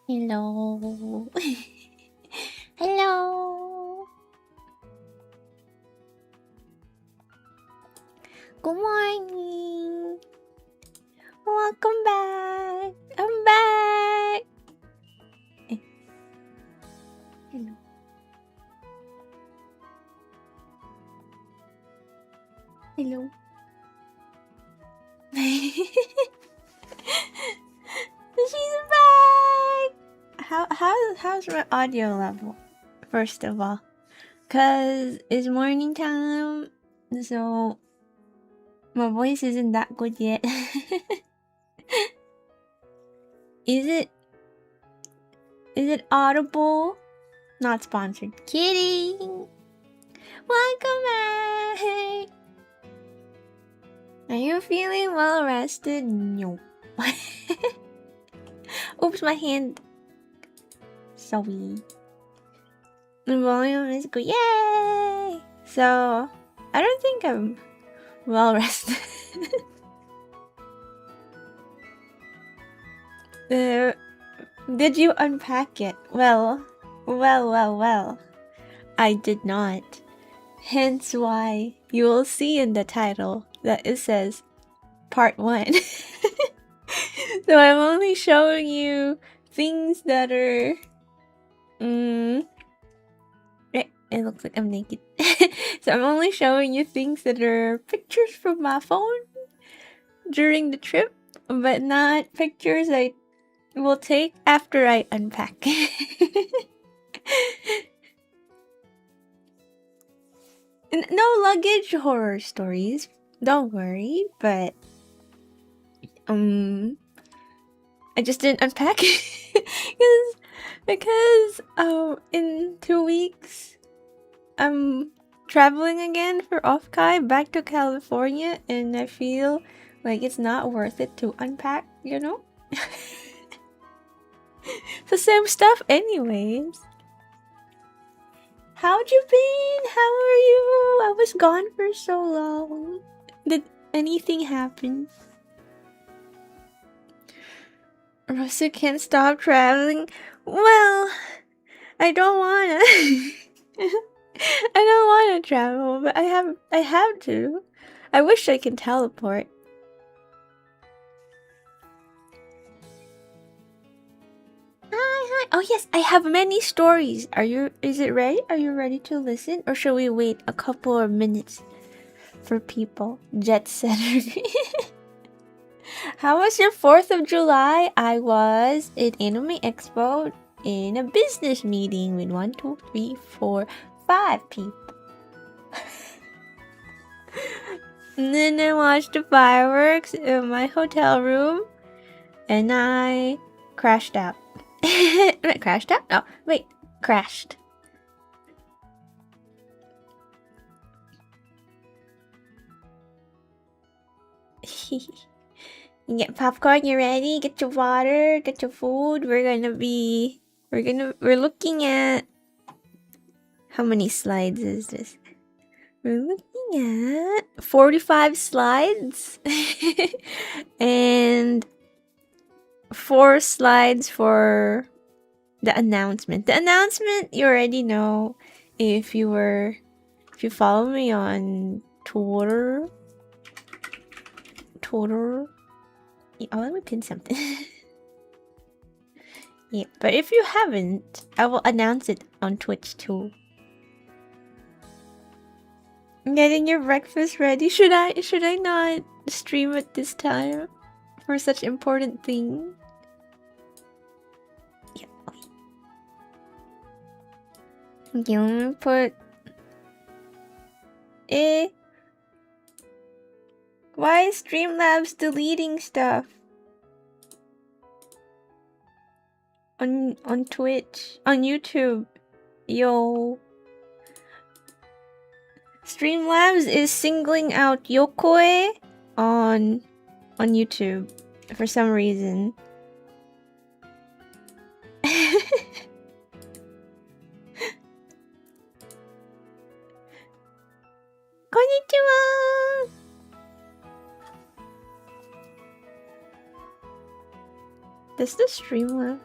Hello. Hello. Good morning. Welcome back. I'm back. Hello. Hello. She's back. How's my audio level? First of all, cause it's morning time, so my voice isn't that good yet. Is it audible? Not sponsored. Kidding. Welcome back. Are you feeling well rested? No. Oops, my hand. Sorry. The volume is good. Yay! So, I don't think I'm well rested. Did you unpack it? Well. I did not. Hence why you will see in the title that it says part 1. So I'm only showing you things that are... It looks like I'm naked. So I'm only showing you things that are pictures from my phone during the trip, but not pictures I will take after I unpack. No luggage horror stories, don't worry, but I just didn't unpack because in 2 weeks I'm traveling again for off-kai back to California, and I feel like it's not worth it to unpack, you know? The same stuff anyways. How'd you been? How are you? I was gone for so long. Did anything happen? Rosu can't stop traveling. Well, I don't wanna. I don't wanna travel, but I have to. I wish I could teleport. Hi. Oh yes, I have many stories. Is it ready? Are you ready to listen? Or should we wait a couple of minutes for people? Jet setter. How was your 4th of July? I was at Anime Expo in a business meeting with 1, 2, 3, 4, 5 people. And then I watched the fireworks in my hotel room, and I crashed out. Crashed out? No, wait, crashed. You get popcorn, you ready? Get your water, get your food. We're looking at... How many slides is this? We're looking at 45 slides. And 4 slides for the announcement. The announcement you already know if you follow me on Twitter. Yeah, oh, let me pin something. Yeah, but if you haven't, I will announce it on Twitch too. Getting your breakfast ready. Should I not stream at this time for such important thing? Yeah. Okay, let me put... Why is Streamlabs deleting stuff? On Twitch, on YouTube. Yo. Streamlabs is singling out Yokoi on YouTube for some reason. Konnichiwa! Does the Streamlabs...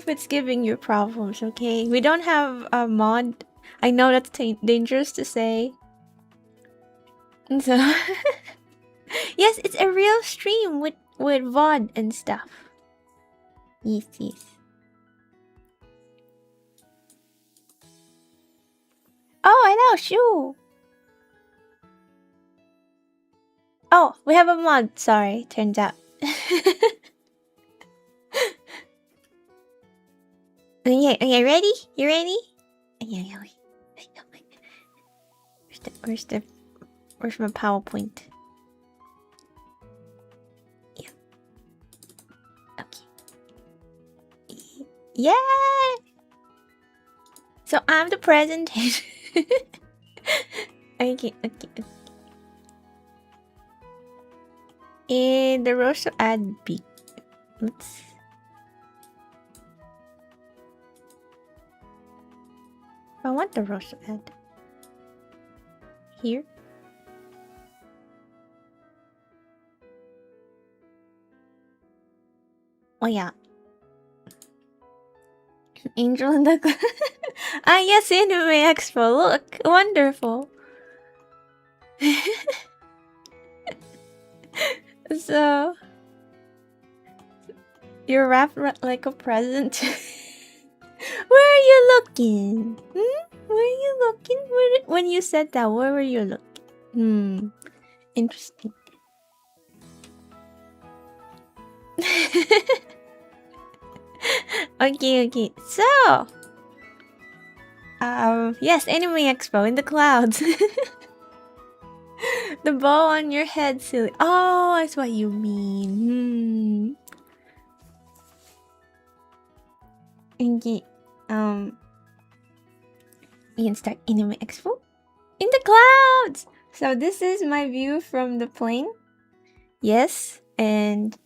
if it's giving you problems, okay? We don't have a mod. I know that's dangerous to say. So yes, it's a real stream with VOD and stuff. Yes, yes. Oh, hello, Shu. Oh, we have a mod. Sorry, turns out. Okay, ready? You ready? Yeah, wait. Where's my PowerPoint? Yeah. Okay. Yeah. So I'm the presentation. Okay. And the roster add B. Oops. I want the roster ad. Here. Oh yeah. Angel in the Ah yes, Anime Expo. Look, wonderful. So you're wrapped like a present. Where are you looking? Where are you looking? When you said that, where were you looking? Interesting. Okay. So, yes, Anime Expo in the clouds. The bow on your head, silly. Oh, that's what you mean. Okay. You can start Anime Expo in the clouds. So this is my view from the plane. Yes, and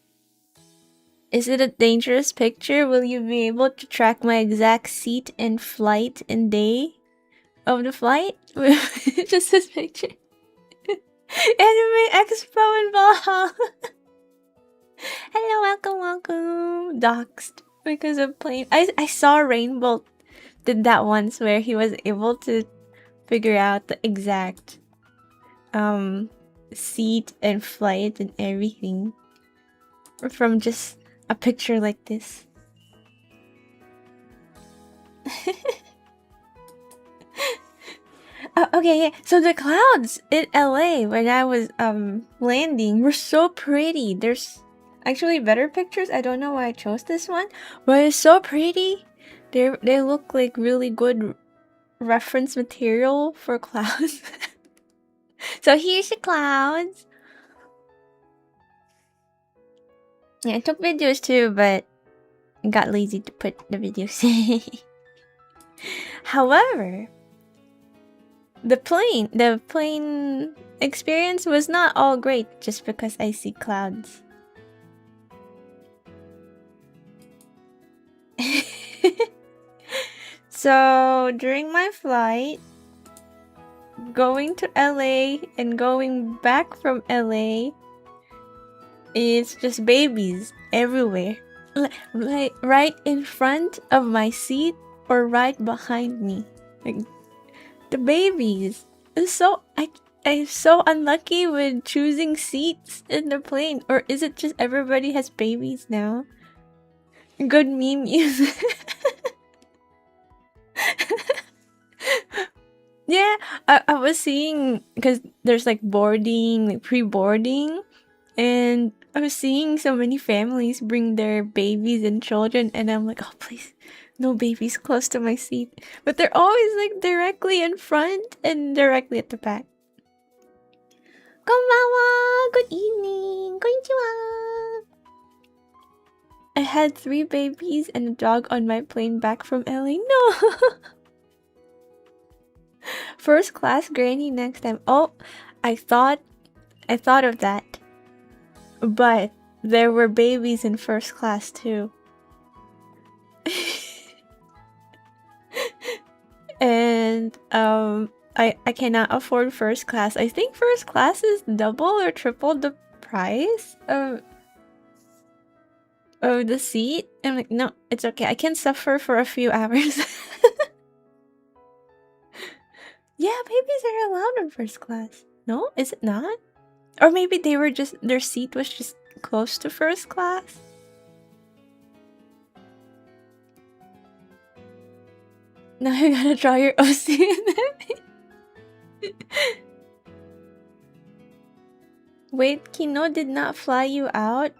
is it a dangerous picture? Will you be able to track my exact seat and flight and day of the flight? Just this picture. Anime Expo in Valhalla. Hello, welcome. Doxed because of plane. I saw Rainbow did that once where he was able to figure out the exact seat and flight and everything from just a picture like this. Okay, yeah. So the clouds in LA when I was landing were so pretty. There's actually better pictures. I don't know why I chose this one, but it's so pretty. They look like really good reference material for clouds. So here's the clouds. Yeah, I took videos too, but got lazy to put the videos. However, the plane experience was not all great just because I see clouds. So during my flight, going to LA and going back from LA, it's just babies everywhere. Like right in front of my seat or right behind me. Like the babies. I'm so unlucky with choosing seats in the plane. Or is it just everybody has babies now? Good meme use. Yeah, I was seeing, because there's like boarding, like pre-boarding, and I was seeing so many families bring their babies and children, and I'm like, oh please, no babies close to my seat. But they're always like directly in front and directly at the back. Konbanwa! Good evening! Konnichiwa! I had 3 babies and a dog on my plane back from LA. No! First class granny next time. Oh, I thought of that. But there were babies in first class too. And I cannot afford first class. I think first class is double or triple the price. Oh, the seat? I'm like, no, it's okay. I can suffer for a few hours. Yeah, babies are allowed in first class. No, is it not? Or maybe they were just, their seat was just close to first class. Now you gotta draw your OC. Wait, Kino did not fly you out?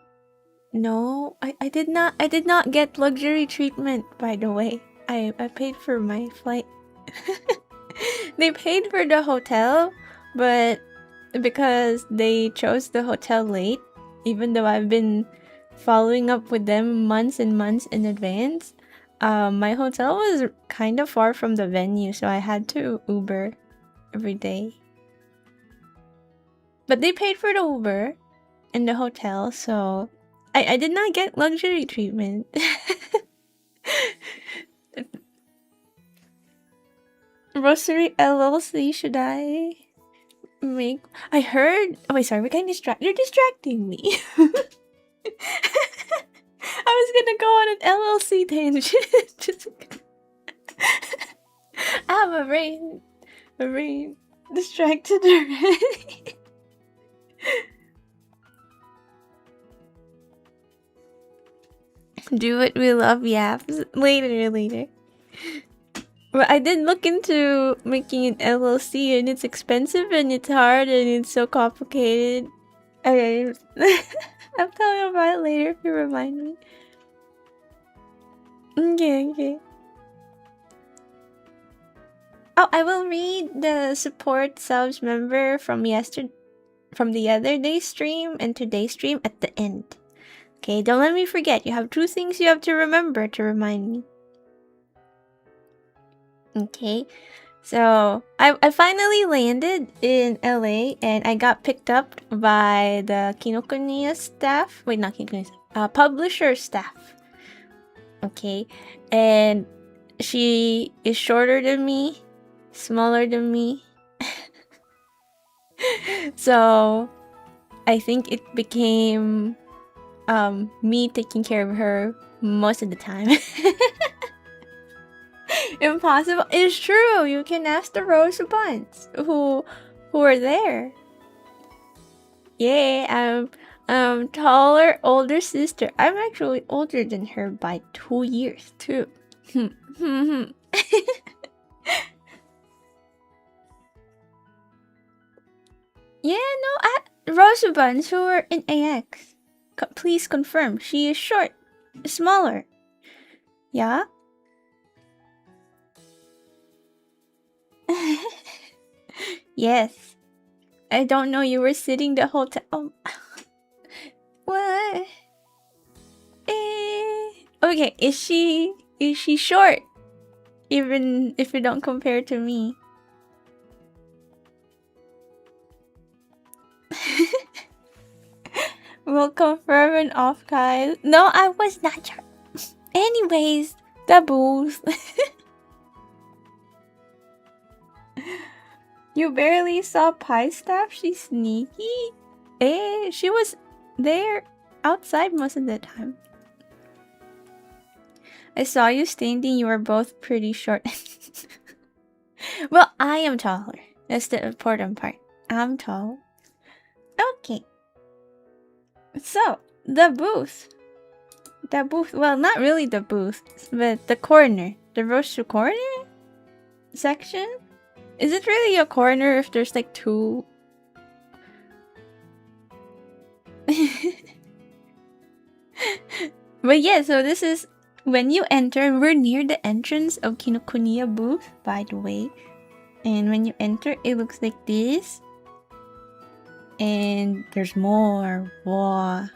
No, I did not get luxury treatment, by the way. I paid for my flight. They paid for the hotel, but because they chose the hotel late, even though I've been following up with them months and months in advance, my hotel was kind of far from the venue, so I had to Uber every day. But they paid for the Uber in the hotel, so I did not get luxury treatment. Rosuuri LLC, should I make... I heard... Oh, wait, sorry, we're getting distracted. You're distracting me. I was gonna go on an LLC tangent. Just... my brain distracted already. Do what we love, yaps. Later. But I did look into making an LLC, and it's expensive, and it's hard, and it's so complicated. Okay, I'll tell you about it later if you remind me. Okay. Oh, I will read the support subs member from the other day's stream and today's stream at the end. Okay, don't let me forget. You have 2 things you have to remember to remind me. Okay, so I finally landed in LA, and I got picked up by the Kinokuniya staff. Wait, not Kinokuniya staff. Publisher staff. Okay, and she is shorter than me, smaller than me. So I think it became me taking care of her most of the time. Impossible. It's true. You can ask the Rose Buns who are there. Yeah, taller older sister. I'm actually older than her by 2 years too. Yeah, no, Rose Buns who are in AX. Please confirm. She is short, smaller. Yeah. Yes. I don't know, you were sitting the whole time. Oh. What? Okay, is she short? Even if you don't compare to me. We'll confirm and off, guys. No, I was not short. Anyways, the booth. You barely saw Pie Staff? She's sneaky? She was there outside most of the time. I saw you standing, you were both pretty short. Well, I am taller. That's the important part. I'm tall. Okay. So, the booth. Well, not really the booth, but the corner. The roaster corner section? Is it really a corner if there's like 2? But yeah, so this is when you enter. We're near the entrance of Kinokuniya booth, by the way. And when you enter, it looks like this. And there's more. Wow.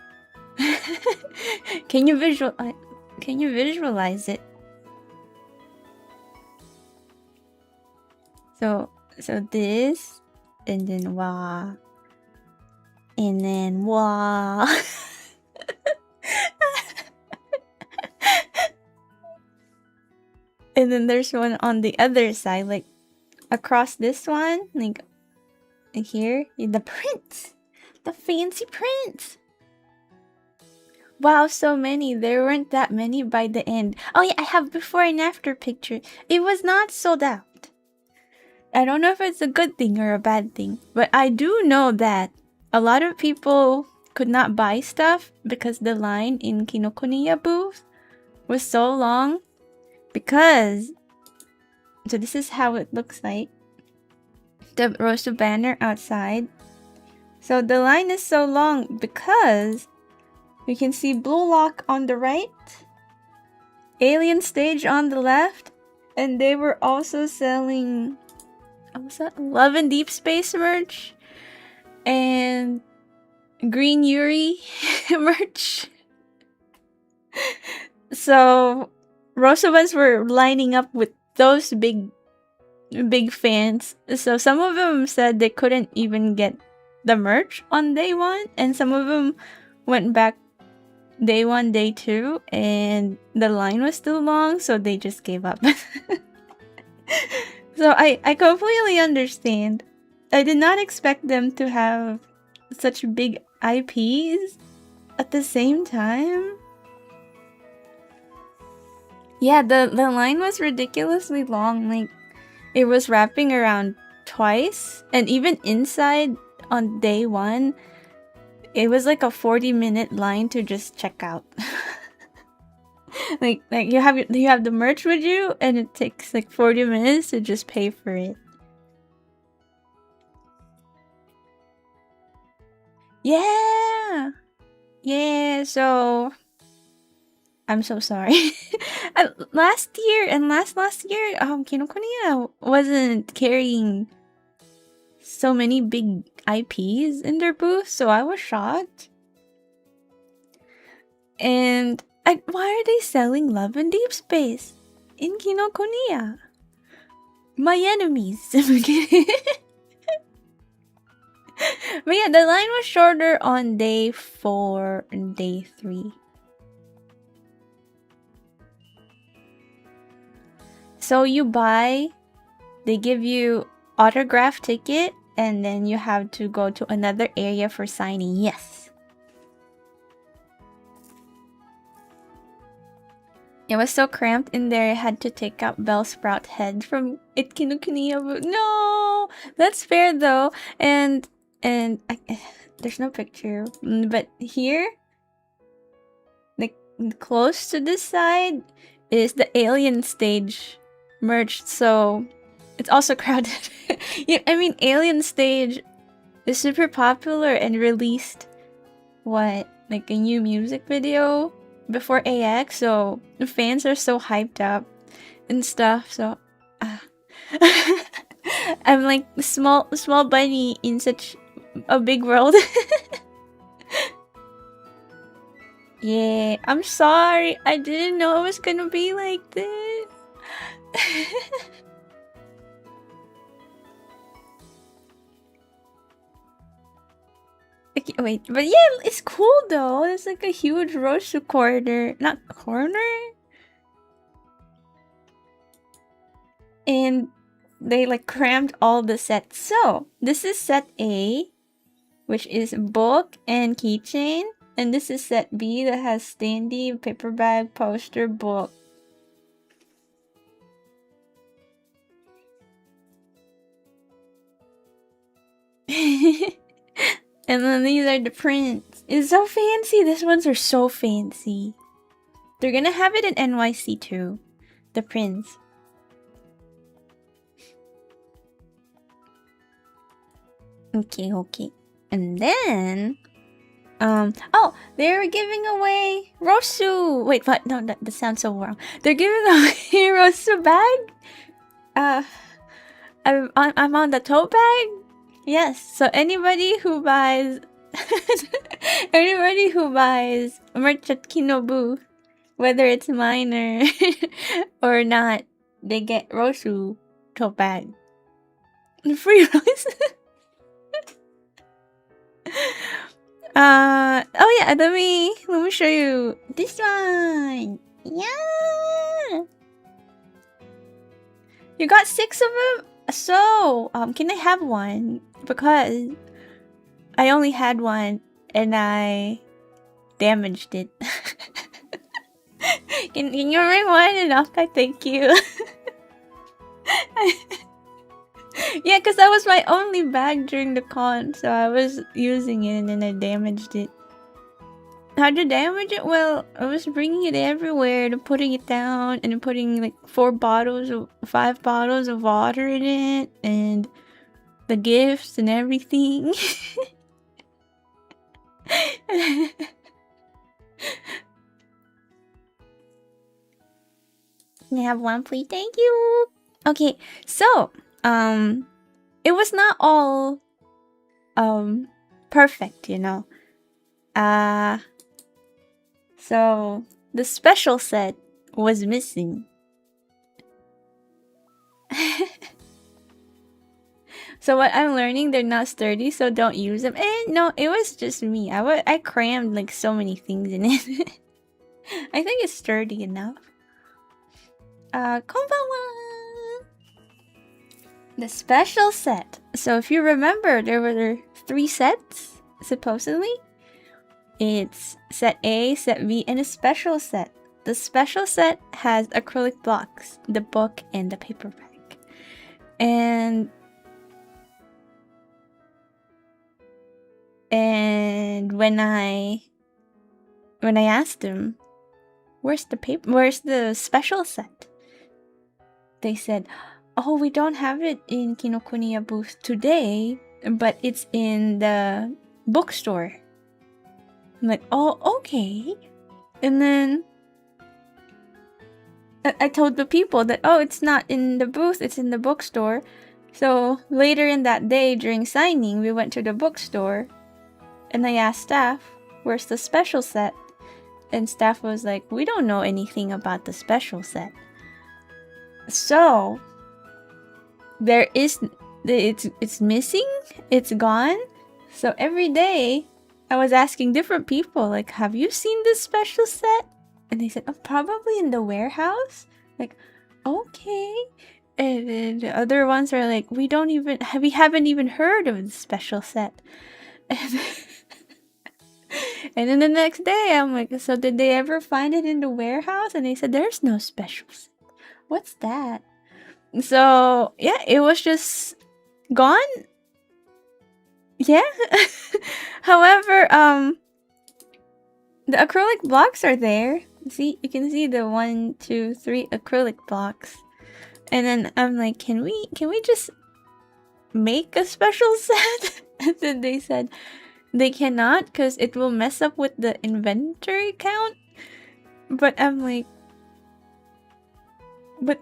Can you visualize it? So this, and then wow, and then wow. And then there's one on the other side, like across this one, like here, the prints, the fancy prints. Wow, so many. There weren't that many by the end. Oh yeah, I have before and after picture. It was not sold out. I don't know if it's a good thing or a bad thing, but I do know that a lot of people could not buy stuff because the line in Kinokuniya booth was so long. Because, so this is how it looks like. The Rosu banner outside. So the line is so long because you can see Blue Lock on the right, Alien Stage on the left, and they were also selling, what's that? Love and Deep Space merch and Green Yuri merch. So Rosovans were lining up with those big fans. So some of them said they couldn't even get the merch on day one, and some of them went back day one, day two, and the line was still long, so they just gave up. So I completely understand. I did not expect them to have such big IPs at the same time. Yeah, the line was ridiculously long. Like, it was wrapping around twice, and even inside on day one, it was like a 40-minute line to just check out. like you have the merch with you, and it takes like 40 minutes to just pay for it. Yeah, yeah. So I'm so sorry. Last year and last year, Kinokuniya wasn't carrying so many big IPs in their booth, so I was shocked. And why are they selling Love and Deep Space in Kinokuniya? My enemies. But yeah, the line was shorter on day 4 and day 3. So you buy, they give you autograph ticket, and then you have to go to another area for signing. Yes. It was so cramped in there, I had to take out Bellsprout head from It Kinokuniya. No! That's fair though. And there's no picture. But here, like close to this side, is the Alien Stage merged, so it's also crowded. Yeah, I mean, Alien Stage is super popular and released like a new music video before AX, so the fans are so hyped up and stuff. So I'm like a small bunny in such a big world. Yeah, I'm sorry. I didn't know it was gonna be like this. Okay, wait, but yeah, it's cool though. There's like a huge Rosu corner, not corner, and they like crammed all the sets. So this is set A, which is book and keychain, and this is set B that has standee, paper bag, poster, book. And then these are the prints. It's so fancy. These ones are so fancy. They're gonna have it in NYC too. The prints. Okay. And then oh, they're giving away Rosu. Wait, what? No, that sounds so wrong. They're giving away Rosu bag. I'm on the tote bag. Yes. So anybody who buys merch at Kinobu, whether it's mine or not, they get Rosu tote bag. Free Rosu. Oh yeah, let me show you this one. Yeah, you got 6 of them. So can I have one? Because I only had one, and I damaged it. Can you rewind it off? I thank you. Yeah, because that was my only bag during the con, so I was using it and then I damaged it. How'd you damage it? Well, I was bringing it everywhere and putting it down and putting like 5 bottles of water in it and the gifts and everything. Can I have one, please? Thank you. Okay, so it was not all perfect, you know. So the special set was missing. So what I'm learning, they're not sturdy, so don't use them. And no, it was just me. I crammed like so many things in it. I think it's sturdy enough. Konbanwa! The special set. So if you remember, there were 3 sets, supposedly. It's set A, set B, and a special set. The special set has acrylic blocks, the book, and the paperback. And when I asked them, where's the special set? They said, oh, we don't have it in Kinokuniya booth today, but it's in the bookstore. I'm like, oh, okay. And then I told the people that, oh, it's not in the booth, it's in the bookstore. So later in that day during signing, we went to the bookstore and I asked staff, where's the special set? And staff was like, we don't know anything about the special set. So it's missing, it's gone. So every day I was asking different people, like, have you seen this special set? And they said, oh, probably in the warehouse. Like, okay. And then the other ones are like, we haven't even heard of the special set. And then the next day, I'm like, so did they ever find it in the warehouse? And they said, there's no special set. What's that? So, yeah, it was just gone. Yeah. However, the acrylic blocks are there. See, you can see the 1, 2, 3 acrylic blocks. And then I'm like, can we just make a special set? And then they said they cannot because it will mess up with the inventory count. But I'm like, but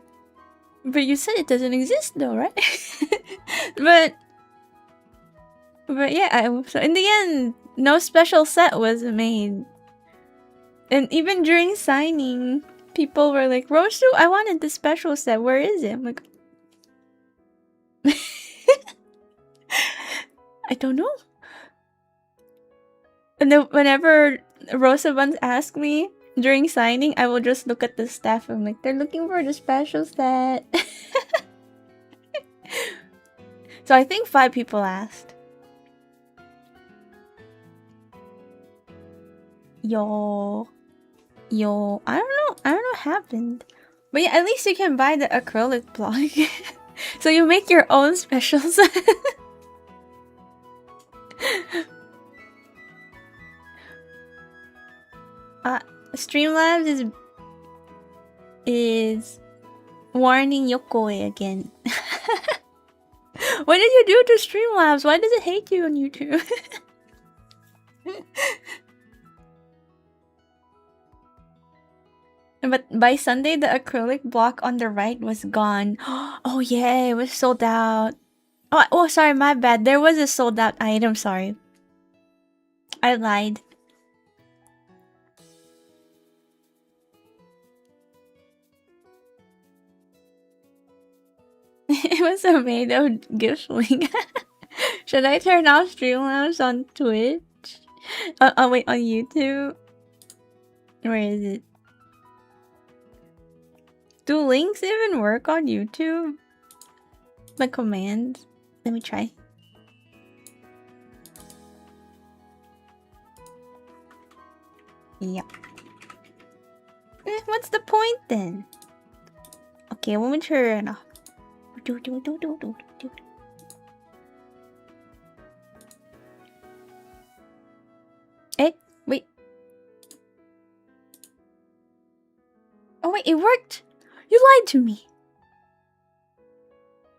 you said it doesn't exist though, right? but yeah, so in the end, no special set was made. And even during signing, people were like, Rosu, I wanted the special set. Where is it? I'm like, I don't know. And then whenever Rosa-buns ask me during signing, I will just look at the staff. I'm like, they're looking for the special set. So I think 5 people asked. Yo, I don't know what happened. But yeah, at least you can buy the acrylic block. So you make your own special set. Streamlabs is warning Yokoe again. What did you do to Streamlabs? Why does it hate you on YouTube? But by Sunday, the acrylic block on the right was gone. Oh yeah, it was sold out. Oh, sorry, my bad. There was a sold out item, sorry. I lied. It was a made of gift link. Should I turn off Streamlabs on Twitch? Oh wait, on YouTube? Where is it? Do links even work on YouTube? The commands? Let me try. Yep. What's the point then? Okay, we'll turn off. Wait. Oh wait, it worked! You lied to me!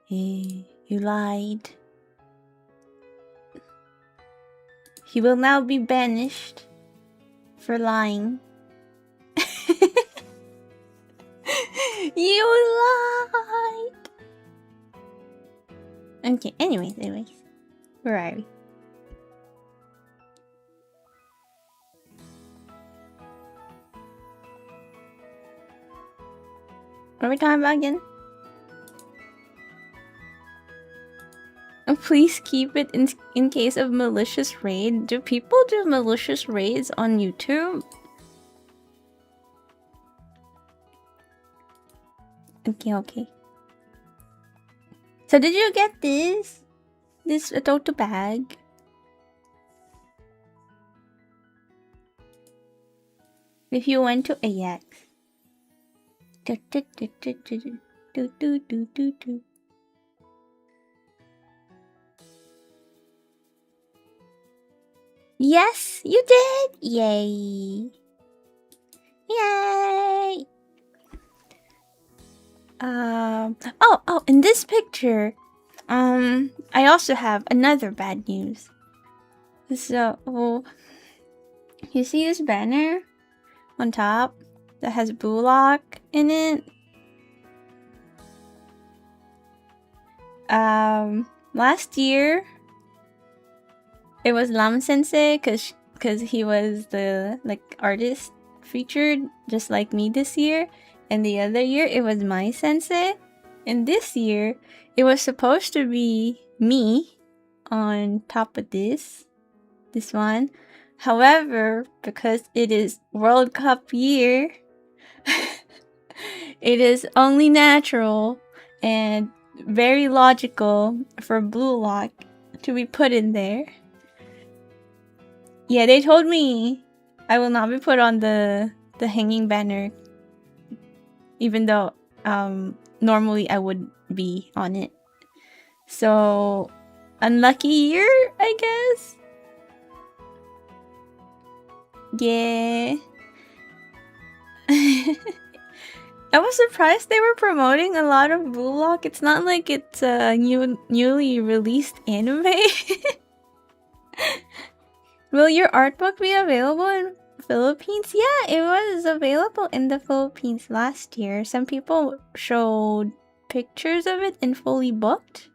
Hey, you lied. He will now be banished for lying. You lied! Okay, anyways. Where are we? What are we talking about again? Please keep it in case of malicious raid. Do people do malicious raids on YouTube? Okay. So did you get this? This tote bag? If you went to AX. Yes, you did! Yay! Yay! Oh, in this picture, I also have another bad news. So, you see this banner on top that has Bullock in it? Last year, it was Lam Sensei cause he was the artist featured just like me this year, and the other year it was my sensei, and this year it was supposed to be me on top of this one. However, because it is World Cup year, it is only natural and very logical for Blue Lock to be put in there. Yeah, they told me I will not be put on the hanging banner, even though normally I would be on it. So, unlucky year, I guess. Yeah. I was surprised they were promoting a lot of Blue Lock. It's not like it's a newly released anime. Will your art book be available in Philippines? Yeah, it was available in the Philippines last year. Some people showed pictures of it in Fully Booked.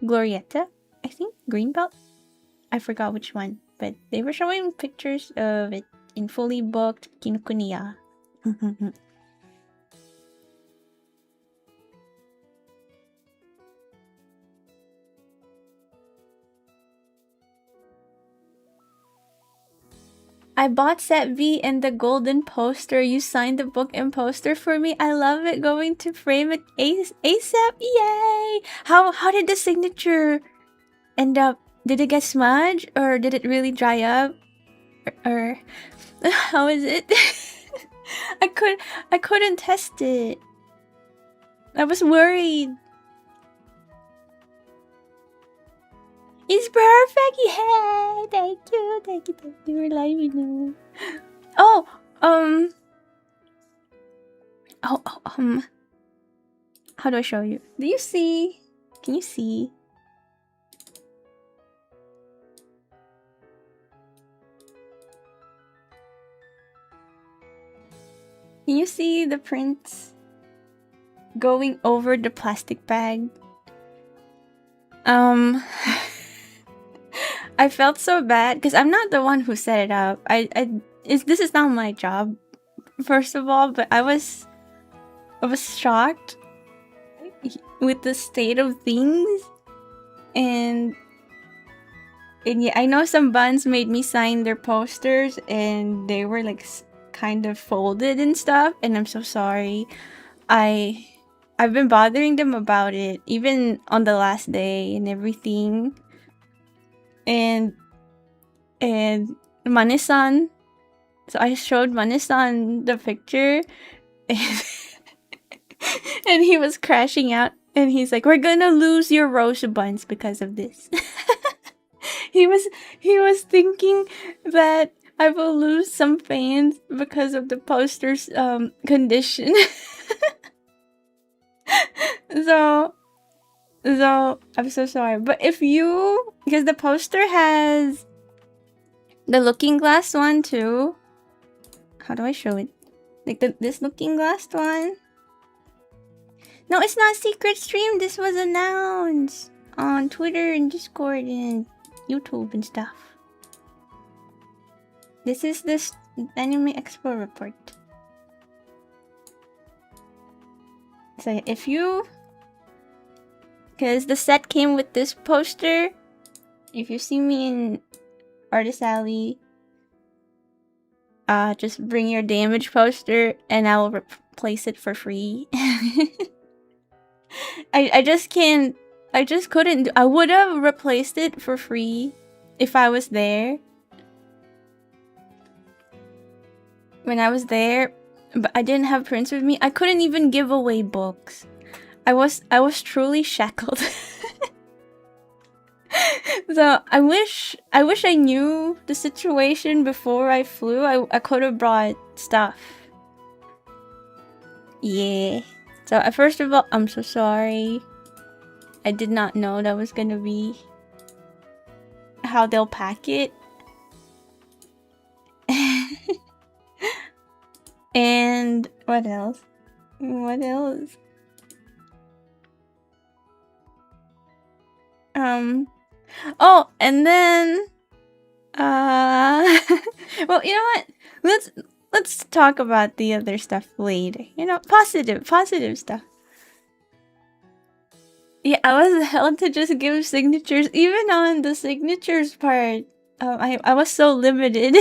Glorietta, I think. Greenbelt? I forgot which one. But they were showing pictures of it in Fully Booked Kinokuniya. I bought set V and the golden poster. You signed the book and poster for me. I love it. Going to frame it ASAP. Yay! How did the signature end up? Did it get smudged or did it really dry up? Or how is it? I couldn't test it. I was worried. It's perfect! Yay! Thank you for letting me know. How do I show you? Do you see? Can you see? Can you see the prints going over the plastic bag? I felt so bad because I'm not the one who set it up. This is not my job, first of all. But I was shocked with the state of things, and yeah, I know some buns made me sign their posters, and they were like kind of folded and stuff. And I'm so sorry. I've been bothering them about it, even on the last day and everything. And Mane-san So I showed Manis-san the picture, and, and he was crashing out. And he's like, "We're gonna lose your rose buns because of this." he was thinking that I will lose some fans because of the poster's condition. so I'm so sorry. But if you, because the poster has the looking glass one too. How do I show it? Like this looking glass one. No, it's not secret stream. This was announced on Twitter and Discord and YouTube and stuff. This is this Anime Expo report. So if you, because the set came with this poster. If you see me in Artist Alley, just bring your damage poster and I will replace it for free. I just can't. I just couldn't. I would have replaced it for free if I was there. When I was there, but I didn't have prints with me. I couldn't even give away books. I was truly shackled. So I wish I knew the situation before I flew. I could have brought stuff. Yeah. So first of all, I'm so sorry. I did not know that was gonna be how they'll pack it. And what else? What else? Oh, and then well, you know what? Let's talk about the other stuff later. You know, positive stuff. Yeah, I was held to just give signatures. Even on the signatures part, I was so limited.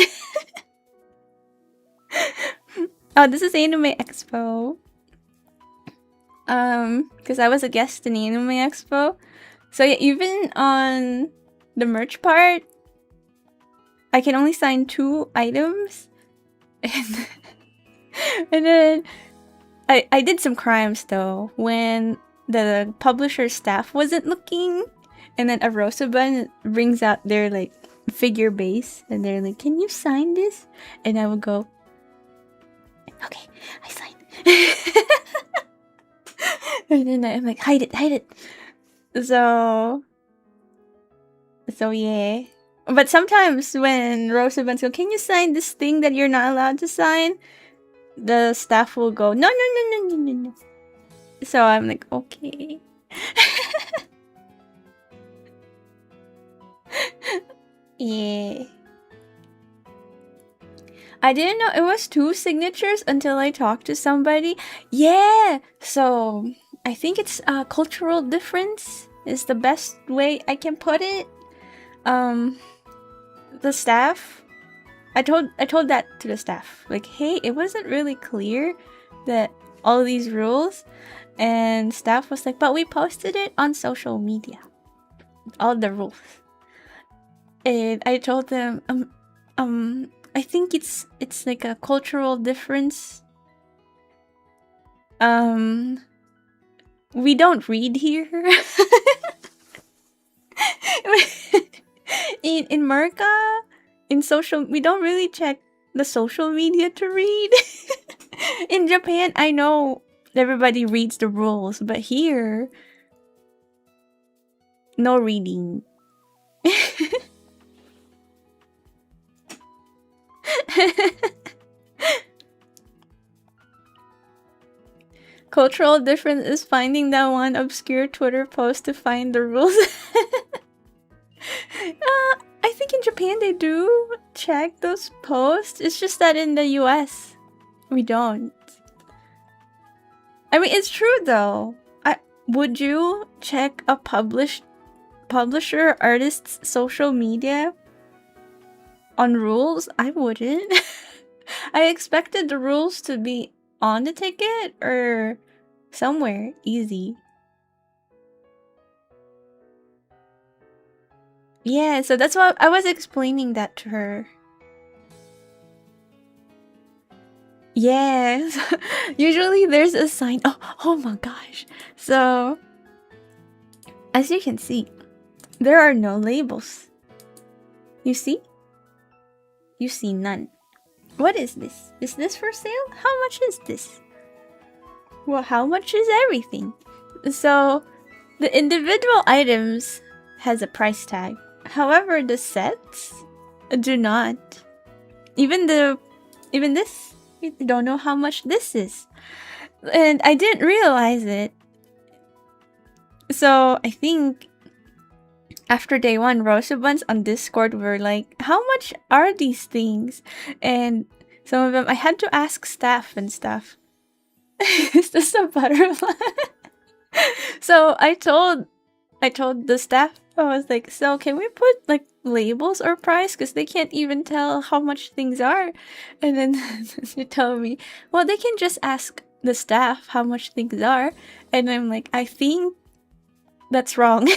Oh, this is Anime Expo. Because I was a guest in Anime Expo. So yeah, even on the merch part, I can only sign 2 items. And then I did some crimes though when the publisher staff wasn't looking, and then a Rosabun brings out their like figure base and they're like, "Can you sign this?" And I would go, "Okay, I signed." And then I'm like, hide it. So yeah. But sometimes when Rosabun's go, "Can you sign this thing that you're not allowed to sign?" The staff will go, no. So I'm like, okay. Yeah. I didn't know it was 2 signatures until I talked to somebody. Yeah. So I think it's a cultural difference is the best way I can put it. The staff, I told that to the staff. Like, hey, it wasn't really clear that all these rules, and staff was like, but we posted it on social media. All the rules. And I told them, I think it's like a cultural difference. We don't read here. in America, in social, we don't really check the social media to read. In Japan, I know everybody reads the rules, but here, no reading. Cultural difference is finding that one obscure Twitter post to find the rules. I think in Japan they do check those posts. It's just that in the US, we don't. I mean, it's true though. Would you check a publisher artist's social media on rules? I wouldn't. I expected the rules to be on the ticket or somewhere easy. Yeah, so that's why I was explaining that to her. Yes. Usually there's a sign. Oh my gosh. So, as you can see, there are no labels. You see? You see none. What is this? Is this for sale? How much is this? Well, how much is everything? So, the individual items has a price tag. However, the sets do not. Even this, you don't know how much this is. And I didn't realize it. So, I think after day one, Rosabuns on Discord were like, how much are these things? And some of them, I had to ask staff and stuff. Is this a butterfly? So I told the staff, I was like, so can we put like labels or price? Because they can't even tell how much things are. And then she told me, well, they can just ask the staff how much things are. And I'm like, I think that's wrong.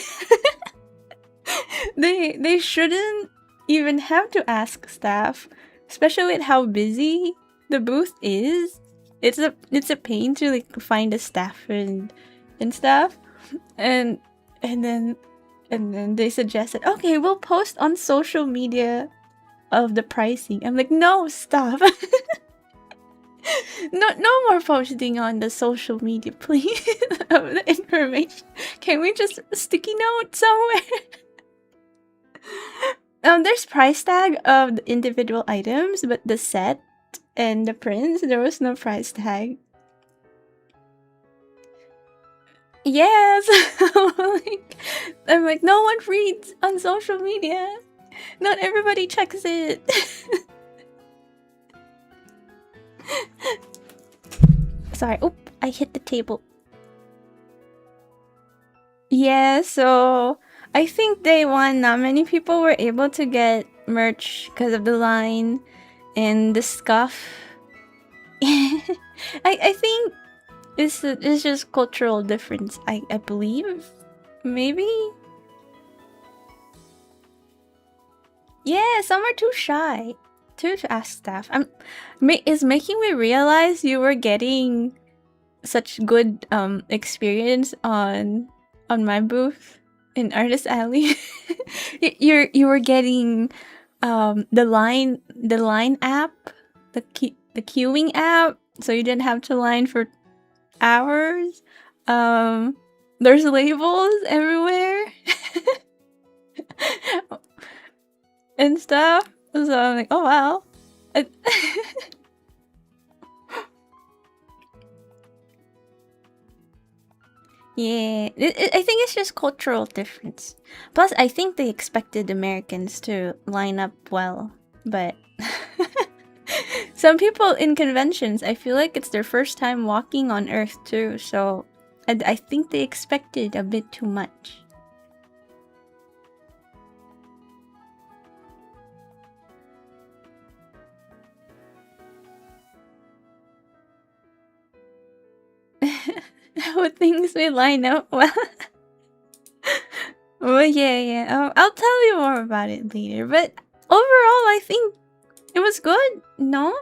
They shouldn't even have to ask staff, especially with how busy the booth is. It's a pain to like find a staff and stuff. And then they suggested, okay, we'll post on social media of the pricing. I'm like, no, stop. No more posting on the social media, please, of the information. Can we just sticky note somewhere? There's price tag of the individual items, but the set and the prints, there was no price tag. Yes. I'm like, no one reads on social media. Not everybody checks it. Sorry. Oop, I hit the table. Yeah, so I think day one, not many people were able to get merch because of the line and the scuff. I think it's just cultural difference, I believe. Maybe? Yeah, some are too shy to ask staff. It's making me realize you were getting such good experience on my booth in Artist Alley. you were getting the line app, the queuing app, so you didn't have to line for hours. There's labels everywhere and stuff. So I'm like, oh wow. Yeah, I think it's just cultural difference. Plus, I think they expected Americans to line up well, but some people in conventions, I feel like it's their first time walking on Earth too, so I think they expected a bit too much. How things may line up well. Well, yeah. I'll tell you more about it later. But overall, I think it was good. No,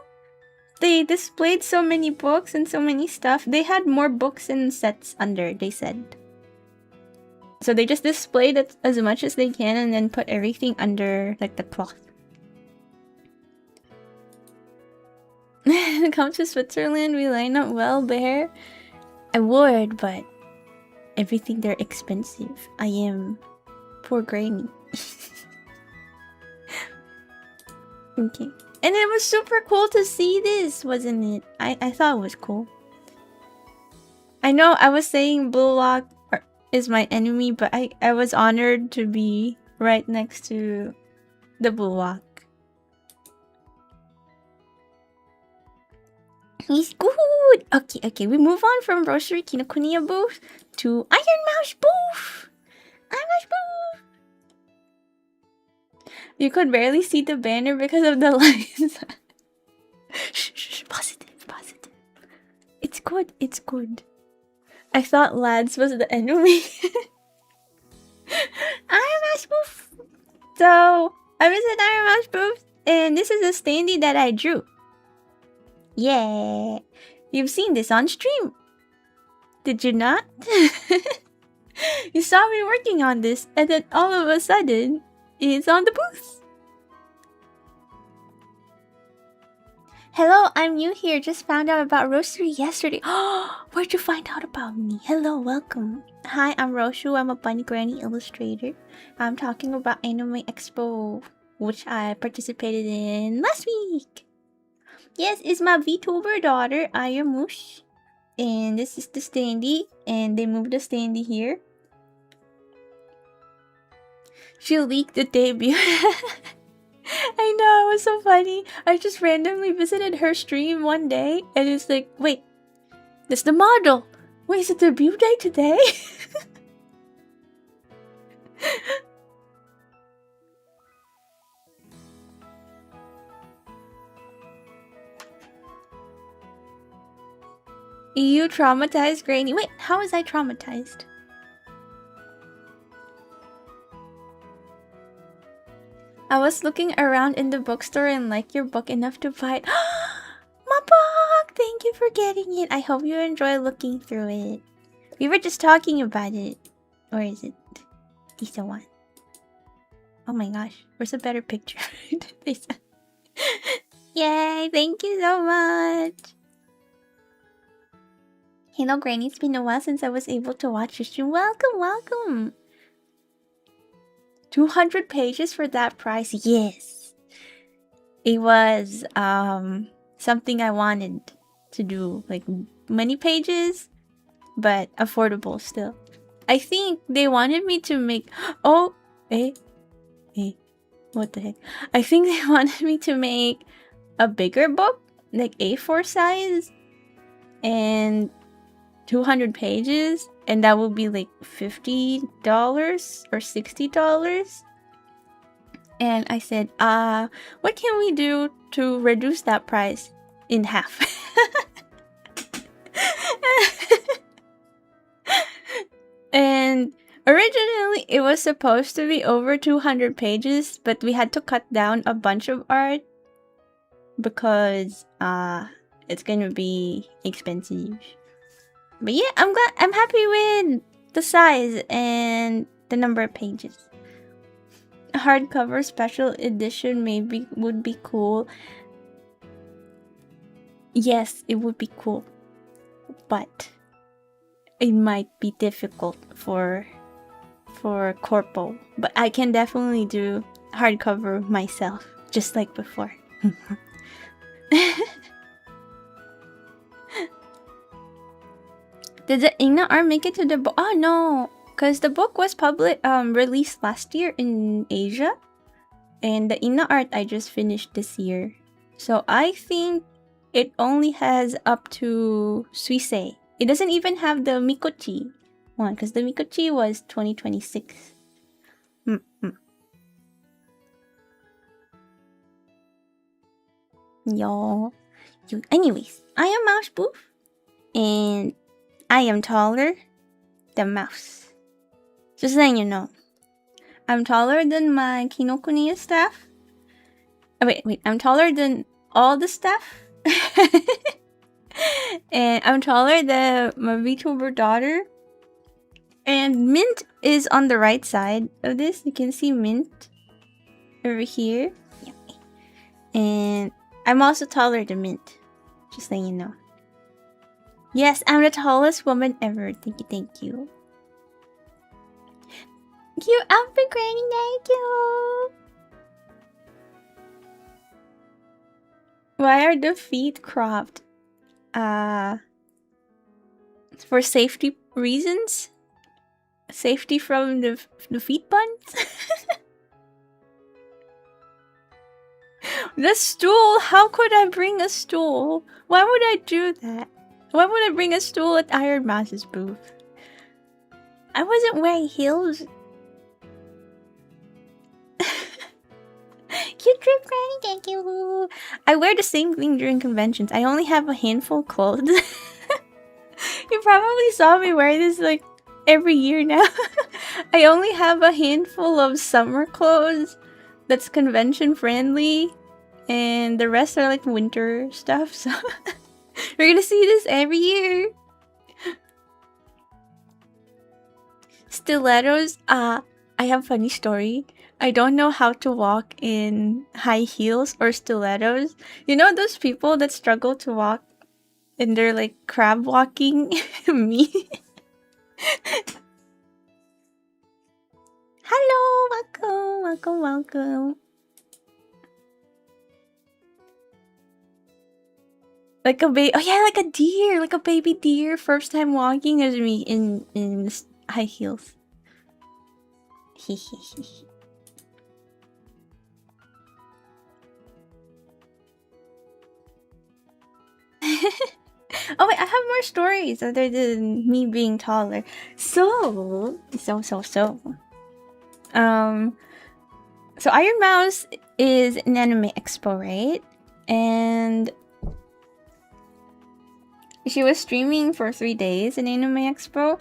they displayed so many books and so many stuff. They had more books and sets under. They said. So they just displayed it as much as they can and then put everything under like the cloth. Come to Switzerland, we line up well there. I would, but everything there expensive. I am poor granny. Okay. And it was super cool to see this, wasn't it? I thought it was cool. I know I was saying Blue Lock is my enemy, but I was honored to be right next to the Blue Lock. He's good! Okay, we move on from Rosuuri Kinokuniya booth to Ironmouse booth! Ironmouse booth! You could barely see the banner because of the lines. Shh, positive. It's good. I thought Lads was the enemy. Ironmouse booth! So, I was at Ironmouse booth, and this is a standee that I drew. Yeah. You've seen this on stream. Did you not? You saw me working on this, and then all of a sudden, it's on the booth. Hello, I'm new here. Just found out about Rosuuri yesterday. Where'd you find out about me? Hello, welcome. Hi, I'm Roshu. I'm a bunny granny illustrator. I'm talking about Anime Expo, which I participated in last week. Yes, it's my VTuber daughter, Ironmouse. And this is the standee, and they moved the standee here. She leaked the debut. I know, it was so funny. I just randomly visited her stream one day, and it's like, wait, that's the model. Wait, is it debut day today? You traumatized Granny. Wait, how was I traumatized? I was looking around in the bookstore and liked your book enough to buy it. My book! Thank you for getting it. I hope you enjoy looking through it. We were just talking about it. Or is it? Isa one. Oh my gosh. Where's a better picture? Yay! Thank you so much! Hello Granny, it's been a while since I was able to watch your stream. Welcome, welcome! 200 pages for that price? Yes! It was something I wanted to do. Like, many pages, but affordable still. I think they wanted me to make... Oh! What the heck? I think they wanted me to make a bigger book, like A4 size, and 200 pages, and that would be like $50 or $60. And I said, what can we do to reduce that price in half? And originally it was supposed to be over 200 pages, but we had to cut down a bunch of art because it's gonna be expensive. But yeah, I'm happy with the size and the number of pages. A hardcover special edition maybe would be cool. Yes, it would be cool. But it might be difficult for corpo. But I can definitely do hardcover myself, just like before. Did the Igna art make it to the book? Oh no, because the book was released last year in Asia, and the Igna art I just finished this year. So I think it only has up to Suisei. It doesn't even have the Mikochi one, because the Mikochi was 2026. Yo. Anyways, I am Mouse Booth, and I am taller than Mouse. Just letting you know. I'm taller than my Kinokuniya staff. Oh, wait, I'm taller than all the staff. And I'm taller than my VTuber daughter. And Mint is on the right side of this. You can see Mint over here. Yeah. And I'm also taller than Mint. Just letting you know. Yes, I'm the tallest woman ever. Thank you, thank you. Cute outfit, Granny. Thank you. Why are the feet cropped? For safety reasons? Safety from the feet buns? The stool! How could I bring a stool? Why would I do that? Why would I bring a stool at Ironmouse's booth? I wasn't wearing heels. Cute trip, Granny, thank you. I wear the same thing during conventions. I only have a handful of clothes. You probably saw me wear this like every year now. I only have a handful of summer clothes that's convention friendly. and the rest are like winter stuff. So we're gonna see this every year. Stilettos. I have a funny story. I don't know how to walk in high heels or stilettos. You know those people that struggle to walk and they're like crab walking? Me. Hello, welcome. Like a baby. Oh yeah, like a deer, like a baby deer. First time walking is me in high heels. Oh wait, I have more stories other than me being taller. So Ironmouse is an Anime Expo, right? And she was streaming for 3 days in Anime Expo.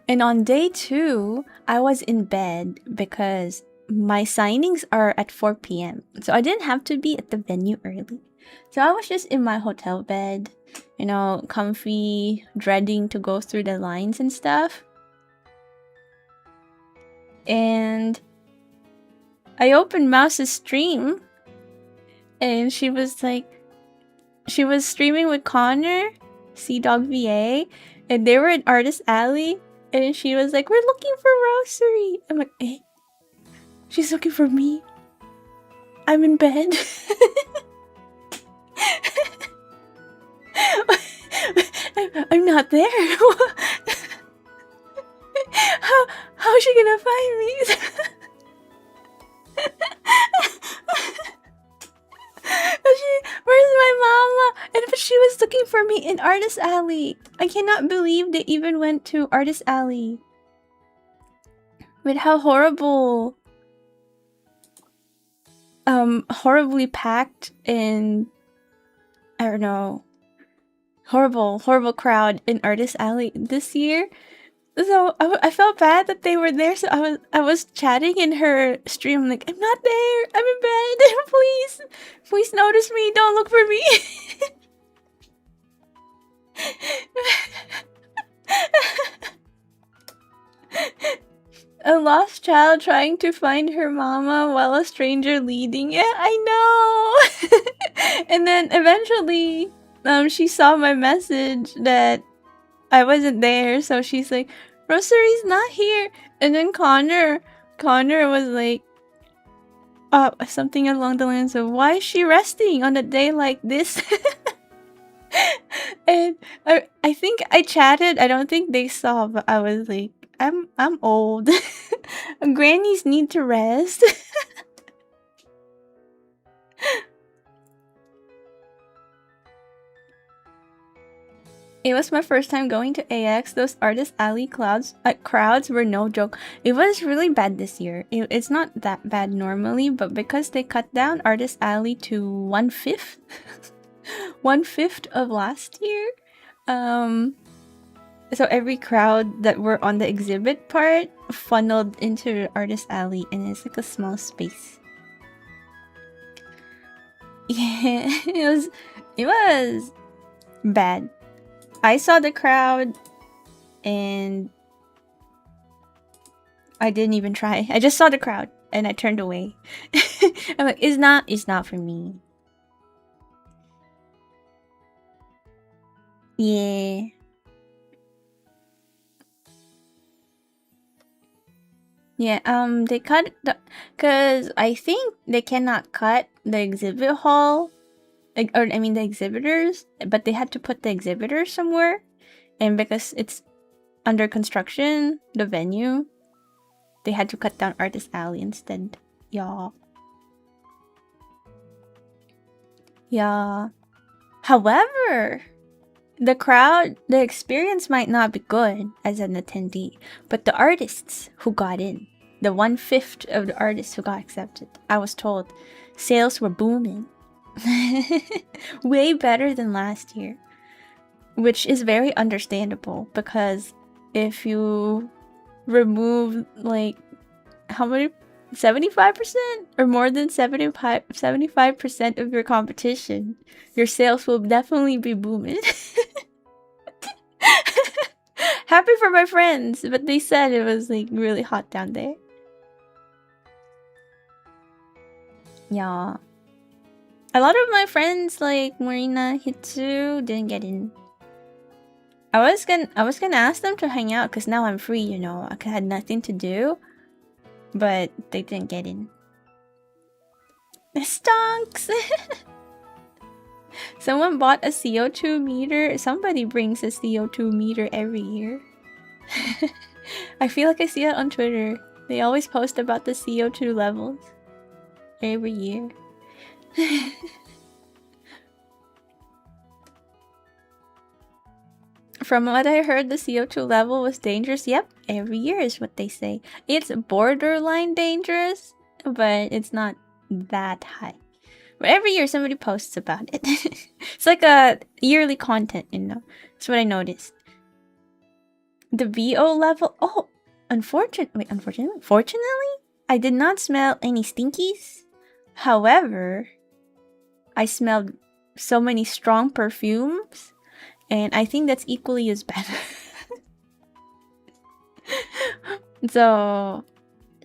And on day 2, I was in bed because my signings are at 4 p.m. So I didn't have to be at the venue early. So I was just in my hotel bed, you know, comfy, dreading to go through the lines and stuff. And I opened Mouse's stream, and she was streaming with Connor, Sea Dog VA, and they were in Artist Alley, and she was like, "We're looking for Rosuuri." I'm like, "Eh? She's looking for me? I'm in bed." I'm not there. How is she gonna find me? Where's my mama? But she was looking for me in Artist Alley. I cannot believe they even went to Artist Alley. But how horrible. Horribly packed and I don't know. Horrible crowd in Artist Alley this year. So I felt bad that they were there. So I was chatting in her stream like, "I'm not there. I'm in bed. Please notice me. Don't look for me." A lost child trying to find her mama while a stranger leading it. I know. And then eventually, she saw my message that I wasn't there, so she's like, "Rosuuri's not here." And then Connor was like, something along the lines of, "Why is she resting on a day like this?" And I think I chatted. I don't think they saw, but I was like, I'm old. Grannies need to rest." It was my first time going to AX. Those Artist Alley crowds were no joke. It was really bad this year. It's not that bad normally, but because they cut down Artist Alley to 1/5, 1/5 of last year, so every crowd that were on the exhibit part funneled into Artist Alley, and it's like a small space. Yeah, it was bad. I saw the crowd and I didn't even try. I just saw the crowd and I turned away. I'm like, it's not for me. Yeah. Yeah, they cut the, cause I think they cannot cut the exhibit hall, like, or I mean the exhibitors, but they had to put the exhibitors somewhere, and because it's under construction, the venue, they had to cut down Artist Alley instead. Yeah. Yeah. However, the experience might not be good as an attendee, but the artists who got in, the 1/5 of the artists who got accepted, I was told, sales were booming. Way better than last year. Which is very understandable because if you remove like how many 75% or more than 75% of your competition, your sales will definitely be booming. Happy for my friends, but they said it was like really hot down there. Yeah. A lot of my friends like Marina, Hitsu didn't get in. I was gonna ask them to hang out because now I'm free, you know. I had nothing to do, but they didn't get in. It stonks. Someone bought a CO2 meter. Somebody brings a CO2 meter every year. I feel like I see it on Twitter. They always post about the CO2 levels every year. From what I heard, the CO2 level was dangerous. Yep, every year is what they say. It's borderline dangerous, but it's not that high. But every year somebody posts about it. It's like a yearly content, you know. That's what I noticed. The VO level. Oh, unfortunately, I did not smell any stinkies. However, I smelled so many strong perfumes, and I think that's equally as bad. So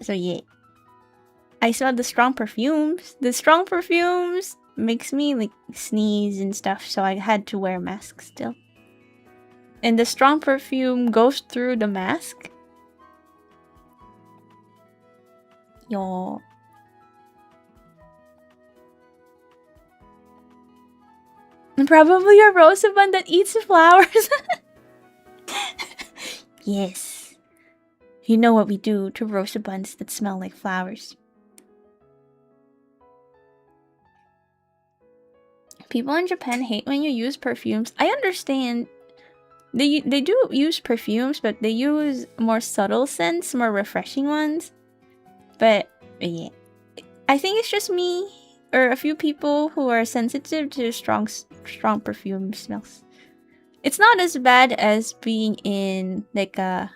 yeah. I smelled the strong perfumes. The strong perfumes makes me like sneeze and stuff, so I had to wear a mask still. And the strong perfume goes through the mask. Yo. And probably a Rosabun that eats flowers. Yes. You know what we do to Rosabuns that smell like flowers. People in Japan hate when you use perfumes. I understand. They do use perfumes, but they use more subtle scents, more refreshing ones. But yeah, I think it's just me or a few people who are sensitive to strong perfume smells. It's not as bad as being in like a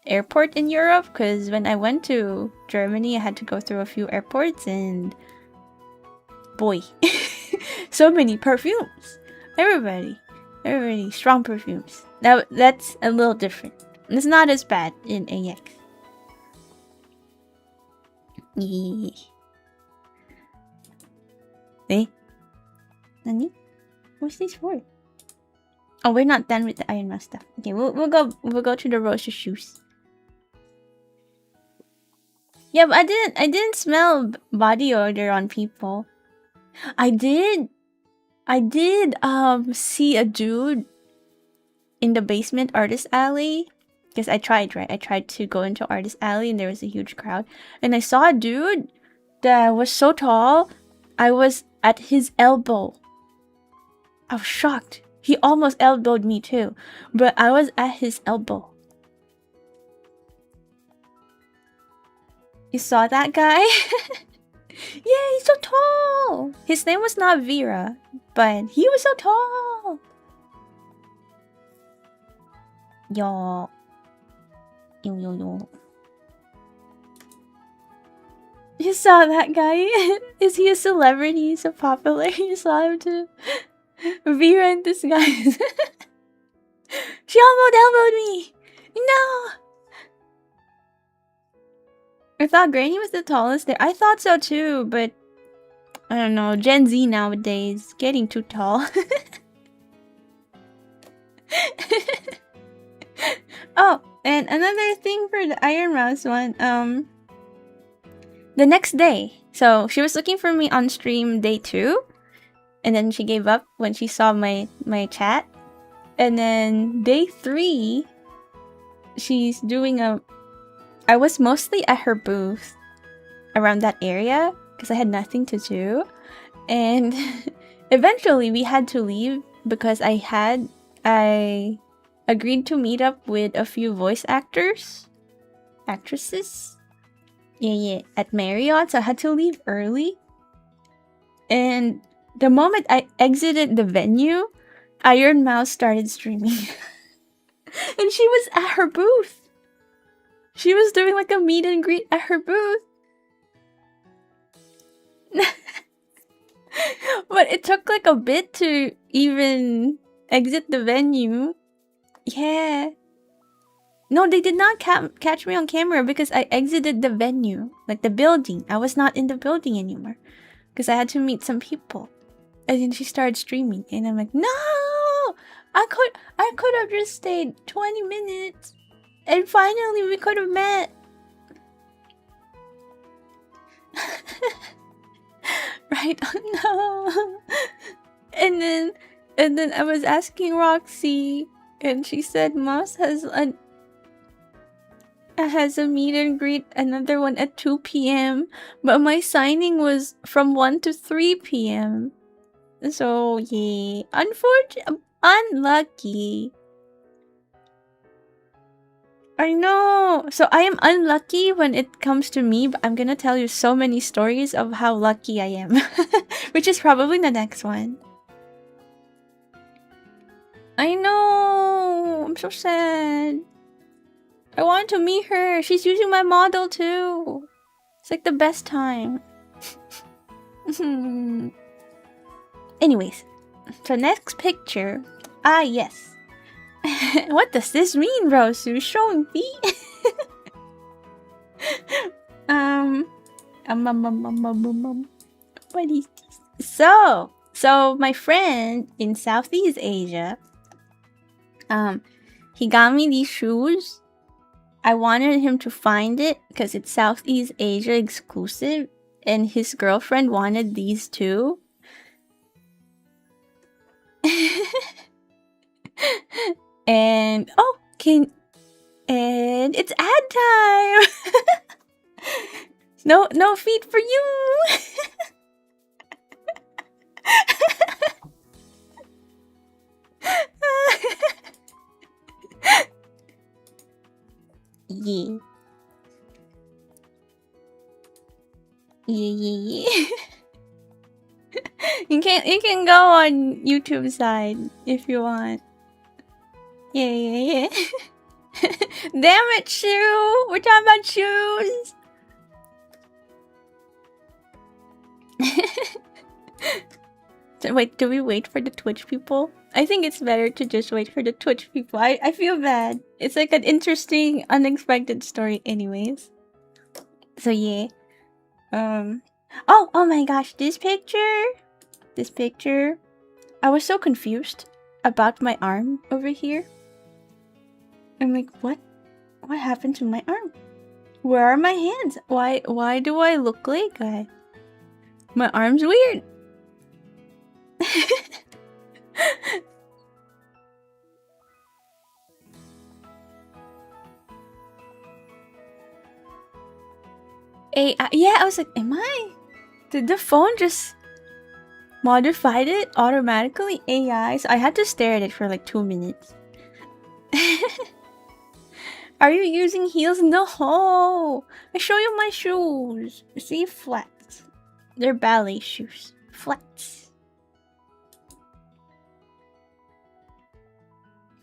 airport in Europe, because when I went to Germany, I had to go through a few airports and boy, so many perfumes. Everybody, strong perfumes. That's a little different. It's not as bad in AX. Yeah. Eh? Nani? What's this for? Oh, we're not done with the Ironmouse stuff. Okay, we'll go to the Rosuuri shoes. Yeah, but I didn't smell body odor on people. I did see a dude in the basement artist alley, because I tried to go into artist alley and there was a huge crowd, and I saw a dude that was so tall I was at his elbow. I was shocked. He almost elbowed me too, but I was at his elbow. You saw that guy? Yeah, he's so tall. His name was not Vera, but he was so tall. Yo. You saw that guy? Is he a celebrity? So popular? You saw him too? Vera in disguise. She almost elbowed me. No. I thought Granny was the tallest there. I thought so too, but I don't know. Gen Z nowadays getting too tall. Oh, and another thing for the Ironmouse one. The next day, so she was looking for me on stream day 2, and then she gave up when she saw my chat. And then day 3, she's doing a. I was mostly at her booth around that area because I had nothing to do, and eventually we had to leave because I agreed to meet up with a few voice actresses. Yeah, at Marriott, so I had to leave early. And the moment I exited the venue, Ironmouse started streaming. And she was at her booth. She was doing like a meet and greet at her booth. it took like a bit to even exit the venue. Yeah. No, they did not catch me on camera because I exited the venue, like the building. I was not in the building anymore because I had to meet some people. And then she started streaming, and I'm like, no, I could have just stayed 20 minutes, and finally we could have met. Right? No. And then I was asking Roxy, and she said Moss has a meet and greet, another one at 2 p.m. But my signing was from 1 to 3 p.m. So yeah, unlucky. I know. So I am unlucky when it comes to me, but I'm gonna tell you so many stories of how lucky I am. Which is probably the next one. I know. I'm so sad. I want to meet her. She's using my model too. It's like the best time. Anyways, so next picture. Ah, yes. What does this mean, Rosu? Showing feet? What is this? So my friend in Southeast Asia, he got me these shoes. I wanted him to find it because it's Southeast Asia exclusive, and his girlfriend wanted these too. And and it's ad time. No feet for you. Yeah. Yeah. You can go on YouTube side if you want. Yeah. Damn it, shoe! We're talking about shoes. So wait, do we wait for the Twitch people? I think it's better to just wait for the Twitch people. I feel bad. It's like an interesting, unexpected story anyways. So yeah. Oh my gosh, this picture. I was so confused about my arm over here. I'm like, what happened to my arm? Where are my hands? Why do I look like that? My arm's weird. Yeah, I was like, did the phone just modified it automatically? AI. So I had to stare at it for like 2 minutes. Are you using heels? No! I show you my shoes. See, flats. They're ballet shoes. Flats.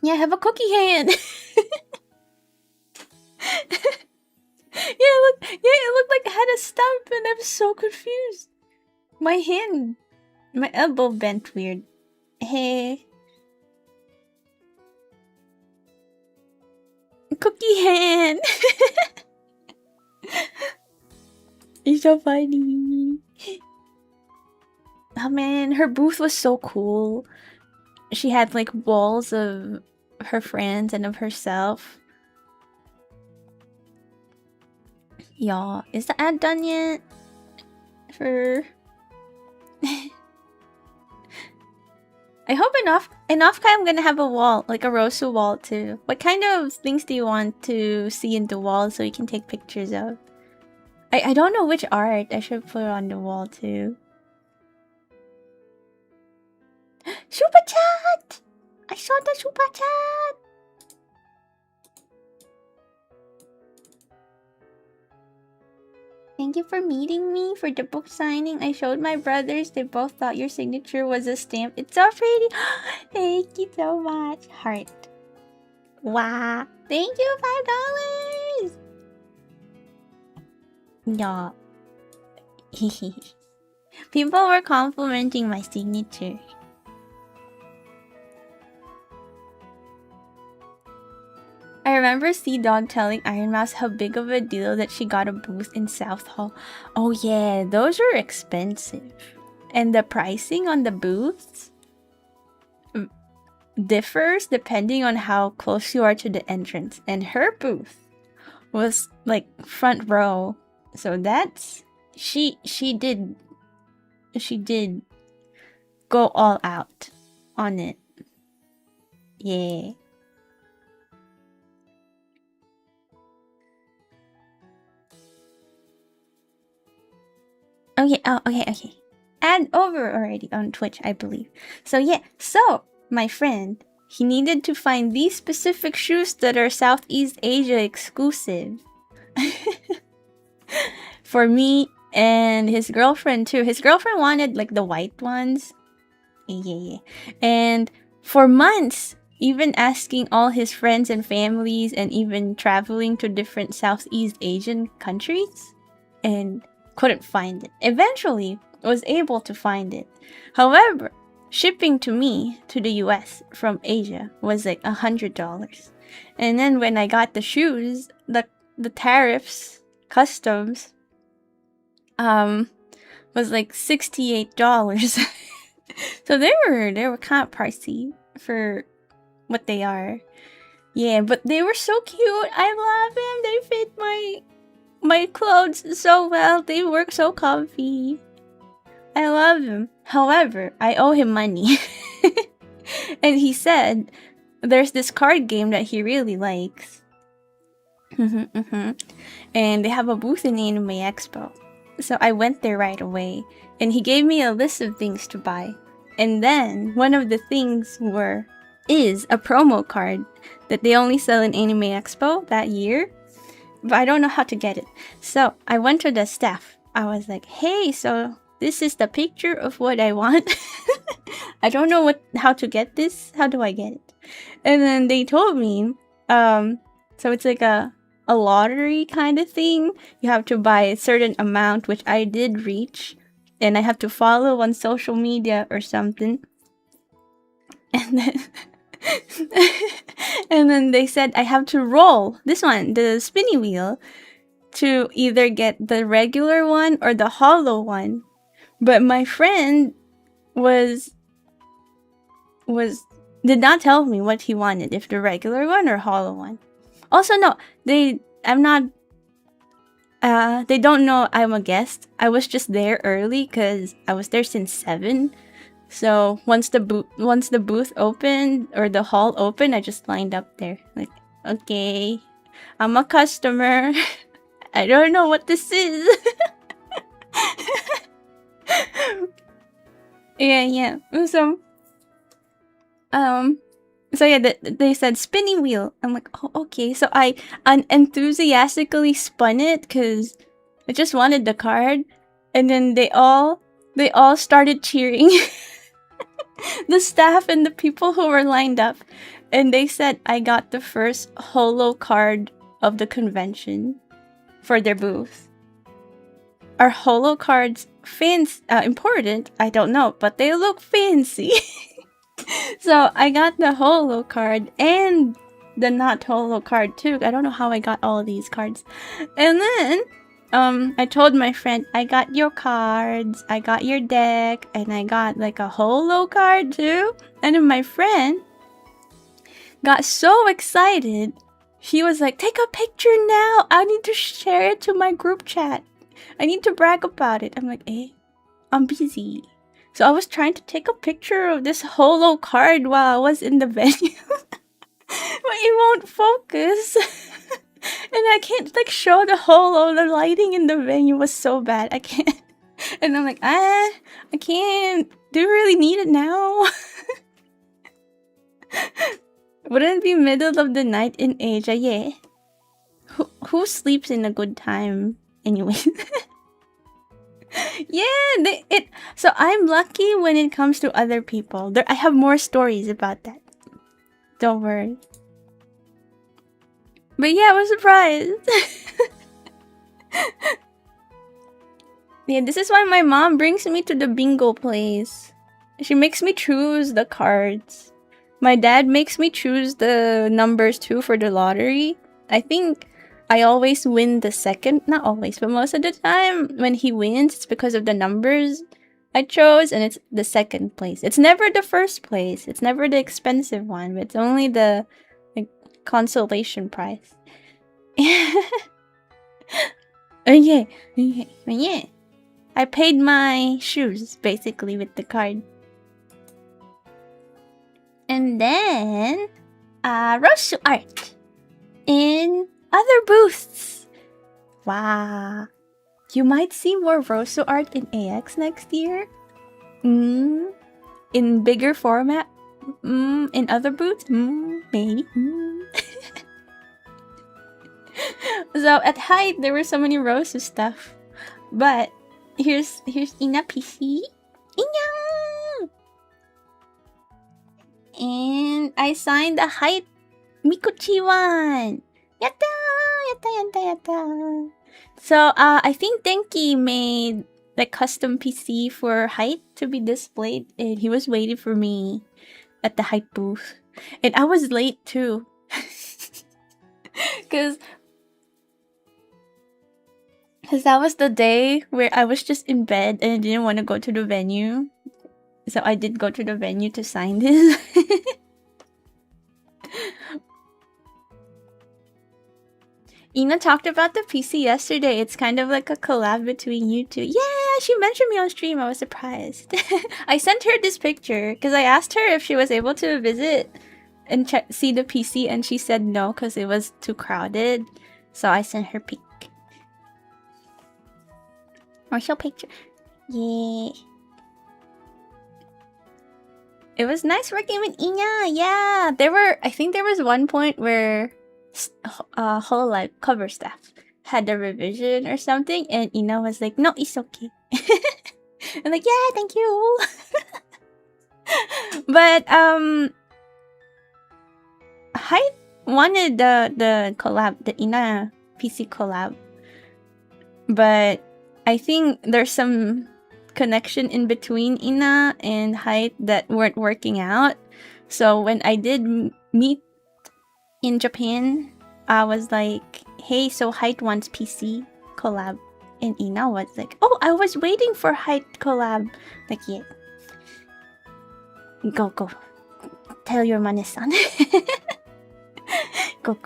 Yeah, I have a cookie hand. It looked like I had a stump and I'm so confused. My elbow bent weird. Hey. Cookie hand. You're so funny. Oh man, her booth was so cool. She had like walls of her friends and of herself. Yeah, is the ad done yet? I hope enough I'm gonna have a wall, like a Rosu wall too. What kind of things do you want to see in the wall so you can take pictures of? I don't know which art I should put on the wall too. Super chat! I saw the super chat! Thank you for meeting me for the book signing. I showed my brothers. They both thought your signature was a stamp. It's so pretty. Thank you so much. Heart. Wow. Thank you, $5. Yeah. People were complimenting my signature. I remember C-Dog telling Ironmouse how big of a deal that she got a booth in South Hall. Oh yeah, those are expensive. And the pricing on the booths differs depending on how close you are to the entrance. And her booth was like front row. So that's... She did go all out on it. Yeah. Okay, okay. And over already on Twitch, I believe. So yeah, so my friend, he needed to find these specific shoes that are Southeast Asia exclusive. For me and his girlfriend too. His girlfriend wanted like the white ones. Yeah. And for months, even asking all his friends and families and even traveling to different Southeast Asian countries and couldn't find it. Eventually, was able to find it. However, shipping to me to the US from Asia was like $100. And then when I got the shoes, the tariffs, customs, was like $68. So they were kind of pricey for what they are. Yeah, but they were so cute. I love them. They fit my clothes so well. They work so comfy. I love him. However, I owe him money. And he said there's this card game that he really likes. And they have a booth in the Anime Expo. So I went there right away. And he gave me a list of things to buy. And then one of the things is a promo card that they only sell in Anime Expo that year. But I don't know how to get it. So I went to the staff. I was like, hey, so this is the picture of what I want. I don't know how to get this. How do I get it? And then they told me, so it's like a lottery kind of thing. You have to buy a certain amount, which I did reach. And I have to follow on social media or something. And then... and then they said I have to roll this one, the spinny wheel, to either get the regular one or the hollow one. But my friend did not tell me what he wanted, if the regular one or hollow one. Also, no, they don't know I'm a guest. I was just there early because I was there since 7. So once the booth opened or the hall opened, I just lined up there. Like, okay, I'm a customer. I don't know what this is. yeah. So yeah, they said spinning wheel. I'm like, oh, okay. So I enthusiastically spun it because I just wanted the card, and then they all started cheering. The staff and the people who were lined up, and they said I got the first holo card of the convention for their booth. Are holo cards important? I don't know, but they look fancy. So I got the holo card and the not holo card too. I don't know how I got all of these cards. And then I told my friend, I got your cards, I got your deck, and I got like a holo card too. And then my friend got so excited. He was like, take a picture now. I need to share it to my group chat. I need to brag about it. I'm like, I'm busy. So I was trying to take a picture of this holo card while I was in the venue. But it won't focus. And I can't like show the holo. The lighting in the venue was so bad. I can't. And I'm like, I can't. Do you really need it now? Wouldn't it be middle of the night in Asia? Yeah. Who sleeps in a good time anyway? Yeah, so I'm lucky when it comes to other people. I have more stories about that. Don't worry. But yeah, I was surprised. Yeah, this is why my mom brings me to the bingo place. She makes me choose the cards. My dad makes me choose the numbers too for the lottery. I think I always win the second, not always, but most of the time when he wins, it's because of the numbers I chose, and it's the second place. It's never the first place. It's never the expensive one. It's only the like, consolation prize. Okay, okay, yeah. I paid my shoes basically with the card. And then, Rosu art in other booths. Wow. You might see more Rosu art in AX next year. In bigger format. In other booths. Maybe. So at height, there were so many Rosu stuff. But here's Ina PC. Inya! And I signed a height Mikuchi-wan. Yatta! Yatta, yatta, yatta. So, I think Denki made the custom PC for height to be displayed, and he was waiting for me at the height booth. And I was late too. Because that was the day where I was just in bed and I didn't want to go to the venue. So I did go to the venue to sign this. Ina talked about the PC yesterday. It's kind of like a collab between you two. Yeah, she mentioned me on stream. I was surprised. I sent her this picture because I asked her if she was able to visit and see the PC, and she said no because it was too crowded. So I sent her pic. Or show picture. Yeah. It was nice working with Ina. Yeah, I think there was one point where Hololive cover staff had a revision or something, and Ina was like, "No, it's okay." I'm like, "Yeah, thank you." But Hyde wanted the collab, the Ina PC collab, but I think there's some connection in between Ina and Hyde that weren't working out. So when I did meet in Japan, I was like, hey, so Hyde wants PC collab. And Ina was like, oh, I was waiting for Hyde collab. Like, yeah. Go. Tell your Mane-san. Go.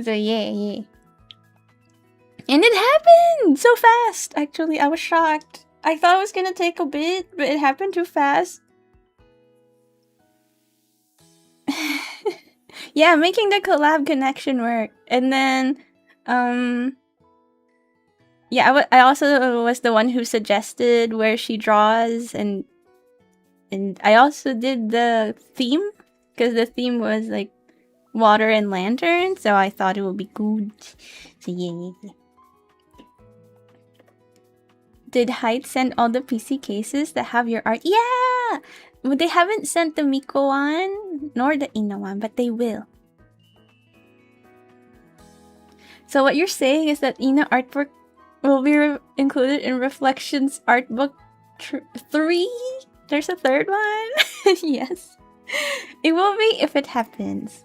So yeah. And it happened so fast. Actually, I was shocked. I thought it was gonna take a bit, but it happened too fast. Yeah, making the collab connection work. And then, yeah, I also was the one who suggested where she draws, and I also did the theme, because the theme was like water and lantern, so I thought it would be good. So yeah. Did Hyde send all the PC cases that have your art? Yeah! Well, they haven't sent the Miku one, nor the Ina one, but they will. So what you're saying is that Ina artwork will be included in Reflections Art Book 3? There's a third one? Yes. It will be if it happens.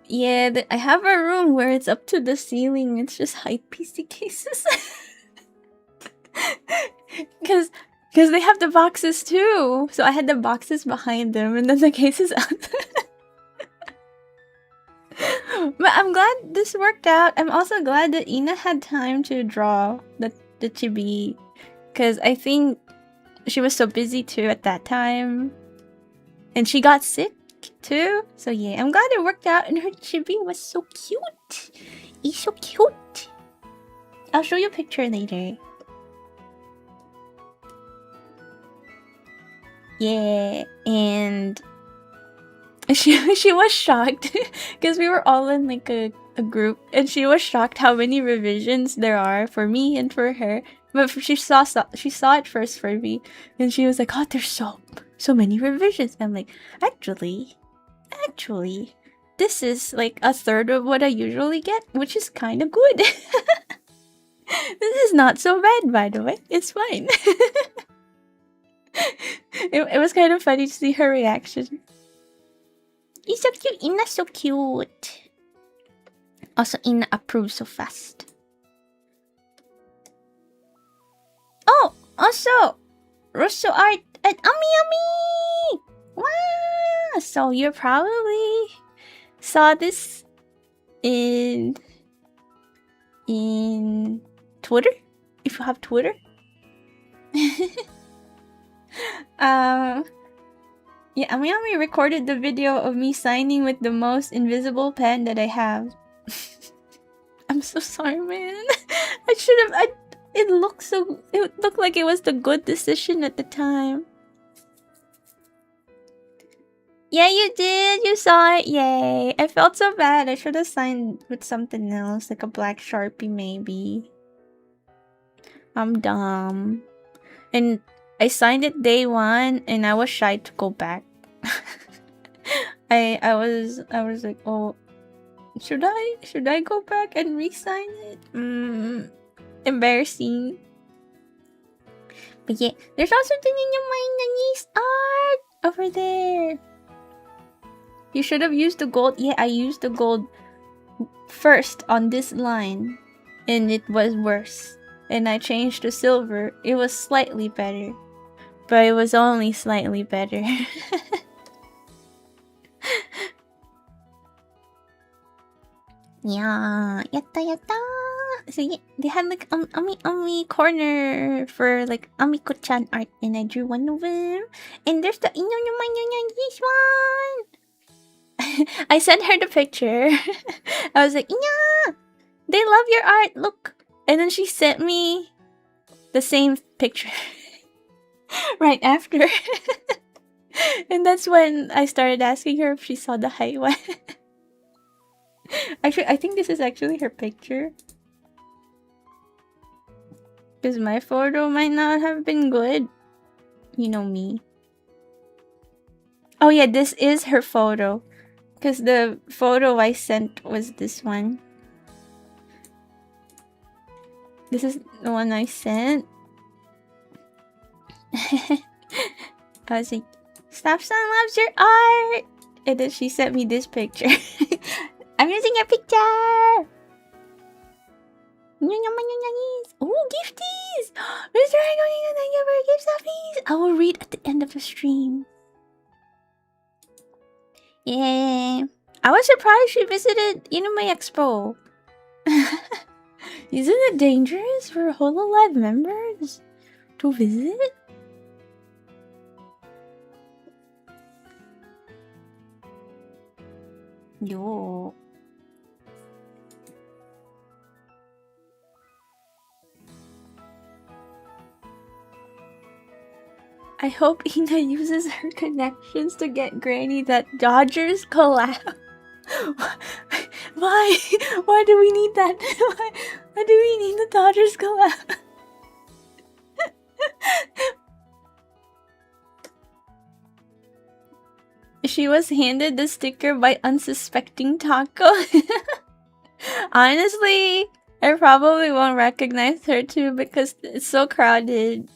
Yeah, I have a room where it's up to the ceiling. It's just Hyde PC cases. Because they have the boxes too. So I had the boxes behind them and then the cases out. But I'm glad this worked out. I'm also glad that Ina had time to draw the chibi. Because I think she was so busy too at that time. And she got sick too. So yeah, I'm glad it worked out. And her chibi was so cute. He's so cute. I'll show you a picture later. Yeah, and she was shocked because we were all in like a group, and she was shocked how many revisions there are for me and for her. But she saw it first for me, and she was like, "Oh, there's so many revisions." I'm like, actually, Actually, this is like a third of what I usually get, which is kind of good. This is not so bad, by the way. It's fine. It was kind of funny to see her reaction. He's so cute. Ina's so cute. Also, Ina approves so fast. Oh, also, Rosso art at Amiami! Wow! So you probably saw this in Twitter, if you have Twitter. Yeah, Amiami recorded the video of me signing with the most invisible pen that I have. I'm so sorry, man. I should have. It looked like it was the good decision at the time. Yeah, you did. You saw it. Yay! I felt so bad. I should have signed with something else, like a black Sharpie, maybe. I'm dumb. And I signed it day one, and I was shy to go back. I was like, oh, should I go back and re-sign it? Embarrassing. But yeah, there's also the Nice art over there. You should have used the gold. Yeah, I used the gold first on this line, and it was worse. And I changed to silver. It was slightly better, but it was only slightly better. Yeah, yatta. So yeah, they had like Ami corner for like Amiko-chan art, and I drew one of them. And there's the this one. I sent her the picture. I was like, Inya, they love your art. Look. And then she sent me the same picture right after. And that's when I started asking her if she saw the highway. Actually, I think this is actually her picture. Because my photo might not have been good. You know me. Oh yeah, this is her photo. Because the photo I sent was this one. This is the one I sent. I was like, Snapson loves your art! And then she sent me this picture. I'm using your picture! Oh, gifties! Mr. Angoning, thank you for gift stuffies! I will read at the end of the stream. Yeah. I was surprised she visited Anime Expo. Isn't it dangerous for Hololive members to visit? Yo. I hope Ina uses her connections to get Granny that Dodgers collab. Why? Why do we need that? Why do we need the Dodgers collab? She was handed the sticker by unsuspecting Taco. Honestly, I probably won't recognize her too because it's so crowded.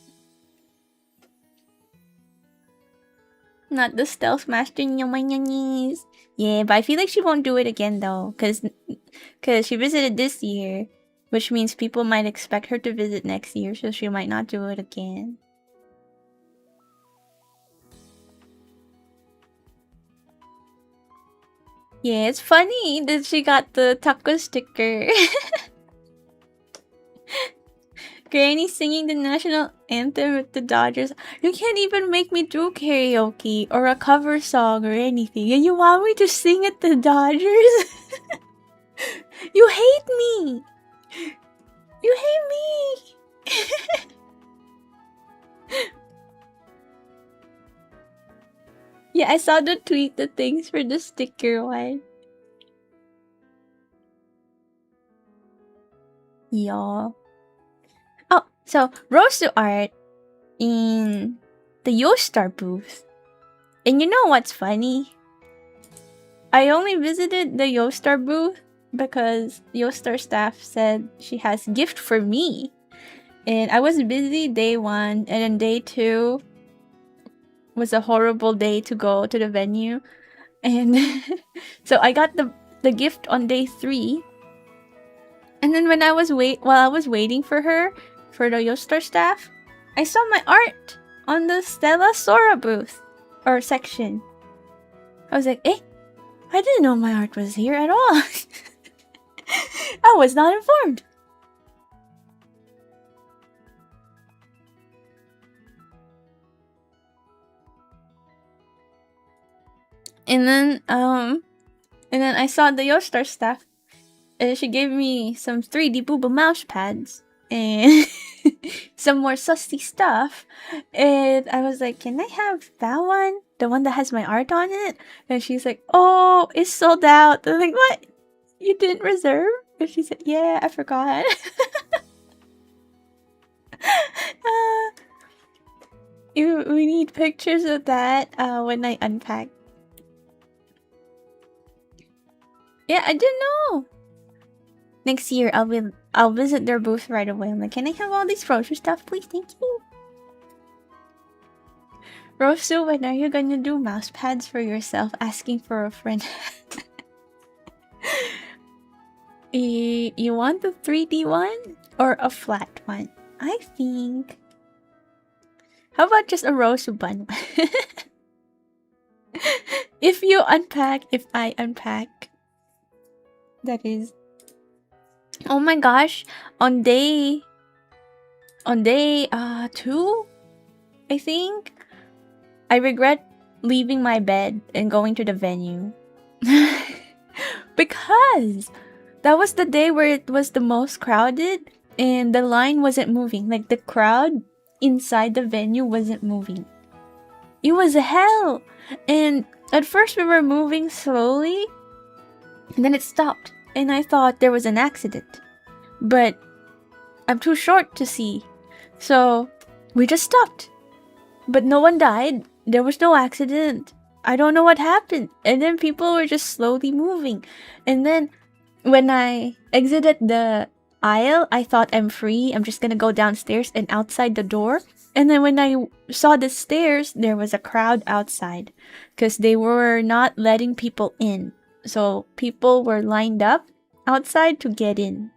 Not the stealth master nyamanyanis. Yeah, but I feel like she won't do it again though, cause she visited this year, which means people might expect her to visit next year, so she might not do it again. Yeah, it's funny that she got the taco sticker. Granny singing the national anthem with the Dodgers. You can't even make me do karaoke or a cover song or anything, and you want me to sing at the Dodgers? You hate me! You hate me! Yeah, I saw the tweet, the thanks for the sticker one. Yeah. Oh, so Rosu art in the Yostar booth. And you know what's funny? I only visited the Yostar booth because Yostar staff said she has a gift for me. And I was busy day 1, and then day 2 was a horrible day to go to the venue. And so I got the gift on day 3. And then when I was while I was waiting for her, for the Yostar staff, I saw my art on the Stella Sora booth or section. I was like, eh, I didn't know my art was here at all. I was not informed. And then I saw the Yostar staff. And she gave me some 3D booba mouse pads and some more sussy stuff. And I was like, can I have that one? The one that has my art on it? And she's like, oh, it's sold out. I'm like, what? You didn't reserve? And she said, yeah, I forgot. We need pictures of that when I unpack. Yeah, I didn't know. Next year, I'll visit their booth right away. I'm like, can I have all these Rosu stuff, please? Thank you. Rosu, when are you gonna do mouse pads for yourself? Asking for a friend. You want the 3D one or a flat one? I think. How about just a Rosu bun? If you unpack, if I unpack, that is. Oh my gosh! On day 2, I think. I regret leaving my bed and going to the venue. Because that was the day where it was the most crowded and the line wasn't moving. Like the crowd inside the venue wasn't moving. It was hell. And at first we were moving slowly and then it stopped. And I thought there was an accident. But I'm too short to see. So we just stopped. But no one died. There was no accident. I don't know what happened. And then people were just slowly moving. And then when I exited the aisle, I thought I'm free. I'm just gonna go downstairs and outside the door. And then when I saw the stairs, there was a crowd outside. Because they were not letting people in. So people were lined up outside to get in.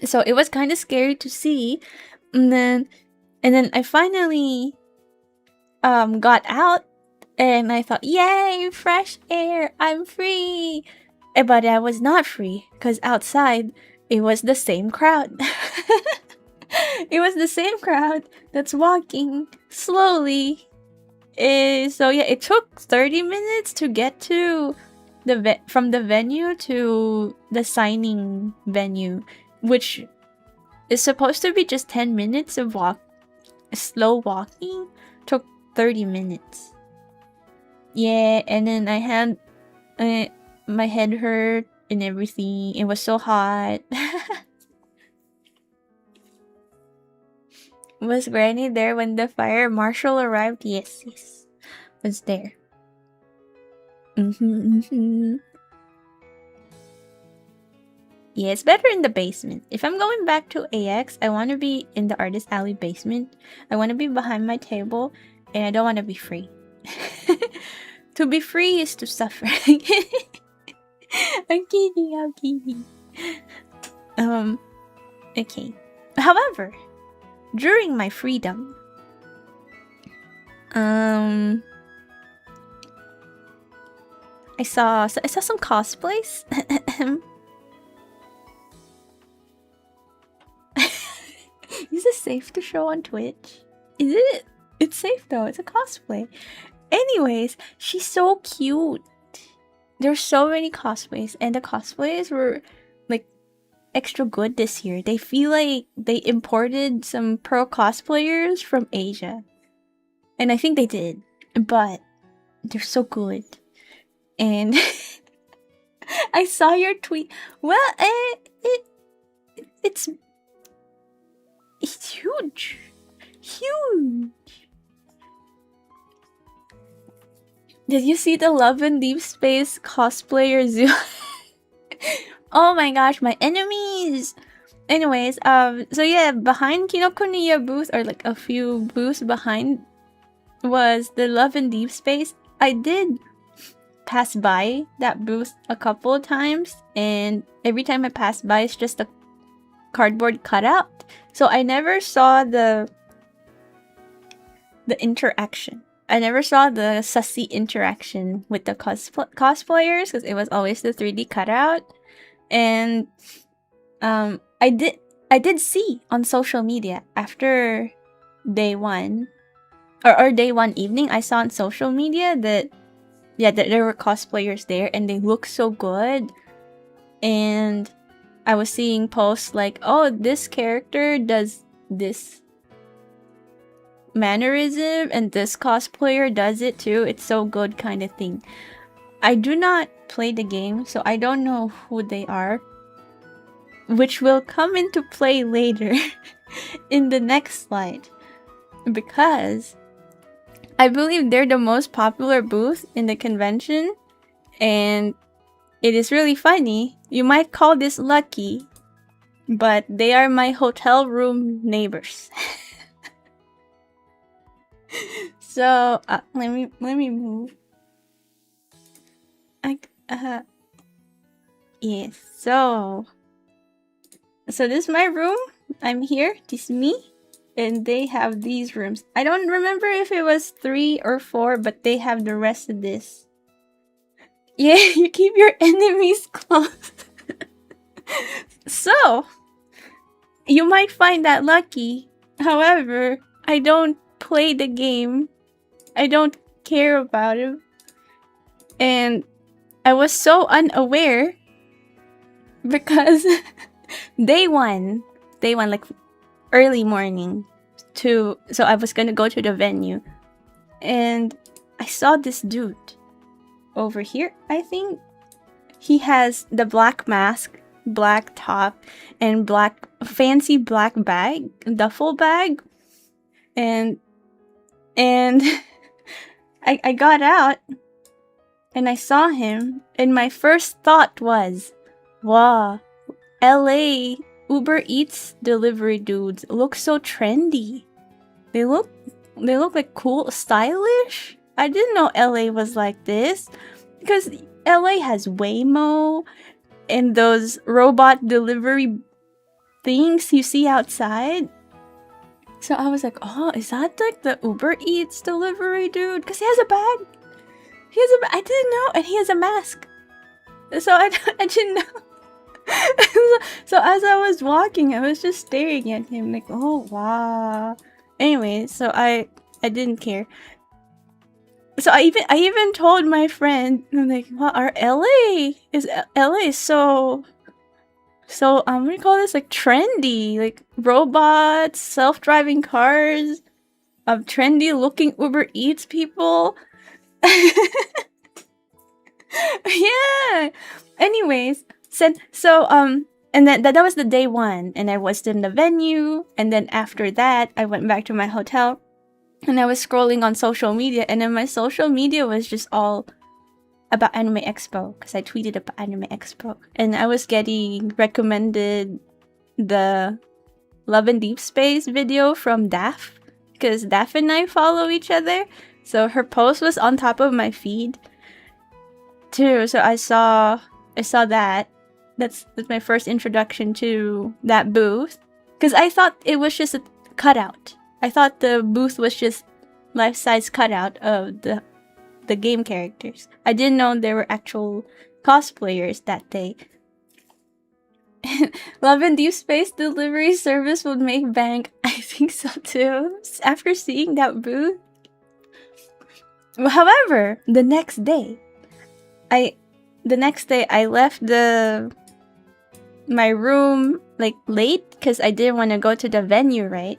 So it was kind of scary to see. And then I finally got out and I thought, yay, fresh air, I'm free. But I was not free because outside it was the same crowd. It was the same crowd that's walking slowly. So yeah, it took 30 minutes to get to from the venue to the signing venue, which is supposed to be just 10 minutes of slow walking. Took 30 minutes. Yeah, and then I had my head hurt and everything. It was so hot. Was Granny there when the fire marshal arrived? Yes, was there. Yeah, it's better in the basement. If I'm going back to AX, I want to be in the artist alley basement. I want to be behind my table, and I don't want to be free. To be free is to suffer. I'm kidding. Okay. However, during my freedom, I saw some cosplays. Is this safe to show on Twitch? Is it? It's safe though. It's a cosplay. Anyways, she's so cute. There's so many cosplays, and the cosplays were like extra good this year. They feel like they imported some pro cosplayers from Asia. And I think they did. But they're so good. And I saw your tweet. Well, it's huge. Huge. Did you see the Love and Deep Space cosplayer zoo? Oh my gosh, my enemies! Anyways, so yeah, behind Kinokuniya booth, or like a few booths behind, was the Love and Deep Space. I did pass by that booth a couple of times, and every time I passed by, it's just a cardboard cutout. So I never saw the interaction. I never saw the sussy interaction with the cosplayers, because it was always the 3D cutout. And I did see on social media after day one, or day one evening, I saw on social media that that there were cosplayers there and they look so good. And I was seeing posts like, oh, this character does this mannerism and this cosplayer does it too. It's so good, kind of thing. I do not play the game, so I don't know who they are, which will come into play later in the next slide, because I believe they're the most popular booth in the convention, and it is really funny. You might call this lucky, but they are my hotel room neighbors. So let me move. Yes. So this is my room. I'm here. This is me. And they have these rooms. I don't remember if it was 3 or 4, but they have the rest of this. Yeah, you keep your enemies close. So, you might find that lucky. However, I don't play the game. I don't care about it. And I was so unaware because day one, like early morning, so I was gonna go to the venue, and I saw this dude over here. I think he has the black mask, black top, and fancy black bag, duffel bag, and I got out and I saw him, and my first thought was, wow, LA Uber Eats delivery dudes look so trendy. They look like cool, stylish. I didn't know LA was like this, because LA has Waymo and those robot delivery things you see outside. So I was like, oh, is that like the Uber Eats delivery dude? Because he has a bag. I didn't know, and he has a mask. So I didn't know. So as I was walking, I was just staring at him like, oh wow. Anyway, so I didn't care. So I even told my friend, I'm like, well, our LA is so what do you call this, like trendy, like robots, self-driving cars, trendy looking Uber Eats people. Yeah. Anyways, and then that was the day one, and I was in the venue, and then after that I went back to my hotel, and I was scrolling on social media, and then my social media was just all about Anime Expo, because I tweeted about Anime Expo, and I was getting recommended the Love and Deep Space video from Daph, because Daph and I follow each other, so her post was on top of my feed too. So I saw that. That's my first introduction to that booth, because I thought it was just a cutout. I thought the booth was just life-size cutout of the game characters. I didn't know there were actual cosplayers that day. Love and Deep Space delivery service would make bank. I think so too, after seeing that booth. However, the next day I left my room like late, because I didn't want to go to the venue, right?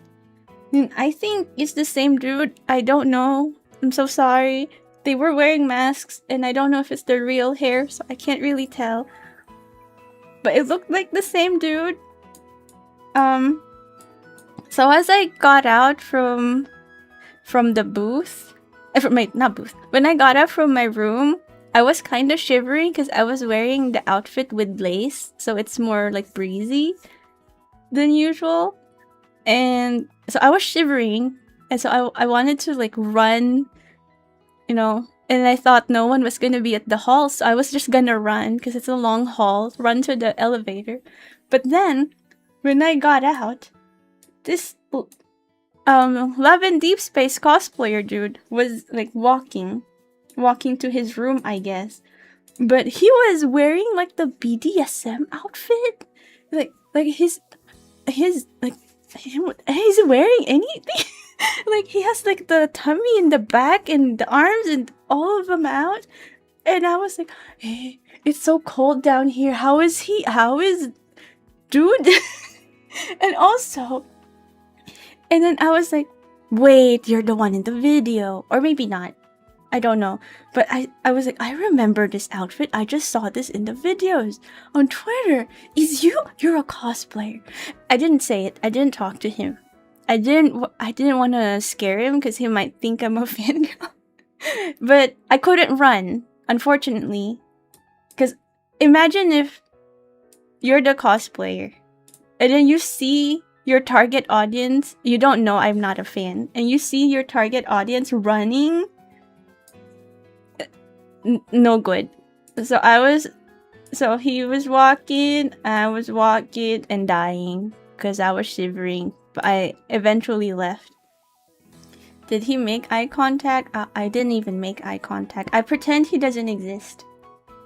And I think it's the same dude. I don't know. I'm so sorry. They were wearing masks, and I don't know if it's their real hair, so I can't really tell. But it looked like the same dude. So as I got out from the booth, from my not booth. When I got up from my room, I was kind of shivering because I was wearing the outfit with lace, so it's more like breezy than usual. And so I was shivering, and so I wanted to like run, you know, and I thought no one was gonna be at the hall, so I was just gonna run because it's a long hall, run to the elevator. But then when I got out, this Love and Deep Space cosplayer dude was like walking to his room, I guess. But he was wearing like the BDSM outfit, like his like he's wearing anything. Like he has like the tummy in the back and the arms and all of them out. And I was like, hey, it's so cold down here. How is dude? And also, and then I was like, wait, you're the one in the video. Or maybe not. I don't know. But I was like, I remember this outfit. I just saw this in the videos on Twitter. You're a cosplayer. I didn't say it. I didn't talk to him. I didn't want to scare him because he might think I'm a fangirl. But I couldn't run, unfortunately. Because imagine if you're the cosplayer and then you see your target audience, you don't know I'm not a fan, and you see your target audience running. No good. So he was walking, I was walking and dying because I was shivering, but I eventually left. Did he make eye contact? I didn't even make eye contact. I pretend he doesn't exist.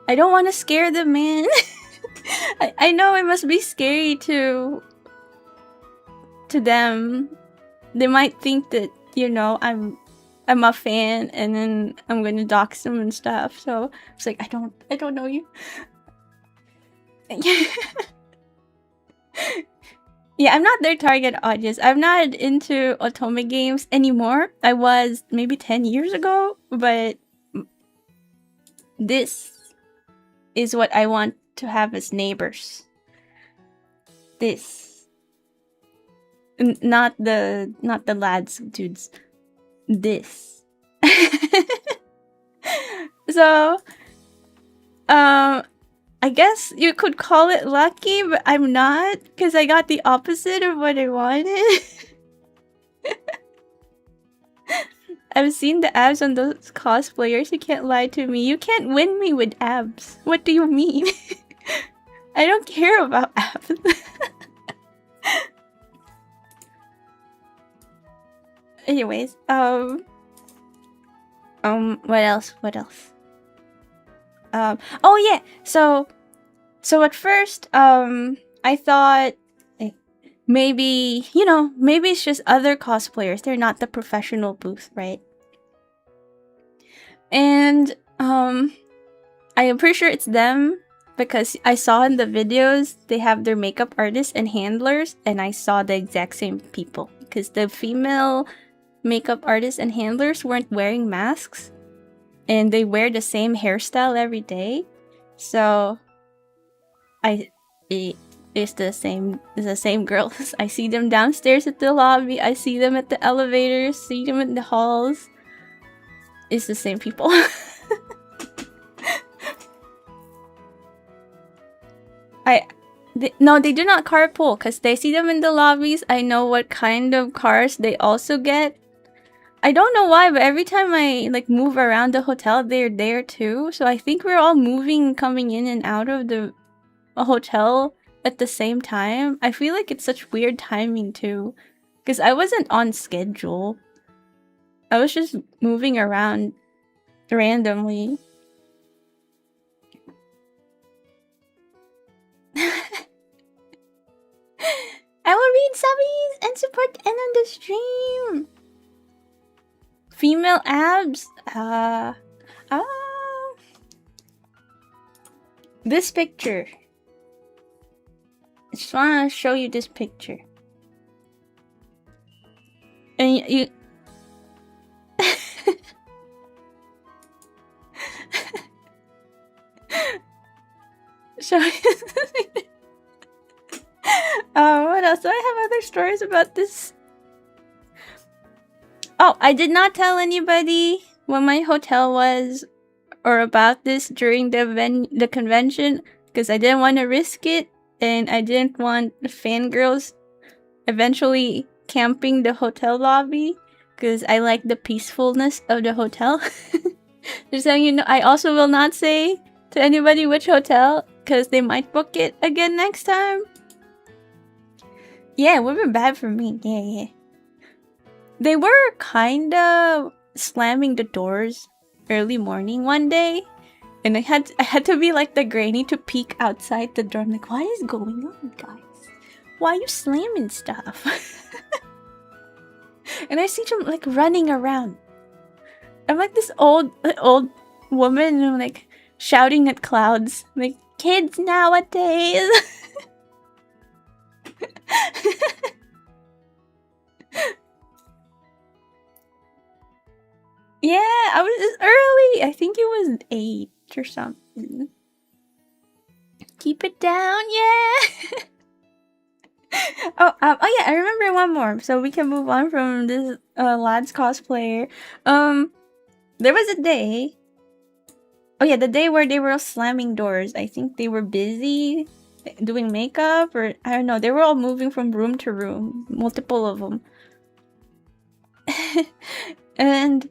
I don't want to scare the man. I know it must be scary to them. They might think that, you know, I'm a fan and then I'm gonna dox them and stuff. So it's like, I don't know you. Yeah, I'm not their target audience. I'm not into otome games anymore. I was maybe 10 years ago, but this is what I want to have as neighbors. This. Not the lads, dudes. This. So, I guess you could call it lucky, but I'm not, because I got the opposite of what I wanted. I've seen the abs on those cosplayers. You can't lie to me. You can't win me with abs. What do you mean? I don't care about abs. Anyways, what else? Oh yeah, so at first, I thought maybe, you know, maybe it's just other cosplayers. They're not the professional booth, right? And, I am pretty sure it's them because I saw in the videos, they have their makeup artists and handlers, and I saw the exact same people because the female makeup artists and handlers weren't wearing masks and they wear the same hairstyle every day. So it's the same girls. I see them downstairs at the lobby, I see them at the elevators, see them in the halls. It's the same people. No, they do not carpool because they see them in the lobbies. I know what kind of cars they also get. I don't know why, but every time I like move around the hotel, they're there too. So I think we're all moving, coming in and out of the hotel at the same time. I feel like it's such weird timing too, because I wasn't on schedule. I was just moving around randomly. I will read subbies and support and on the stream. Female abs? This picture. I just want to show you this picture. And you show you. What else? Do I have other stories about this? Oh, I did not tell anybody when my hotel was, or about this during the convention, because I didn't want to risk it, and I didn't want the fangirls eventually camping the hotel lobby, because I like the peacefulness of the hotel. Just so you know, I also will not say to anybody which hotel, because they might book it again next time. Yeah, it would be bad for me. Yeah. They were kind of slamming the doors early morning one day, and I had to be like the granny to peek outside the door. I'm like, what is going on, guys? Why are you slamming stuff? And I see them like running around. I'm like this old woman, and I'm like shouting at clouds, like, kids nowadays. Yeah, I was early. I think it was 8 or something. Keep it down, yeah. Oh yeah, I remember one more. So we can move on from this lad's cosplayer. There was a day. Oh yeah, the day where they were slamming doors. I think they were busy doing makeup, or I don't know. They were all moving from room to room, multiple of them. And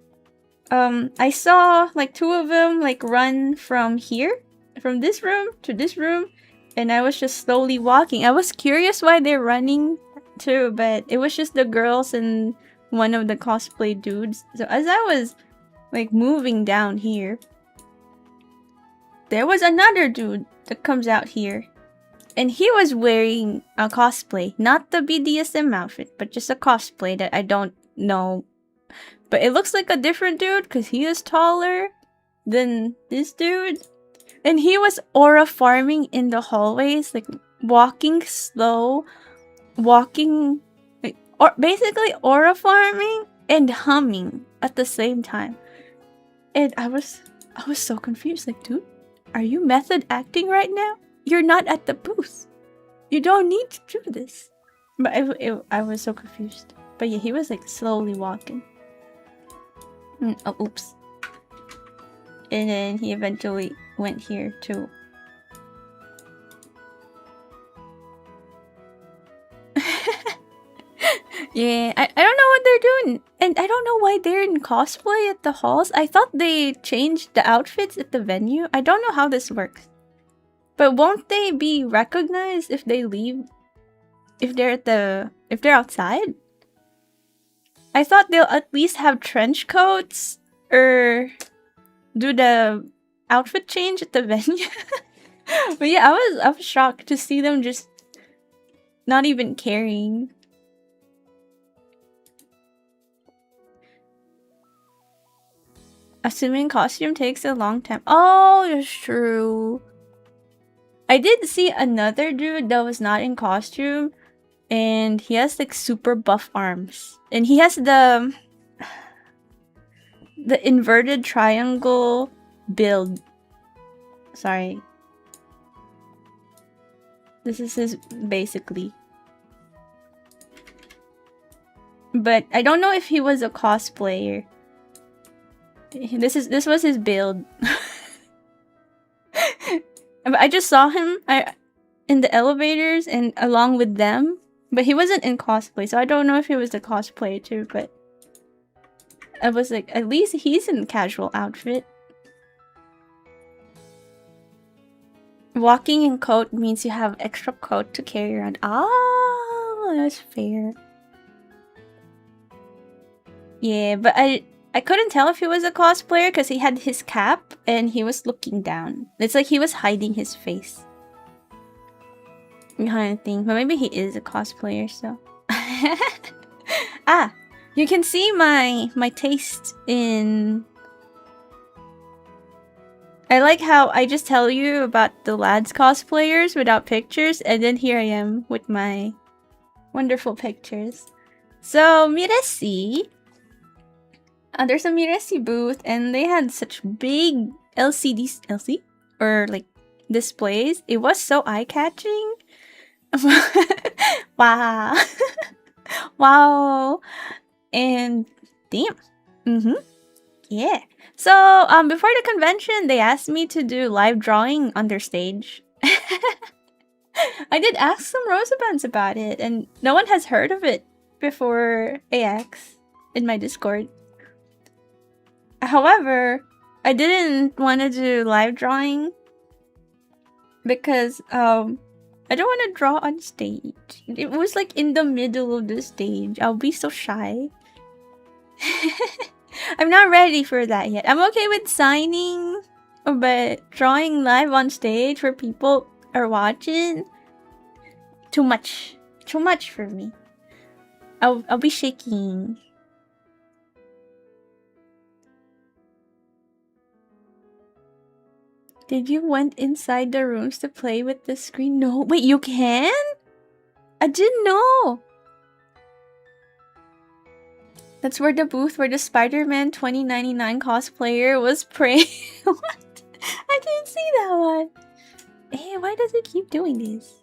I saw like 2 of them like run from this room to this room, and I was just slowly walking. I was curious why they're running too, but it was just the girls and one of the cosplay dudes. So as I was like moving down here, there was another dude that comes out here, and he was wearing a cosplay, not the BDSM outfit, but just a cosplay that I don't know. But it looks like a different dude because he is taller than this dude. And he was aura farming in the hallways, like walking slow, or basically aura farming and humming at the same time. And I was so confused. Like, dude, are you method acting right now? You're not at the booth. You don't need to do this. But I was so confused. But yeah, he was like slowly walking. Oh, oops. And then he eventually went here too. Yeah, I don't know what they're doing. And I don't know why they're in cosplay at the halls. I thought they changed the outfits at the venue. I don't know how this works. But won't they be recognized if they leave? If they're outside? I thought they'll at least have trench coats or do the outfit change at the venue. But yeah, I was shocked to see them just not even caring. Assuming costume takes a long time. Oh, that's true. I did see another dude that was not in costume, and he has like super buff arms, and he has the inverted triangle build. Sorry. This is his basically. But I don't know if he was a cosplayer. This was his build. I just saw him in the elevators and along with them, but he wasn't in cosplay, so I don't know if he was a cosplayer too, but I was like, at least he's in casual outfit. Walking in coat means you have extra coat to carry around. Ah, that's fair. Yeah, but I couldn't tell if he was a cosplayer because he had his cap and he was looking down. It's like he was hiding his face. Kind of thing. But maybe he is a cosplayer, so. Ah, you can see my taste in... I like how I just tell you about the lads cosplayers without pictures, and then here I am with my wonderful pictures. So, Miresi. There's a Miresi booth, and they had such big LCD or like displays. It was so eye-catching. Wow. Wow. And damn. Yeah. So, before the convention, they asked me to do live drawing on their stage. I did ask some Rosabands about it, and no one has heard of it before AX in my Discord. However, I didn't want to do live drawing because I don't want to draw on stage. It was like in the middle of the stage. I'll be so shy. I'm not ready for that yet. I'm okay with signing, but drawing live on stage where people are watching, too much. Too much for me. I'll be shaking. Did you went inside the rooms to play with the screen? No. Wait, you can? I didn't know. That's where the booth where the Spider-Man 2099 cosplayer was praying. What? I didn't see that one. Hey, why does it keep doing this?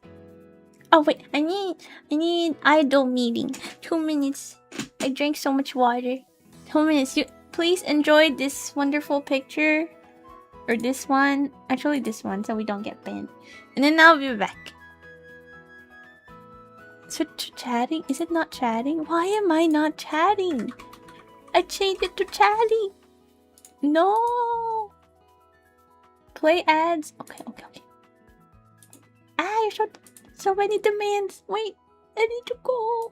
Oh wait, I need idol meeting. 2 minutes. I drank so much water. 2 minutes. You please enjoy this wonderful picture. Or this one. Actually this one, so we don't get banned. And then I'll be back. Switch to chatting? Is it not chatting? Why am I not chatting? I changed it to chatting. No. Play ads. Okay. Ah, you're so many demands. Wait, I need to go.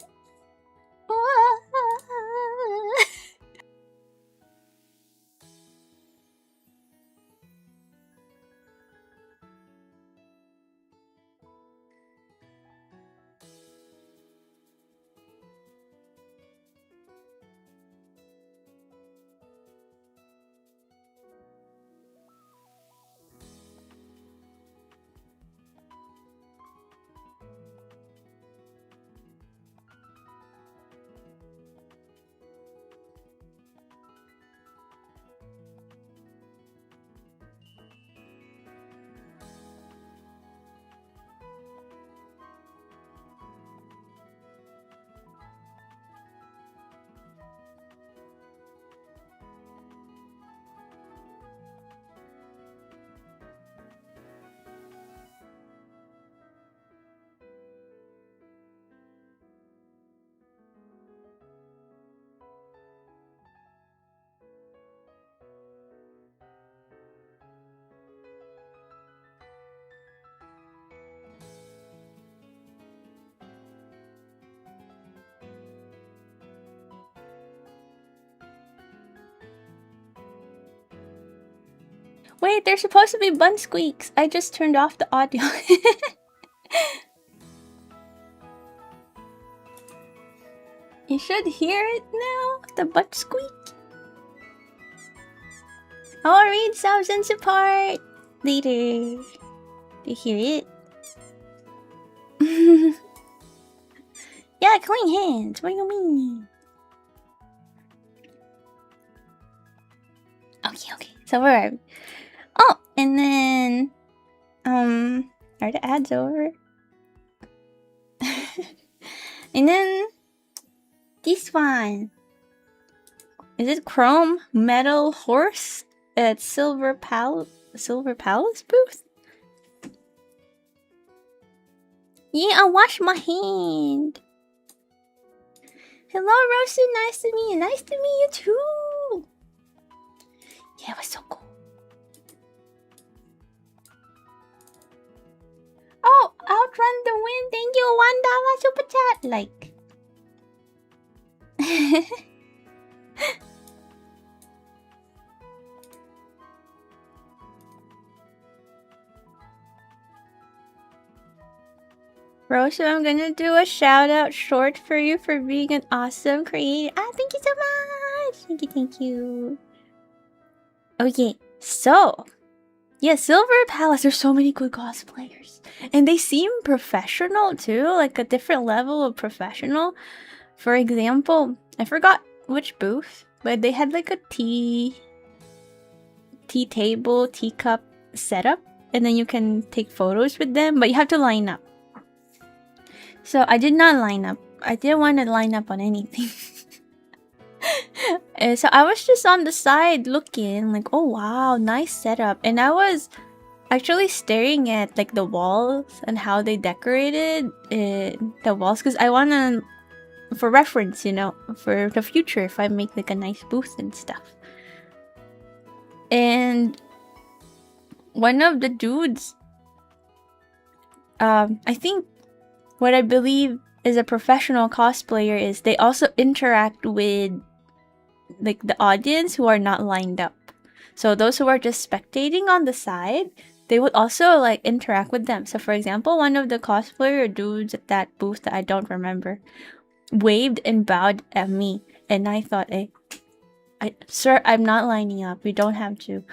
Wait, there's supposed to be bun squeaks. I just turned off the audio. You should hear it now. The butt squeak. I'll read subs and support later. Do you hear it? Yeah, clean hands. What do you mean? Okay. So where are we? Oh, and then are the ads over? And then this one. Is it Chrome Metal Horse at Silver Palace booth? Yeah, I wash my hand. Hello, Rosu. Nice to meet you. Nice to meet you too. Yeah, it was so cool. Oh, outrun the wind. Thank you. $1 super chat. Like. Rosu, I'm gonna do a shout out short for you for being an awesome creator. Ah, thank you so much. Thank you. Okay, so yeah, Silver Palace. There's so many good cosplayers, and they seem professional too, like a different level of professional. For example, I forgot which booth, but they had like a tea table, teacup setup, and then you can take photos with them, but you have to line up. So I did not line up. I didn't want to line up on anything. And so I was just on the side looking like, oh wow, nice setup. And I was actually staring at like the walls and how they decorated the walls, because I want to, for reference, you know, for the future, if I make like a nice booth and stuff. And one of the dudes, I think what I believe is a professional cosplayer is they also interact with like the audience who are not lined up. So those who are just spectating on the side, they would also like interact with them. So for example, one of the cosplayer dudes at that booth that I don't remember waved and bowed at me, and I thought, hey, sir, I'm not lining up. We don't have to.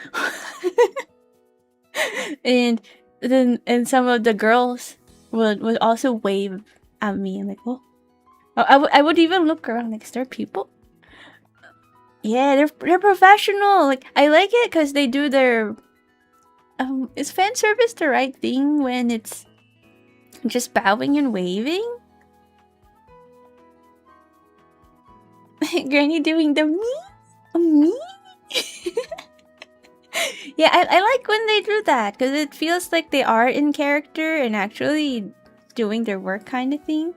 And some of the girls would also wave at me, and like, oh, I would even look around like, is there people? Yeah, they're professional. Like, I like it because they do their is fan service the right thing when it's just bowing and waving? Granny doing the me? Yeah, I like when they do that because it feels like they are in character and actually doing their work kind of thing.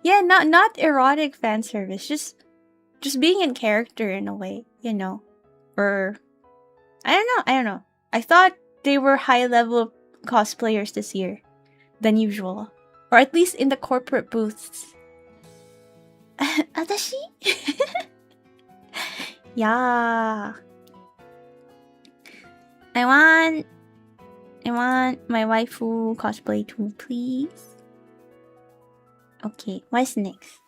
Yeah, not erotic fan service, just being in character in a way, you know. Or I don't know. I thought they were high level cosplayers this year than usual. Or at least in the corporate booths. Adashi? Yeah. I want my waifu cosplay too, please. Okay, what's next?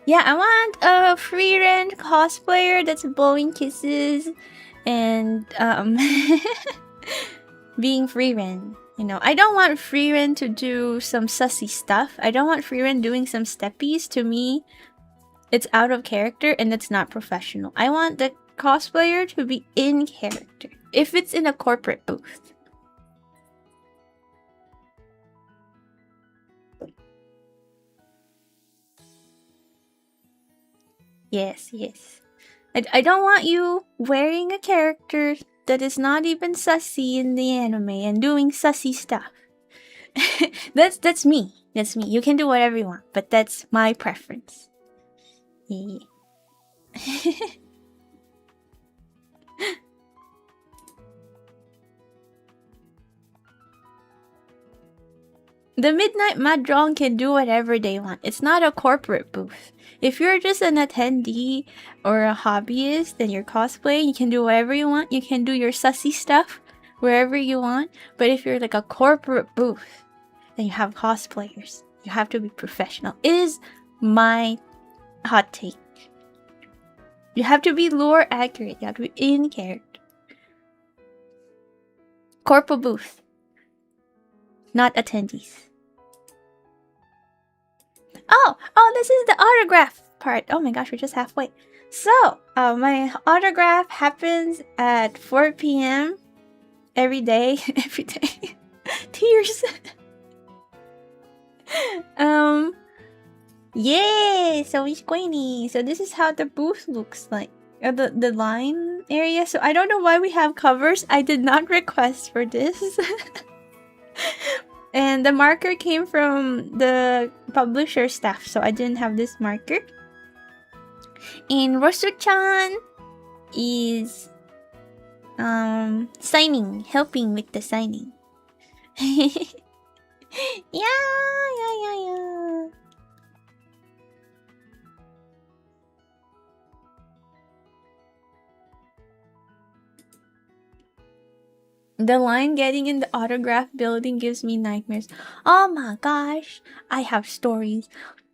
Yeah, I want a free rent cosplayer that's blowing kisses and being free rent. You know, I don't want free rent to do some sussy stuff. I don't want free rent doing some steppies. To me, it's out of character and it's not professional. I want the cosplayer to be in character. If it's in a corporate booth. Yes. I don't want you wearing a character that is not even sussy in the anime and doing sussy stuff. That's me. That's me. You can do whatever you want, but that's my preference. Yeah. The Midnight Mahjong can do whatever they want. It's not a corporate booth. If you're just an attendee or a hobbyist and you're cosplaying, you can do whatever you want. You can do your sussy stuff wherever you want. But if you're like a corporate booth, then you have cosplayers. You have to be professional. Is my hot take. You have to be lore accurate. You have to be in character. Corporate booth. Not attendees. Oh, this is the autograph part. Oh my gosh, we're just halfway. So, my autograph happens at 4 p.m. every day. Every day. Tears. Yay! So it's squinty. So this is how the booth looks like. The line area. So I don't know why we have covers. I did not request for this. And the marker came from the publisher staff, so I didn't have this marker. And Rosu-chan is signing, helping with the signing. Yeah. The line getting in the autograph building gives me nightmares. Oh my gosh, I have stories.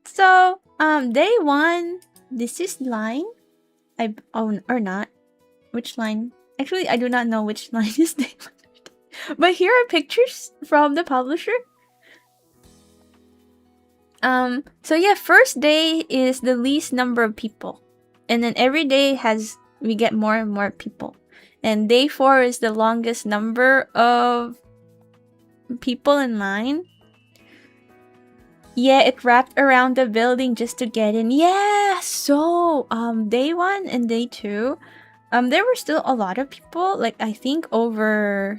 So, day one, this is line. Or not. Which line? Actually, I do not know which line is day one. But here are pictures from the publisher. So yeah, first day is the least number of people. And then every day we get more and more people. And day 4 is the longest number of people in line. Yeah, it wrapped around the building just to get in. Yeah, so day 1 and day 2, there were still a lot of people. Like I think over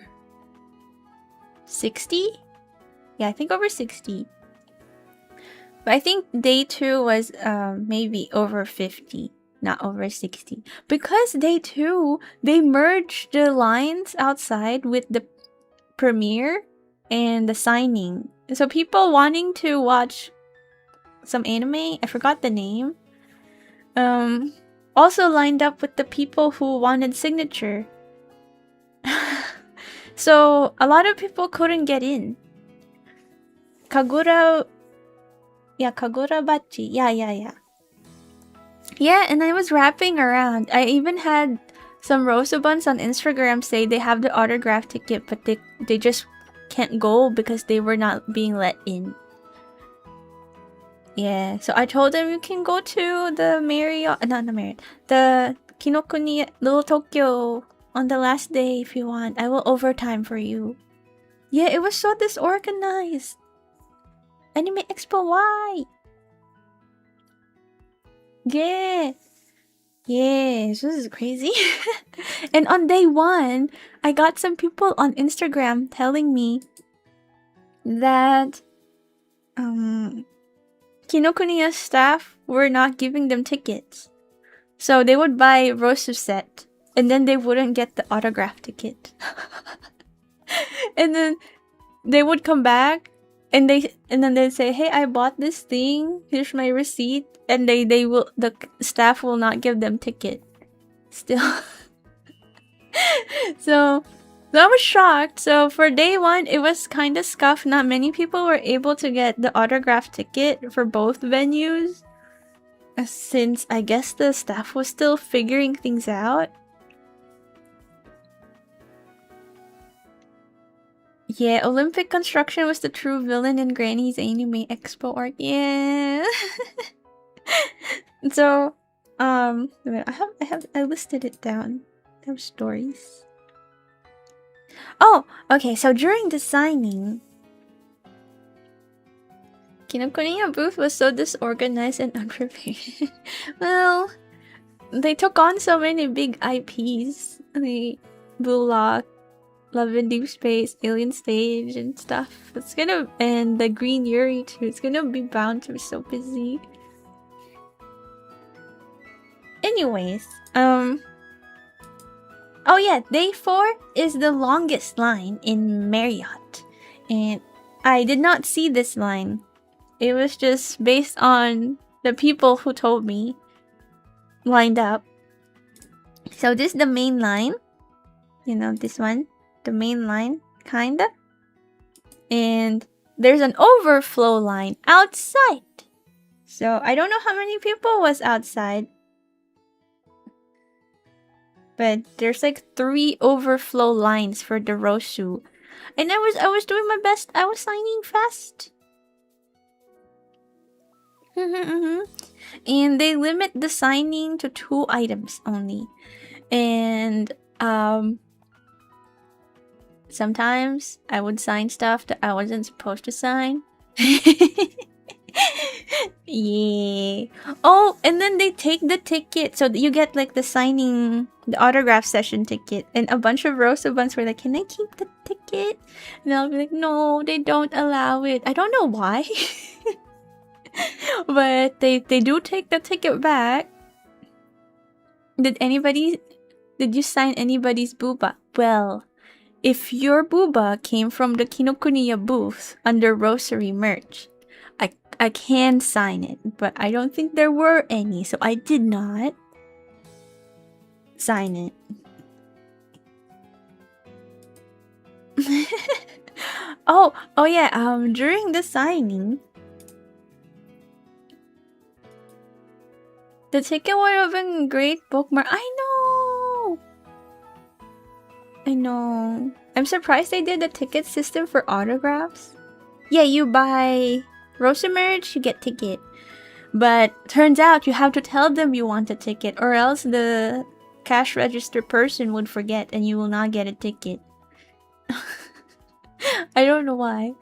60. Yeah, I think over 60. But I think day 2 was maybe over 50, not over 60. Because day 2, they merged the lines outside with the premiere and the signing. So people wanting to watch some anime, I forgot the name, also lined up with the people who wanted signature. So a lot of people couldn't get in. Kagura Bachi. Yeah. Yeah, and I was rapping around. I even had some Rosabuns on Instagram say they have the autograph ticket, but they just can't go because they were not being let in. Yeah, so I told them you can go to the the Kinokuniya, Little Tokyo on the last day if you want. I will overtime for you. Yeah, it was so disorganized. Anime Expo, why? Yeah. Yes, this is crazy. And on day 1, I got some people on Instagram telling me that Kinokuniya staff were not giving them tickets. So they would buy Rosu set and then they wouldn't get the autograph ticket. And then they would come back and then they'd say, "Hey, I bought this thing. Here's my receipt." And the staff will not give them ticket. Still. So I was shocked. So for day 1, it was kind of scuffed. Not many people were able to get the autograph ticket for both venues, since I guess the staff was still figuring things out. Yeah, Olympic Construction was the true villain in Granny's Anime Expo arc. Yeah. So, I listed it down. Those stories. Oh, okay. So during the signing, Kinokuniya booth was so disorganized and unprepared. Well, they took on so many big IPs. The Blue Lock, Love in Deep Space, Alien Stage, and stuff. And the Green Yuri too. It's gonna be bound to be so busy. Anyways, oh yeah, day 4 is the longest line in Marriott. And I did not see this line. It was just based on the people who told me lined up. So this is the main line. You know, this one. The main line, kinda. And there's an overflow line outside. So I don't know how many people was outside. But there's like 3 overflow lines for the Rosu. And I was doing my best. I was signing fast. And they limit the signing to 2 items only. And sometimes I would sign stuff that I wasn't supposed to sign. Yeah. Oh, and then they take the ticket. So you get like the autograph session ticket. And a bunch of Rosabuns were like, "Can I keep the ticket?" And I'll be like, "No, they don't allow it." I don't know why. But they do take the ticket back. Did you sign anybody's booba? Well, if your booba came from the Kinokuniya booth under Rosuuri merch, I can sign it, but I don't think there were any, so I did not sign it. Oh yeah, during the signing, the ticket would have been great bookmark. I know. I'm surprised they did the ticket system for autographs. Yeah, you buy Rosu merch, you get ticket. But turns out you have to tell them you want a ticket, or else the cash register person would forget and you will not get a ticket. I don't know why.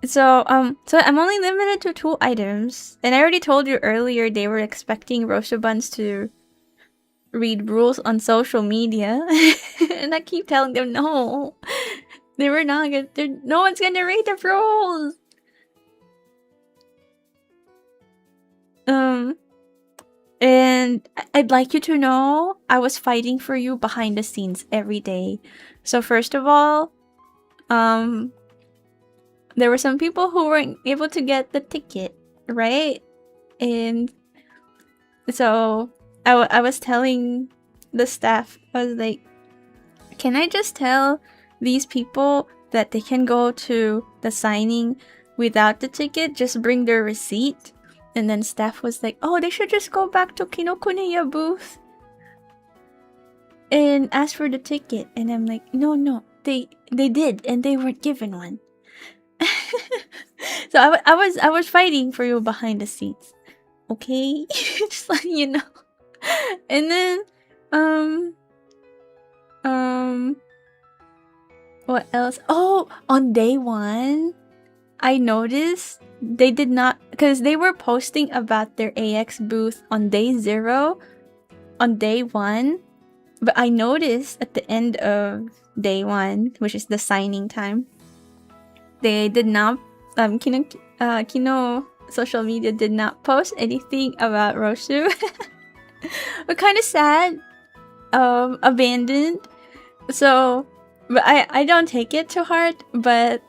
So I'm only limited to 2 items, and I already told you earlier they were expecting Roshabans to read rules on social media, and I keep telling them no, they were not gonna. No one's gonna read the rules. And I'd like you to know I was fighting for you behind the scenes every day. So first of all, there were some people who weren't able to get the ticket, right? And so I was telling the staff, I was like, can I just tell these people that they can go to the signing without the ticket, just bring their receipt? And then staff was like, oh, they should just go back to Kinokuniya booth and ask for the ticket. And I'm like, no, they did, and they weren't given one. So I was fighting for you behind the scenes, okay? Just letting you know. And then what else? Oh, on day 1, I noticed they did not, because they were posting about their AX booth on day 0, on day 1, but I noticed at the end of day 1, which is the signing time, they did not, Kino social media did not post anything about Rosu. But kind of sad, abandoned. So, but I don't take it to heart, but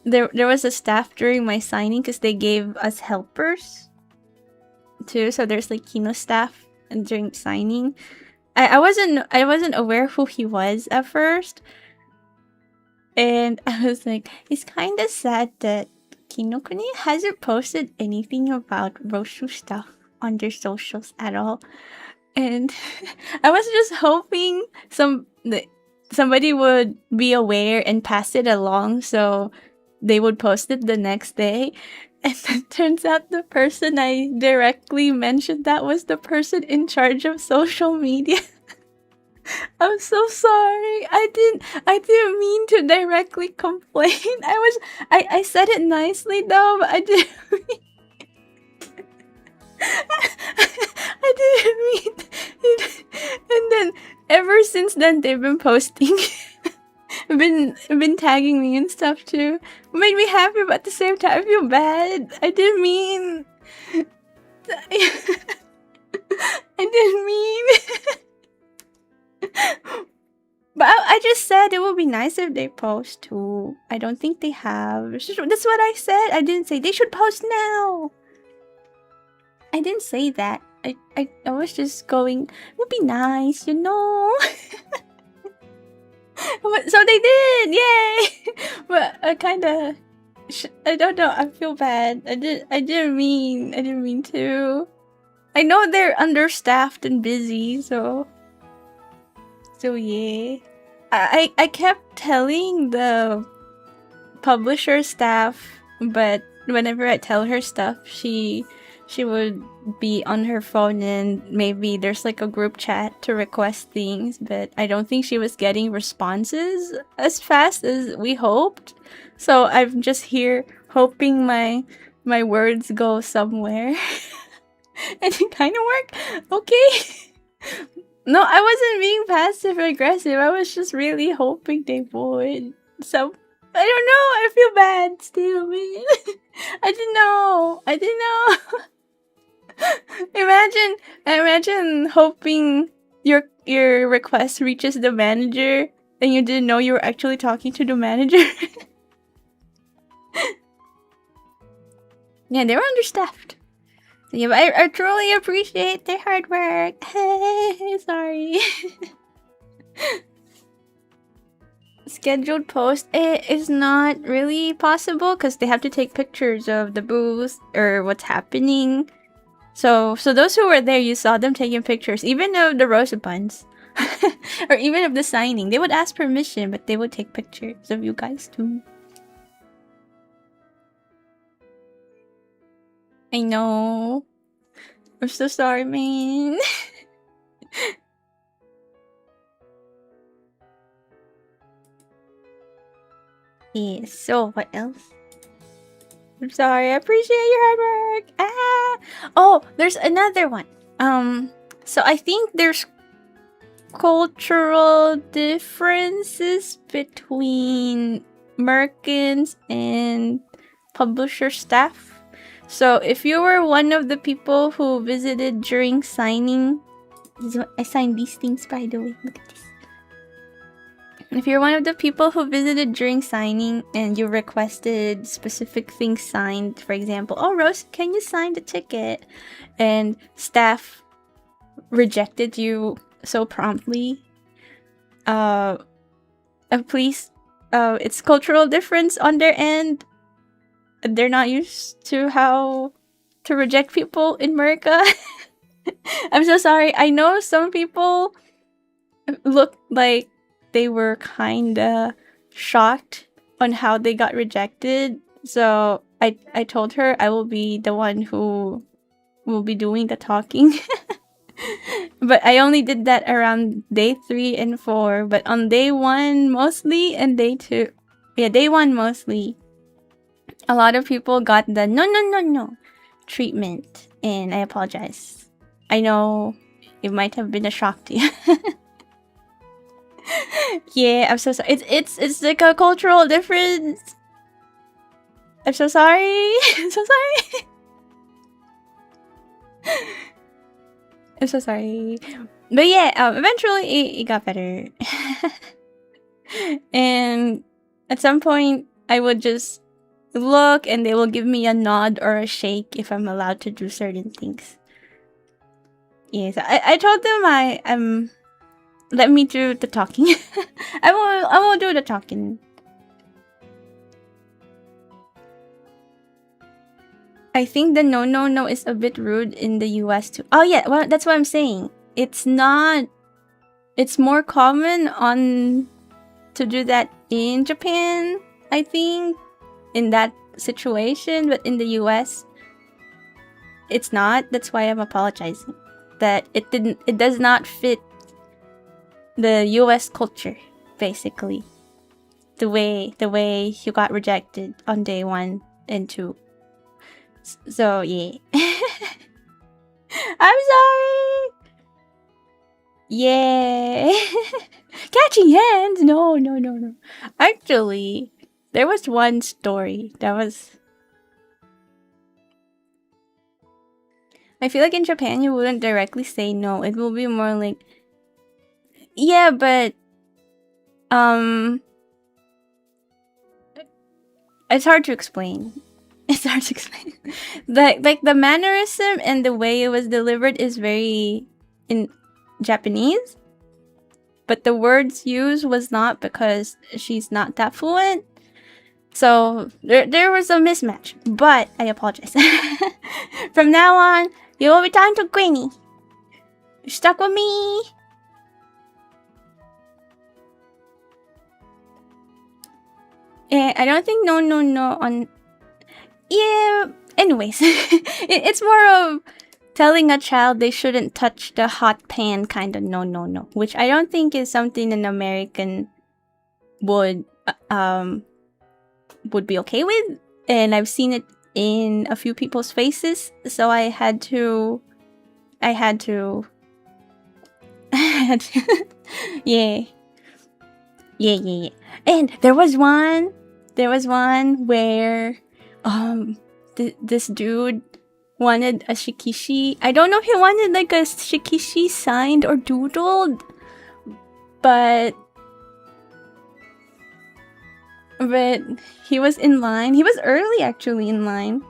there was a staff during my signing because they gave us helpers too. So there's like Kino staff and during signing. I wasn't aware who he was at first. And I was like, it's kind of sad that Kinokuniya hasn't posted anything about Roshu stuff on their socials at all. And I was just hoping somebody would be aware and pass it along so they would post it the next day. And it turns out the person I directly mentioned that was the person in charge of social media. I'm so sorry. I didn't mean to directly complain. I said it nicely though, but I didn't mean I didn't mean it. And then ever since then they've been posting been tagging me and stuff too. Made me happy, but at the same time I feel bad. I didn't mean I didn't mean But I just said it would be nice if they post too. I don't think they have. That's what I said. I didn't say they should post now. I didn't say that. I was just going, it would be nice, you know? So they did! Yay! But I kinda... I don't know, I feel bad. I didn't mean to. I know they're understaffed and busy, so yeah. I kept telling the publisher staff, but whenever I tell her stuff, she would be on her phone and maybe there's like a group chat to request things, but I don't think she was getting responses as fast as we hoped. So I'm just here hoping my words go somewhere. And it kind of worked. Okay. No, I wasn't being passive aggressive. I was just really hoping they would. So, I don't know. I feel bad still, man. I didn't know. Imagine hoping your request reaches the manager and you didn't know you were actually talking to the manager. Yeah, they were understaffed. Yeah, but I truly appreciate their hard work. Sorry. Scheduled post, it is not really possible because they have to take pictures of the booth or what's happening. So those who were there, you saw them taking pictures, even of the Rosa Buns. Or even of the signing. They would ask permission, but they would take pictures of you guys too. I know. I'm so sorry, man. Yeah, so what else? I'm sorry. I appreciate your hard work. Ah. Oh, there's another one. So I think there's cultural differences between merchants and publisher staff. So if you were one of the people who visited during signing, I signed these things, by the way. Look at this. If you're one of the people who visited during signing and you requested specific things signed, for example, oh, Rose, can you sign the ticket? And staff rejected you so promptly, please, it's cultural difference on their end. They're not used to how to reject people in America. I'm so sorry. I know some people look like they were kinda shocked on how they got rejected. So I told her I will be the one who will be doing the talking. But I only did that around day 3 and 4. But on day 1 mostly and day 2, yeah, day 1 mostly, a lot of people got the no treatment, and I apologize. I know it might have been a shock to you. Yeah, I'm so sorry. It's like a cultural difference. I'm so sorry. I'm so sorry. I'm so sorry. But yeah, eventually it got better. And at some point, I would just look and they will give me a nod or a shake if I'm allowed to do certain things. Yes, I told them let me do the talking. I will do the talking. I think the no is a bit rude in the US too. Oh yeah, well that's what I'm saying. It's more common to do that in Japan, I think, in that situation, but in the US it's not. That's why I'm apologizing. That it does not fit the US culture, basically. The way you got rejected on day 1 and 2. So yeah. I'm sorry. Yeah. Catching hands. No. Actually, there was one story that was, I feel like in Japan you wouldn't directly say no. It will be more like, yeah, but it's hard to explain. It's hard to explain. Like the mannerism and the way it was delivered is very in Japanese, but the words used was not, because she's not that fluent. So there was a mismatch. But I apologize. From now on, you will be talking to Queenie. You're stuck with me. And I don't think no on. Yeah, anyways. It's more of telling a child they shouldn't touch the hot pan kind of no. Which I don't think is something an American would be okay with. And I've seen it in a few people's faces. So I had to yeah. And there was one where this dude wanted a shikishi. I don't know if he wanted like a shikishi signed or doodled, but he was in line. He was early actually in line,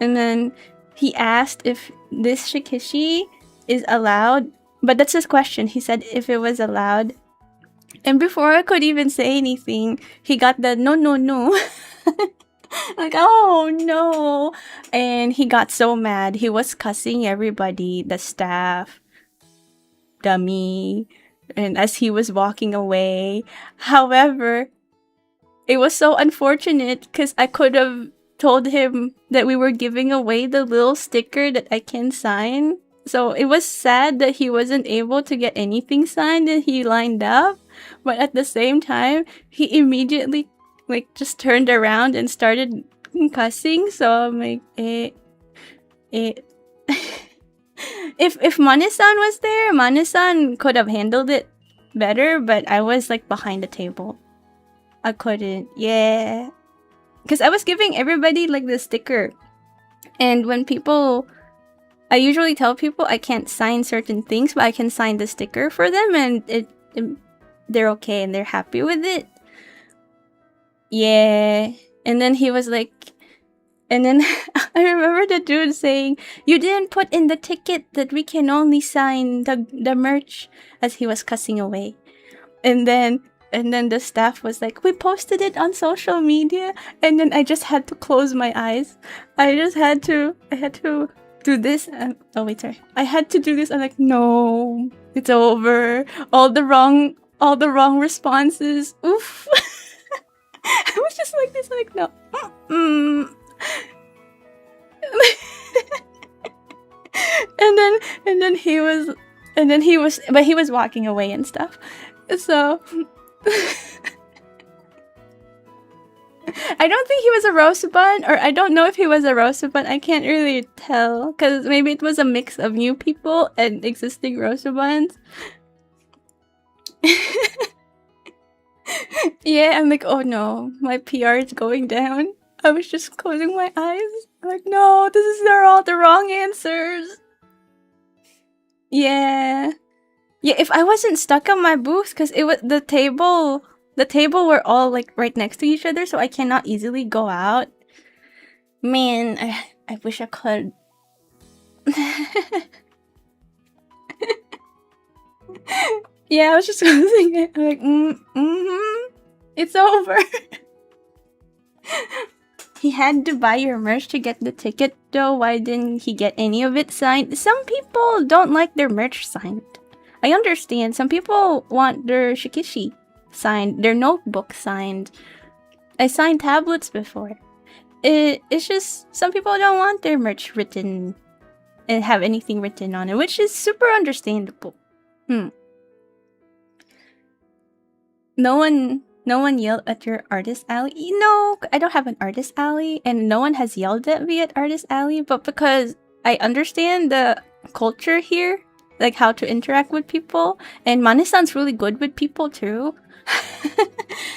and then he asked if this shikishi is allowed. But that's his question. He said if it was allowed. And before I could even say anything, he got the no. Like, oh no. And he got so mad. He was cussing everybody, the staff, me, and as he was walking away. However, it was so unfortunate because I could have told him that we were giving away the little sticker that I can sign. So it was sad that he wasn't able to get anything signed and he lined up. But at the same time, he immediately just turned around and started cussing, so I'm like, if Mane-san was there, Mane-san could have handled it better, but I was like behind the table. I couldn't, yeah. Because I was giving everybody like the sticker. And when people... I usually tell people I can't sign certain things, but I can sign the sticker for them, and they're okay and they're happy with it. Yeah. And then he was like... And then I remember the dude saying, "You didn't put in the ticket that we can only sign the merch," as he was cussing away. And then the staff was like, "We posted it on social media." And then I just had to close my eyes. I had to do this. Oh wait, sorry. I had to do this. I'm like, no, it's over. All the wrong responses. Oof. I was just like this, like, no. and then he was, but he was walking away and stuff. So I don't think he was a Rosuban, or I don't know if he was a Rosuban. I can't really tell, because maybe it was a mix of new people and existing Rosubans. Yeah, I'm like, oh no, my PR is going down. I was just closing my eyes. I'm like, no, they're all the wrong answers. Yeah. Yeah, if I wasn't stuck on my booth, because it was the table were all like right next to each other, so I cannot easily go out. Man, I wish I could. Yeah, I was just closing it. I'm like, it's over. He had to buy your merch to get the ticket, though. Why didn't he get any of it signed? Some people don't like their merch signed. I understand. Some people want their shikishi signed, their notebook signed. I signed tablets before. It's just some people don't want their merch written and have anything written on it, which is super understandable. No one yelled at your artist alley. No, I don't have an artist alley, and no one has yelled at me at artist alley, but because I understand the culture here, like how to interact with people, and Mane-san's really good with people too.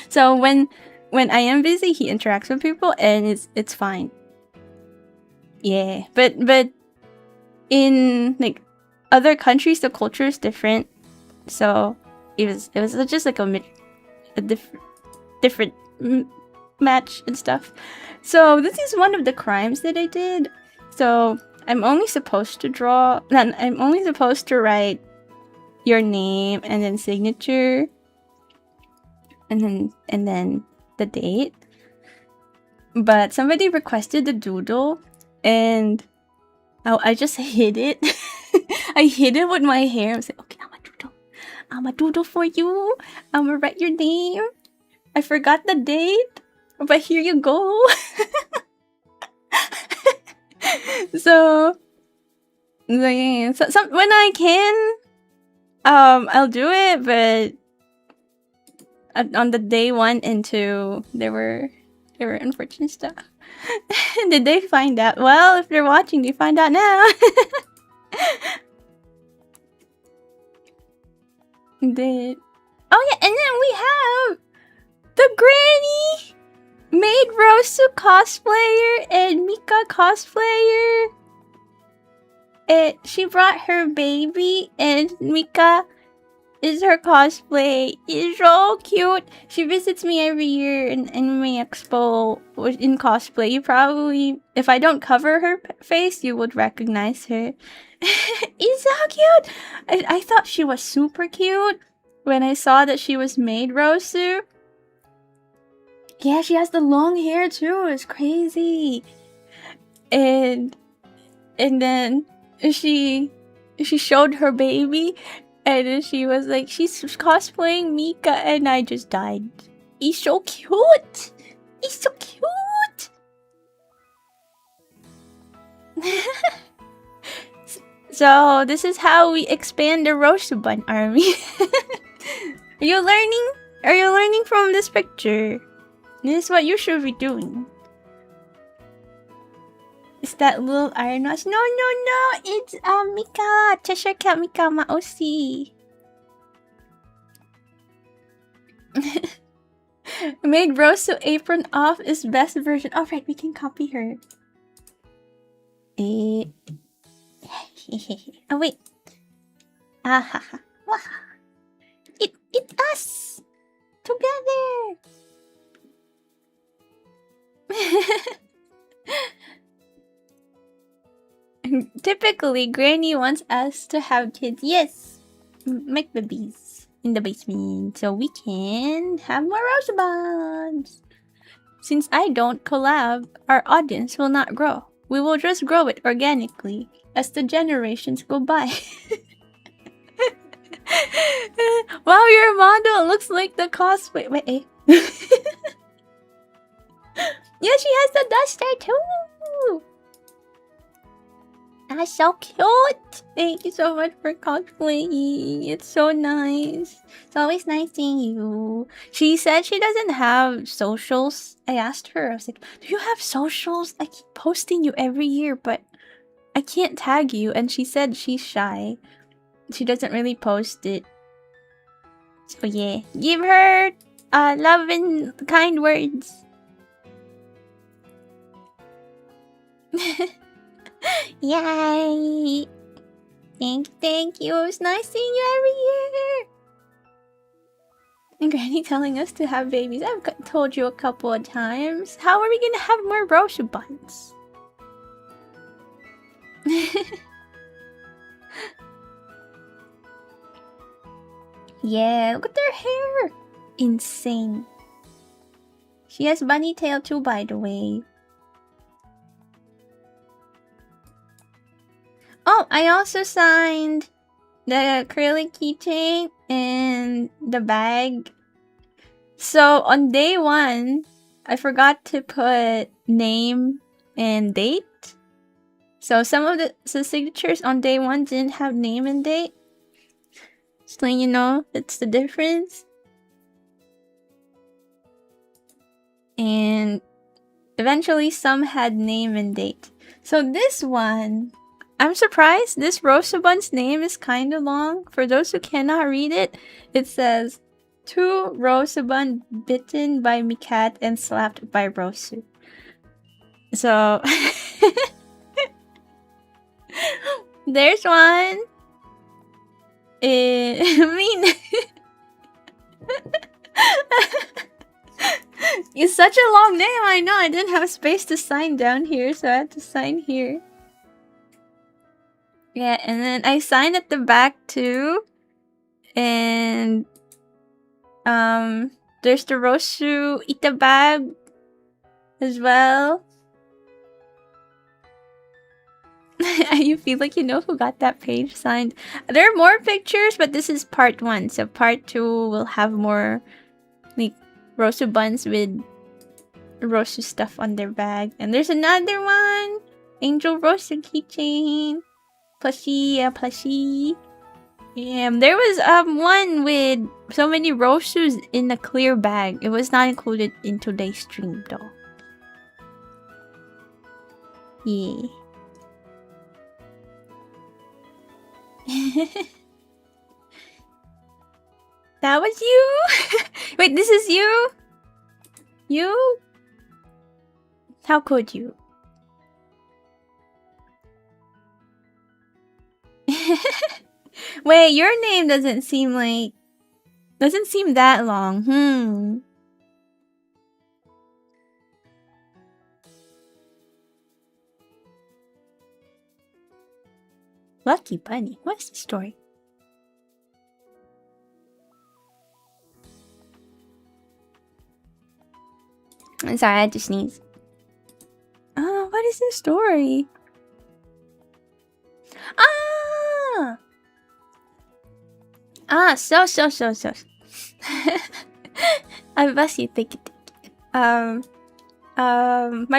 So when I am busy, he interacts with people, and it's fine. Yeah, but in like other countries, the culture is different. So it was just like a different match and stuff. So this is one of the crimes that I did. So I'm only supposed to write your name and then signature and then the date. But somebody requested the doodle, and I just hid it. I hid it with my hair. I was like, okay, I'm a doodle for you. I'm gonna write your name. I forgot the date, but here you go. So when I can, I'll do it. But on the day 1 and 2, there were unfortunate stuff. Did they find out? Well, if they're watching, they find out now. Did. Oh yeah, and then we have the Granny made Rosu cosplayer and Mika cosplayer. She brought her baby, and Mika is her cosplay. It's so cute. She visits me every year in Anime Expo in cosplay. You probably, if I don't cover her face, you would recognize her. It's so cute. I thought she was super cute when I saw that she was made Rosu. Yeah, she has the long hair too. It's crazy. And then she showed her baby, and then she was like, she's cosplaying Mika, and I just died. He's so cute. He's so cute. So this is how we expand the Rosuban army. Are you learning? Are you learning from this picture? This is what you should be doing. Is that little Ironmouse? No, it's Mika. Cheshire Cat Mika Maosi. Made Rosu apron off is best version. Alright, we can copy her. Oh wait. Ahaha. It us together. Typically, Granny wants us to have kids. Yes, make babies in the basement so we can have more rose buds. Since I don't collab, our audience will not grow. We will just grow it organically as the generations go by. Wow, your model looks like the cosplay. Wait, eh? Yeah, she has the duster too. That's so cute. Thank you so much for cosplaying. It's so nice. It's always nice seeing you. She said she doesn't have socials. I asked her, I was like, do you have socials? I keep posting you every year, but I can't tag you. And she said she's shy. She doesn't really post it. So yeah, give her love and kind words. Yay! Thank you. It's nice seeing you every year. And Granny telling us to have babies. I've told you a couple of times. How are we gonna have more Rosu buns? Yeah, look at their hair. Insane. She has bunny tail too, by the way. Oh, I also signed the acrylic keychain and the bag. So on day 1, I forgot to put name and date. So some of the signatures on day 1 didn't have name and date. Just letting you know, that's the difference. And eventually some had name and date. So this one, I'm surprised. This Rosabun's name is kind of long. For those who cannot read it, it says, "To Rosabun bitten by Mikat and slapped by Rosu." So, there's one. I mean, it's such a long name, I know. I didn't have space to sign down here, so I had to sign here. Yeah, and then I signed at the back too. And there's the Rosu Ita bag as well. You feel like you know who got that page signed. There are more pictures, but this is part 1. So part 2 will have more like Rosu buns with Rosu stuff on their bag. And there's another one. Angel Rosu keychain. Plushie. Yeah, there was one with so many Rosus in a clear bag. It was not included in today's stream though. Yeah. That was you? Wait, this is you? You? How could you? Wait, your name doesn't seem that long. Lucky Bunny. What's the story? I'm sorry, I had to sneeze. Oh, what is the story? So. I bless you, thank you. My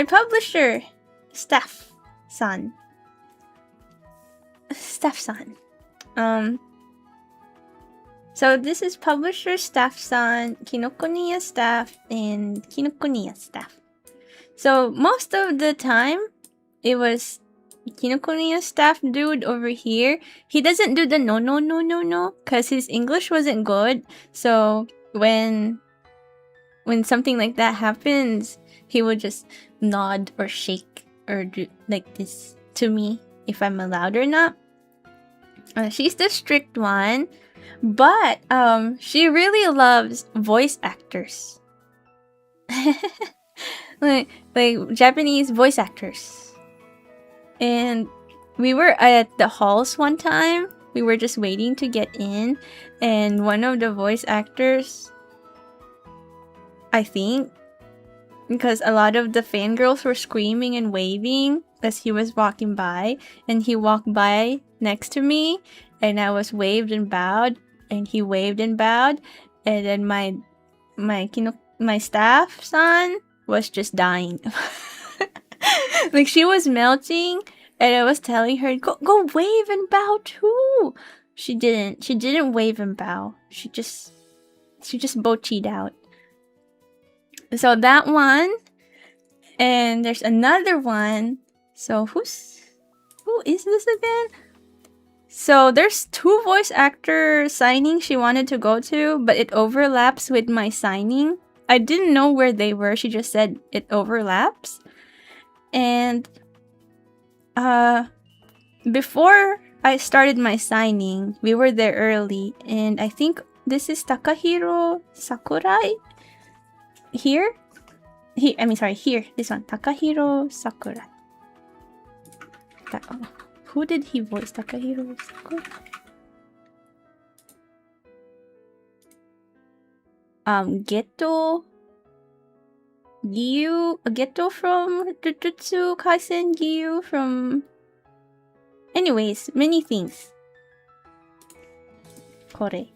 publisher, Staff-san. So this is publisher Staff-san, Kinokuniya staff, and Kinokuniya staff. So most of the time, it was Kinokuniya staff dude over here. He doesn't do the no, because his English wasn't good. So when something like that happens, he would just nod or shake or do like this to me if I'm allowed or not. She's the strict one, but she really loves voice actors. like Japanese voice actors. And we were at the halls one time. We were just waiting to get in, and one of the voice actors, I think, because a lot of the fangirls were screaming and waving as he was walking by, and he walked by next to me, and I was waved and bowed, and he waved and bowed, and then my staff son was just dying. Like, she was melting, and I was telling her, go wave and bow too. She didn't wave and bow. She just bochied out. So that one, and there's another one. So who is this again? So there's 2 voice actor signings she wanted to go to, but it overlaps with my signing. I didn't know where they were. She just said it overlaps. And before I started my signing, we were there early, and I think this is Takahiro Sakurai. Here. This one, Takahiro Sakurai. Who did he voice? Takahiro Sakurai? Geto from Jujutsu Kaisen, Gyu from... Anyways, many things. Kore.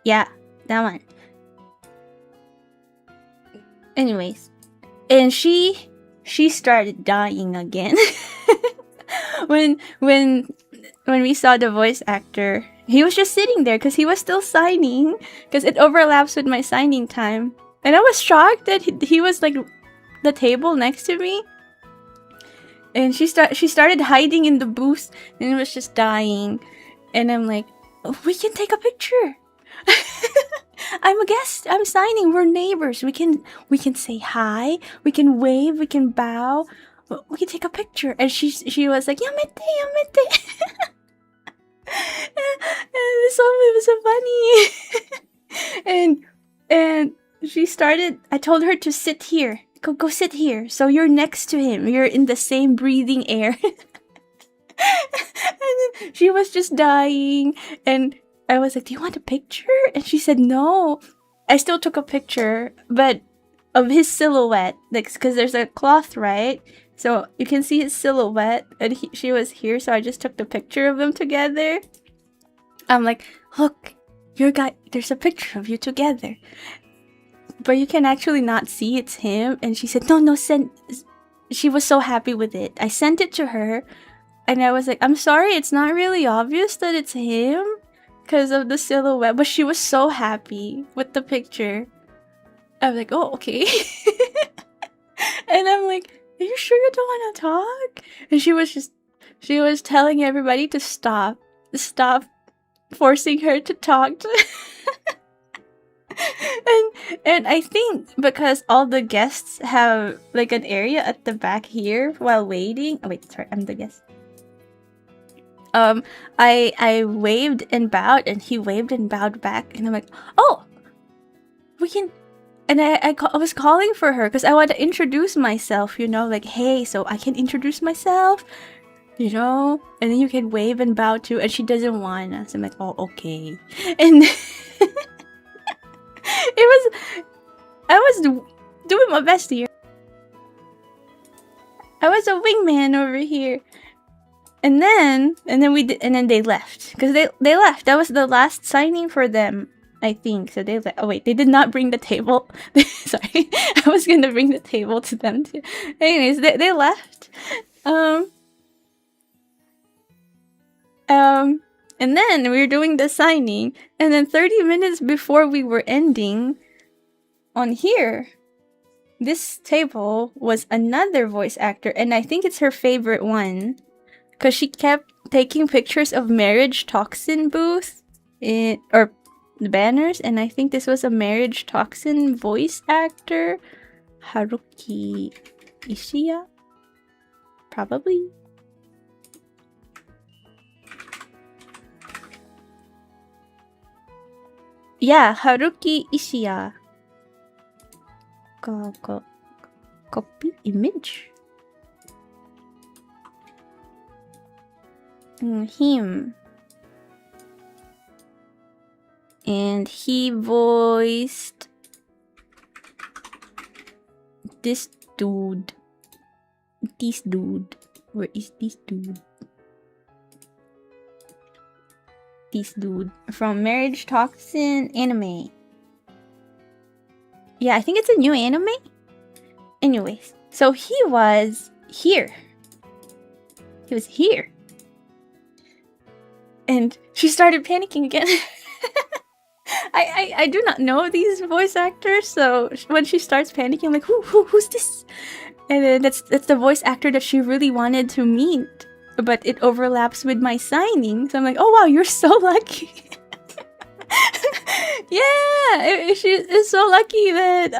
Yeah, that one. Anyways, and she started dying again. when we saw the voice actor, he was just sitting there because he was still signing, because it overlaps with my signing time. And I was shocked that he was like the table next to me. And she started hiding in the booth, and it was just dying. And I'm like, we can take a picture. I'm a guest. I'm signing. We're neighbors. We can say hi. We can wave. We can bow. We can take a picture. And she was like, yamete. And this one was so funny. and she started. I told her to sit here. Go sit here. So you're next to him. You're in the same breathing air. And then she was just dying, and I was like, do you want a picture? And she said no. I still took a picture, but of his silhouette, like, because there's a cloth, right? So you can see his silhouette, and she was here, so I just took the picture of them together. I'm like, look, there's a picture of you together. But you can actually not see it's him. And she said, no, send. She was so happy with it. I sent it to her, and I was like, I'm sorry, it's not really obvious that it's him because of the silhouette. But she was so happy with the picture. I was like, oh, okay. And I'm like, are you sure you don't want to talk? And she was telling everybody to stop forcing her to talk. And I think because all the guests have like an area at the back here while waiting. Oh wait, sorry, I'm the guest. I waved and bowed, and he waved and bowed back, and I'm like, oh, we can. And I was calling for her because I want to introduce myself, like, hey, so I can introduce myself, and then you can wave and bow too. And she doesn't want us. So I'm like, oh, okay. And I was doing my best here. I was a wingman over here. And then they left because they left. That was the last signing for them, I think. So they left. Oh wait, they did not bring the table. Sorry, I was gonna bring the table to them too. Anyways, they left. And then we were doing the signing, and then 30 minutes before we were ending, on here, this table was another voice actor, and I think it's her favorite one, because she kept taking pictures of marriage toxin booth or the banners, and I think this was a marriage toxin voice actor, Haruki Ishiya, probably. Yeah, Haruki Ishiya. Copy image. Him. And he voiced this dude. This dude. Where is this dude? This dude from Marriage Toxin Anime. Yeah, I think it's a new anime. Anyways, so he was here. He was here. And she started panicking again. I do not know these voice actors, so when she starts panicking, I'm like, who's this? And then that's the voice actor that she really wanted to meet, but it overlaps with my signing, so I'm like, oh wow, you're so lucky. Yeah, she is so lucky that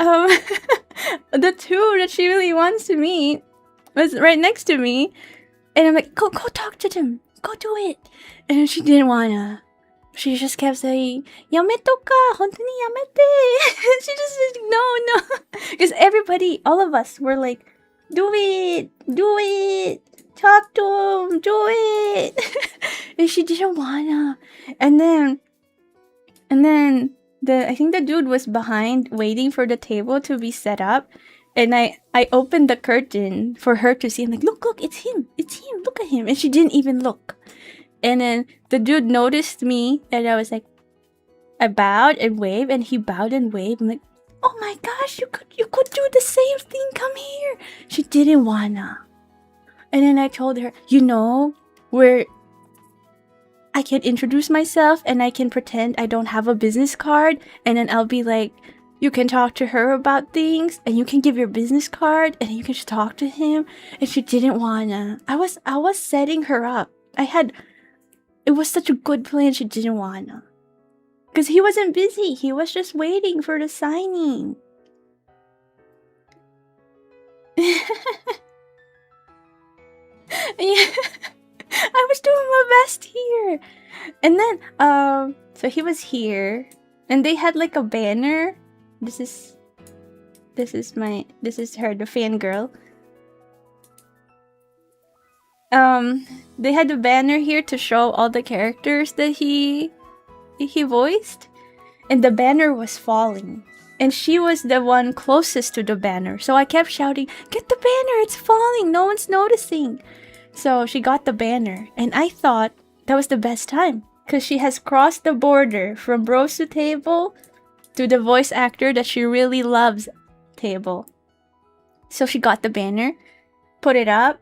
the two that she really wants to meet was right next to me, and I'm like, go talk to them, go do it. And she didn't wanna. She just kept saying, "Yameto ka, hontoni yamete." She just said, no, because everybody, all of us, were like, do it, talk to him, do it. And she didn't wanna. And then I think the dude was behind waiting for the table to be set up, and I opened the curtain for her to see. I'm like, look, it's him, look at him. And she didn't even look. And then the dude noticed me, and I was like, I bowed and waved, and he bowed and waved. I'm like, oh my gosh, you could do the same thing, come here. She didn't wanna. And then I told her, where I can introduce myself and I can pretend I don't have a business card, and then I'll be like, you can talk to her about things, and you can give your business card, and you can just talk to him. And she didn't wanna. I was setting her up. It was such a good plan. She didn't wanna, because he wasn't busy. He was just waiting for the signing. Yeah. I was doing my best here. And then so he was here, and they had like a banner. This is her, the fangirl. They had a banner here to show all the characters that he voiced, and the banner was falling, and she was the one closest to the banner, so I kept shouting, get the banner, it's falling, no one's noticing. So she got the banner, and I thought that was the best time, because she has crossed the border from Brosu table to the voice actor that she really loves table. So she got the banner, put it up,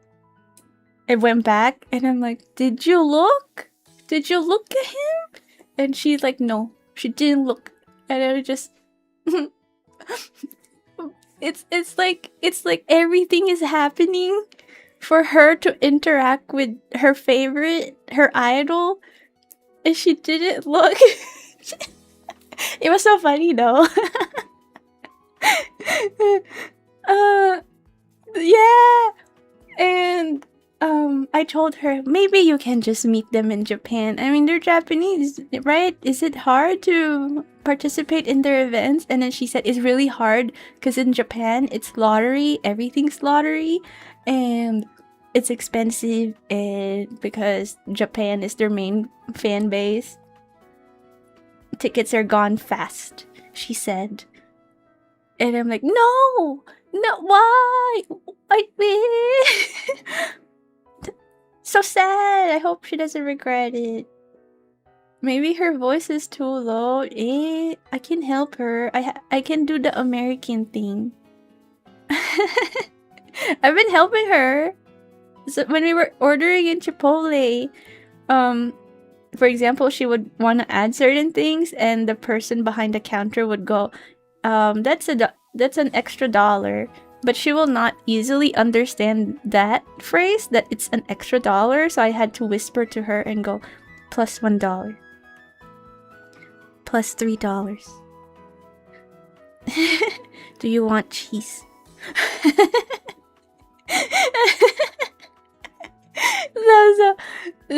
it went back, and I'm like, did you look at him? And she's like, no, she didn't look. And I was just it's like everything is happening for her to interact with her favorite, her idol, and she didn't look. It was so funny though. Yeah. And I told her, maybe you can just meet them in Japan. I mean, they're Japanese, right? Is it hard to participate in their events? And then she said, it's really hard because in Japan, it's lottery. Everything's lottery. And it's expensive, and because Japan is their main fan base, tickets are gone fast, she said. And I'm like, no, why? So sad. I hope she doesn't regret it. Maybe her voice is too low. I can help her. I can do the American thing. I've been helping her. So when we were ordering in Chipotle, for example, she would want to add certain things, and the person behind the counter would go, that's a that's an extra $1. But she will not easily understand that phrase, that it's an extra $1. So I had to whisper to her and go, plus $1. Plus $3. Do you want cheese?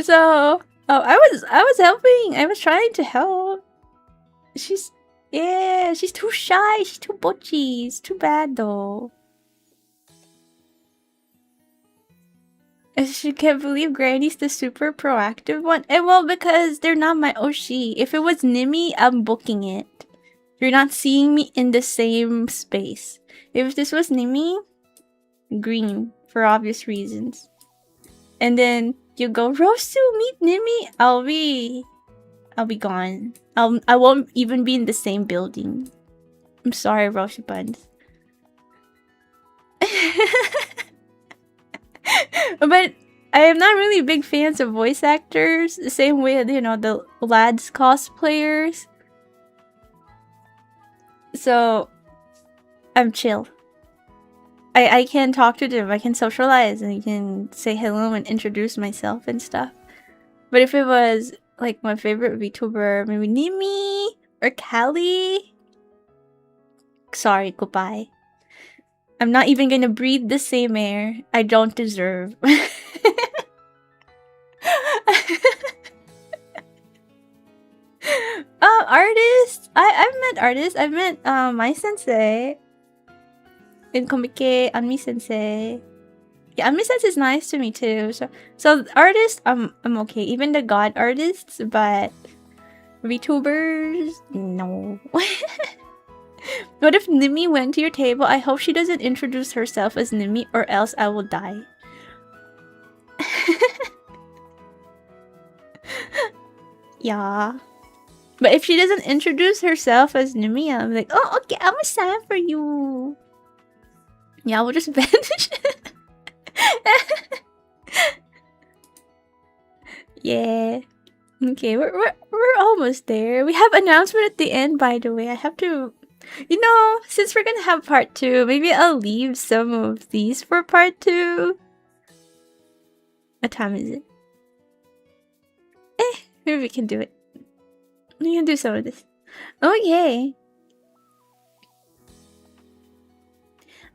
So I was helping. I was trying to help. She's too shy. She's too butchy. It's too bad though. She can't believe Granny's the super proactive one. And well, because they're not my Oshi. If it was Nimi, I'm booking it. You're not seeing me in the same space. If this was Nimi, green for obvious reasons. And then you go, Rosu, meet Nimi. I'll be gone. I won't even be in the same building. I'm sorry, Roshi Buns. But I am not really big fans of voice actors. The same way, you know, the lads cosplayers. So I'm chill. I can talk to them. I can socialize and I can say hello and introduce myself and stuff. But if it was like my favorite VTuber, maybe Nimi or Callie, sorry, goodbye. I'm not even gonna breathe the same air I don't deserve. Artists. I've met artists. I've met my sensei in Komike, Anmi sensei. Yeah, Anmi sensei is nice to me too. So artists, I'm okay. Even the god artists, but VTubers, no. What if Nimi went to your table? I hope she doesn't introduce herself as Nimi, or else I will die. Yeah. But if she doesn't introduce herself as Nimi, I'm like, oh, okay, I'm a sign for you. Yeah, we'll just vanish. Yeah. Okay, we're almost there. We have announcement at the end, by the way. I have to, you know, since we're gonna have part 2, maybe I'll leave some of these for part 2. What time is it? Maybe we can do it. We can do some of this. Okay.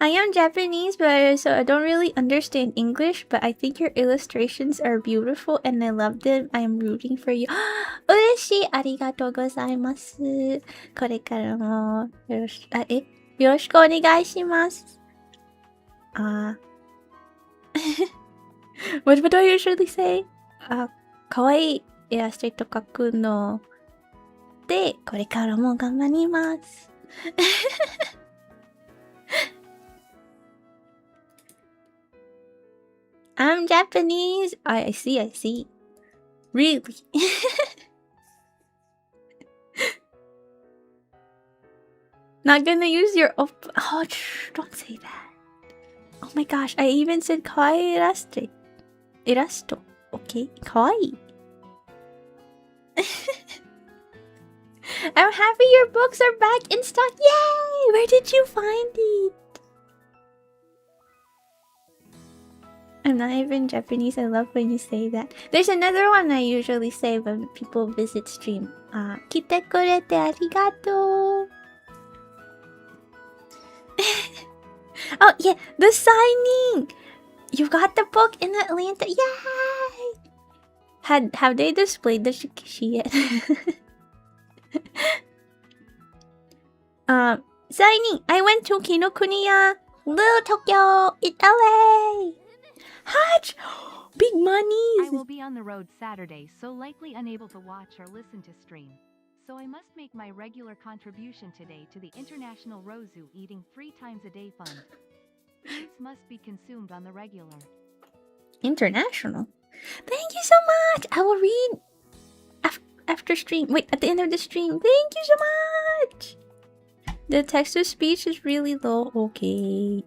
I am Japanese, so I don't really understand English, but I think your illustrations are beautiful and I love them. I am rooting for you. 嬉しい。ありがとうございます。これからもよろしくお願いします。What do I usually say? かわいいイラストと描くので、これからも頑張ります。I'm Japanese. I see. Really? Not gonna use your oh, don't say that. Oh my gosh, I even said kawaii irasto. Okay, kawaii. I'm happy your books are back in stock. Yay! Where did you find it? I'm not even Japanese. I love when you say that. There's another one I usually say when people visit stream. 来てくれてありがとう. Oh yeah, the signing! You got the book in Atlanta. Yay! Have they displayed the shikishi yet? Signing! I went to Kinokuniya, Little Tokyo, in LA! Hatch! Big money! I will be on the road Saturday, so likely unable to watch or listen to stream. So I must make my regular contribution today to the International Rosu Eating 3 Times a Day Fund. Foods must be consumed on the regular. International? Thank you so much! I will read after stream. Wait, at the end of the stream. Thank you so much! The text-to-speech is really low. Okay.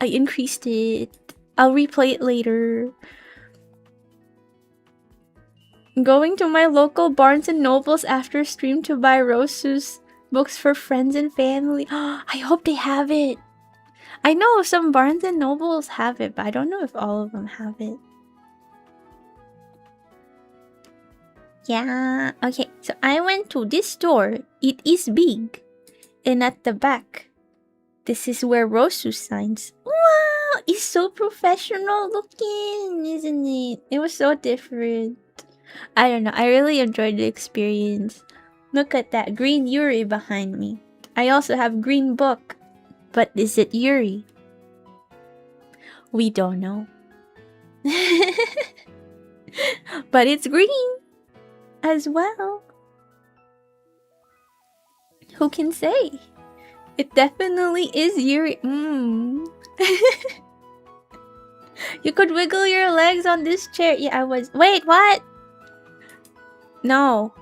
I increased it. I'll replay it later. Going to my local Barnes & Nobles after stream to buy Rosu's Books for friends and family. I hope they have it. I know some Barnes and Nobles have it, but I don't know if all of them have it. Yeah, okay, so I went to this store. It is big. And at the back, this is where Rosu signs. Wow, it's so professional looking, isn't it? It was so different. I don't know, I really enjoyed the experience. Look at that green Yuri behind me. I also have green book. But is it Yuri? We don't know. But it's green as well. Who can say? It definitely is Yuri. You could wiggle your legs on this chair. Yeah, I was. Wait, what? No.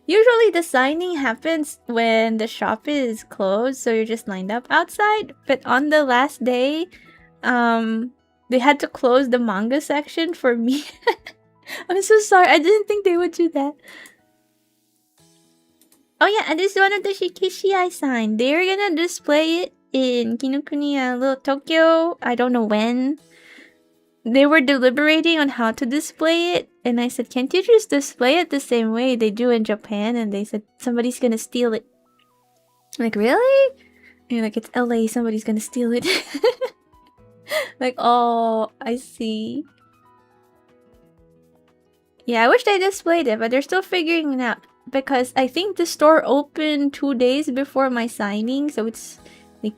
Usually the signing happens when the shop is closed, so you're just lined up outside. But on the last day, they had to close the manga section for me. I'm so sorry. I didn't think they would do that. Oh yeah, and this is one of the Shikishi I signed. They're gonna display it in Kinokuniya, Little Tokyo. I don't know when. They were deliberating on how to display it, and I said, can't you just display it the same way they do in Japan? And they said, somebody's gonna steal it. I'm like, really? And you're like, it's LA, somebody's gonna steal it. Like, oh, I see. Yeah, I wish they displayed it, but they're still figuring it out. Because I think the store opened 2 days before my signing, so it's like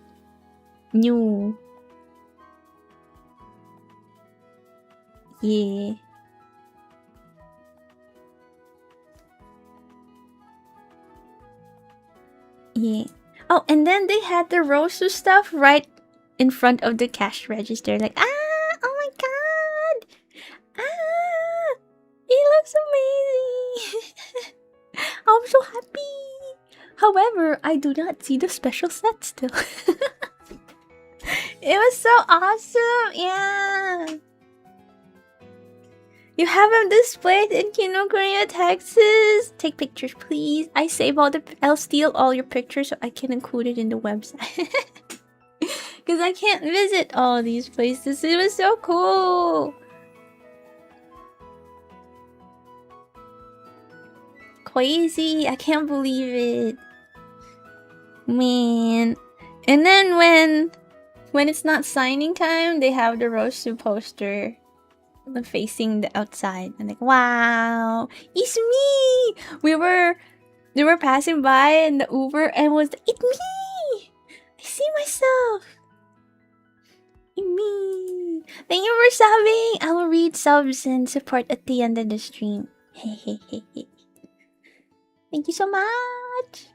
new. Yeah. Yeah. Oh, and then they had the Rosu stuff right in front of the cash register. Like, oh my god! Ah! It looks amazing! I'm so happy! However, I do not see the special set still. It was so awesome! Yeah! You have them displayed in Kinokuniya, Texas. Take pictures, please. I'll steal all your pictures so I can include it in the website. Because I can't visit all these places. It was so cool. Crazy. I can't believe it. Man. And then when it's not signing time, they have the Rosu poster facing the outside. I'm like, wow, it's me. They were passing by in the Uber and was, it's me. I see myself. It's me. Thank you for subbing. I will read subs and support at the end of the stream. Hey, hey, hey, hey. Thank you so much.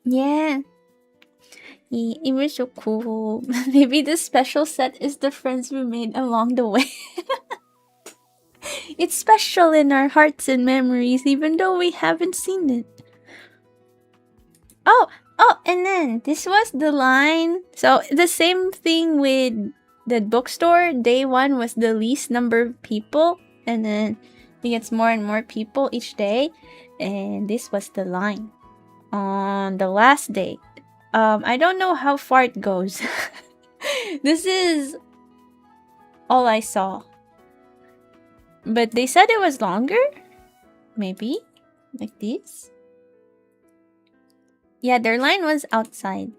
Yeah. Yeah, it was so cool. Maybe the special set is the friends we made along the way. It's special in our hearts and memories, even though we haven't seen it. Oh, and then this was the line. So the same thing with the bookstore. Day 1 was the least number of people, and then it gets more and more people each day. And this was the line on the last day. I don't know how far it goes. This is all I saw. But they said it was longer. Maybe. Like this. Yeah, their line was outside.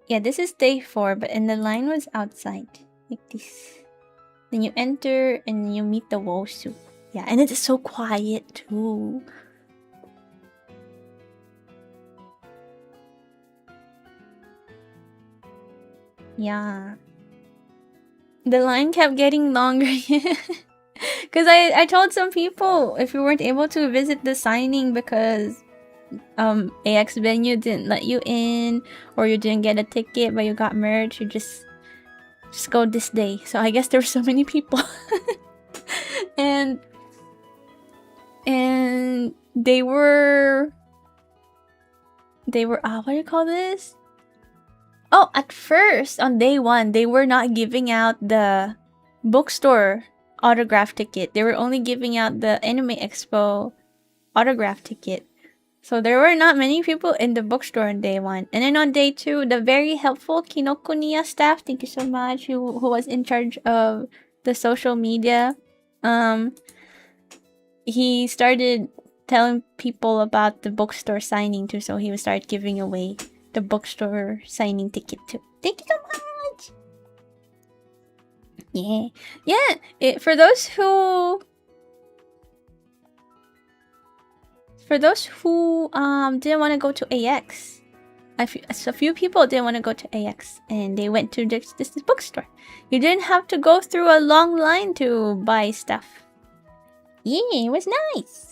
Yeah, this is day 4, and the line was outside. Like this. Then you enter and you meet the Wosu. Yeah, and it is so quiet too. Yeah. The line kept getting longer. Because I told some people if you weren't able to visit the signing because AX venue didn't let you in, or you didn't get a ticket but you got merch, you just go this day. So I guess there were so many people. and they were what do you call this? Oh, at first on day 1 they were not giving out the bookstore autograph ticket. They were only giving out the Anime Expo autograph ticket. So there were not many people in the bookstore on day 1. And then on day 2, the very helpful Kinokuniya staff, thank you so much, who was in charge of the social media, he started telling people about the bookstore signing too, so he would start giving away the bookstore signing ticket too. Thank you so much! Yeah. For those who didn't want to go to AX, a few people didn't want to go to AX, and they went to this bookstore. You didn't have to go through a long line to buy stuff. Yeah, it was nice.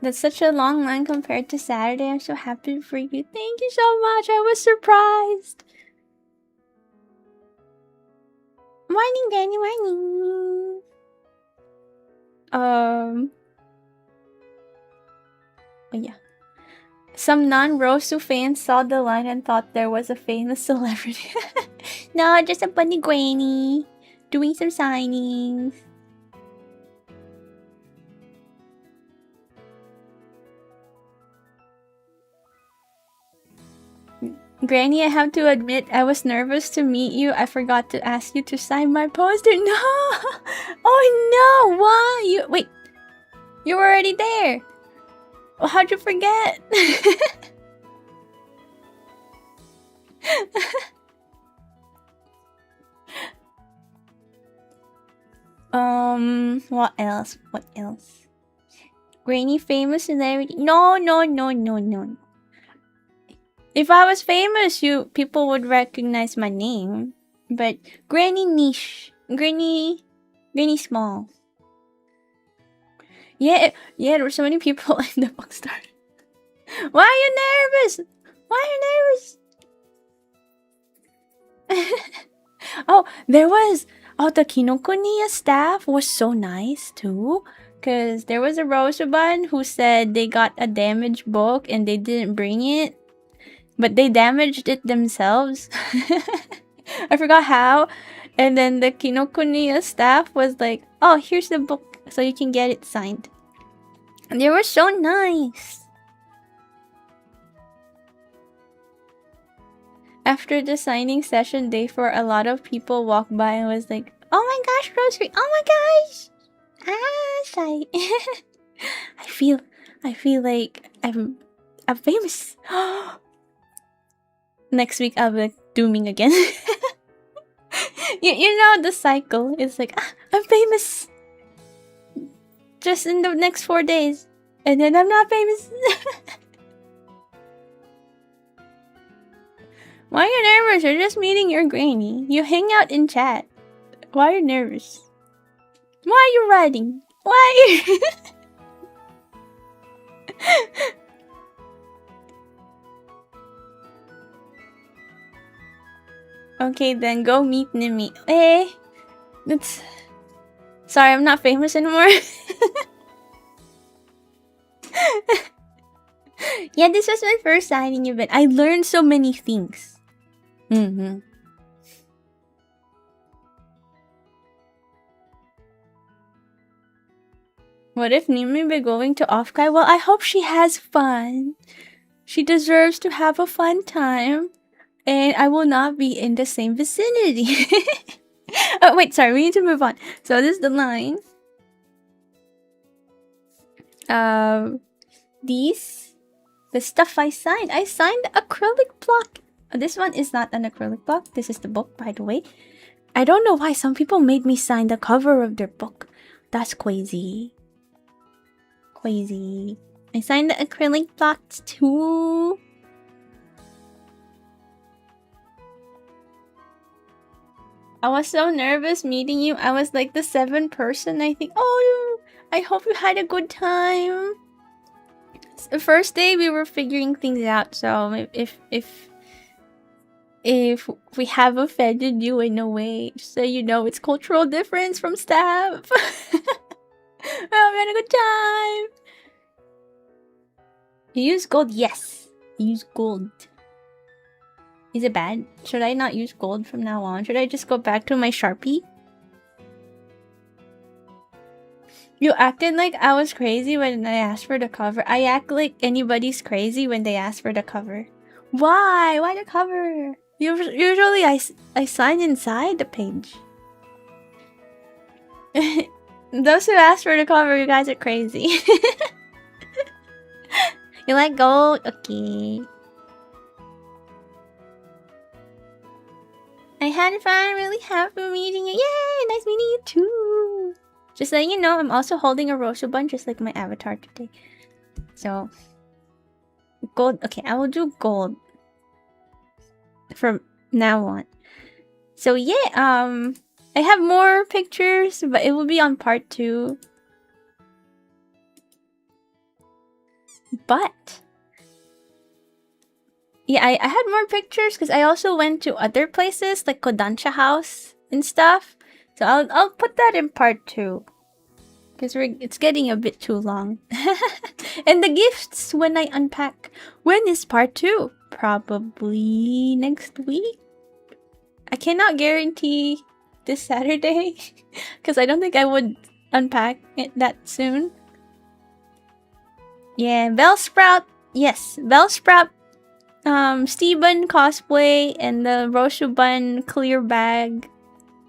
That's such a long line compared to Saturday. I'm so happy for you. Thank you so much. I was surprised. Morning, Danny. Morning. Oh yeah. Some non-Rosu fans saw the line and thought there was a famous celebrity. No, just a bunny granny doing some signings. Granny, I have to admit, I was nervous to meet you. I forgot to ask you to sign my poster. No! Oh no! Why? Wait. You were already there. Well, how'd you forget? What else? What else? Granny famous celebrity? No. If I was famous, people would recognize my name. But Granny niche. Granny small. Yeah, there were so many people in the bookstore. Why are you nervous? Oh, the Kinokuniya staff was so nice too. Because there was a Rosuban who said they got a damaged book and they didn't bring it. But they damaged it themselves. I forgot how. And then the Kinokuniya staff was like, oh, here's the book so you can get it signed. And they were so nice. After the signing session day, for a lot of people walked by and was like, oh my gosh, Rosuuri, oh my gosh. Shy. I feel like I'm famous. Next week I'll be dooming again. you know the cycle. It's like, I'm famous. Just in the next 4 days. And then I'm not famous. Why are you nervous? You're just meeting your granny. You hang out in chat. Why are you nervous? Why are you writing? Why are you... Okay, then go meet Nimi. That's... Sorry, I'm not famous anymore. Yeah, this was my first signing event. I learned so many things. What if Nimi be going to Offkai? Well, I hope she has fun. She deserves to have a fun time. And I will not be in the same vicinity. Oh, wait, sorry, we need to move on. So this is the line. The stuff I signed. I signed acrylic block. This one is not an acrylic block. This is the book, by the way. I don't know why some people made me sign the cover of their book. That's crazy. I signed the acrylic blocks too. I was so nervous meeting you. I was like the 7th person, I think. Oh, I hope you had a good time. The first day we were figuring things out, so if we have offended you in a way, just so you know, it's cultural difference from staff. Well, we had a good time. You use gold? Yes. I use gold. Is it bad? Should I not use gold from now on? Should I just go back to my Sharpie? You acted like I was crazy when I asked for the cover. I act like anybody's crazy when they ask for the cover. Why? Why the cover? Usually I sign inside the page. Those who ask for the cover, you guys are crazy. You like gold? Okay. I had fun, really happy meeting you. Yay! Nice meeting you too. Just letting you know, I'm also holding a Rosu bun just like my avatar today. So, gold. Okay, I will do gold from now on. So yeah, I have more pictures, but it will be on part 2. But yeah, I had more pictures because I also went to other places like Kodansha House and stuff. So I'll put that in part 2 because it's getting a bit too long. And the gifts when I unpack. When is part 2? Probably next week. I cannot guarantee this Saturday because I don't think I would unpack it that soon. Yeah, Bellsprout. Yes, Bellsprout. Steven cosplay and the Roshu bun clear bag.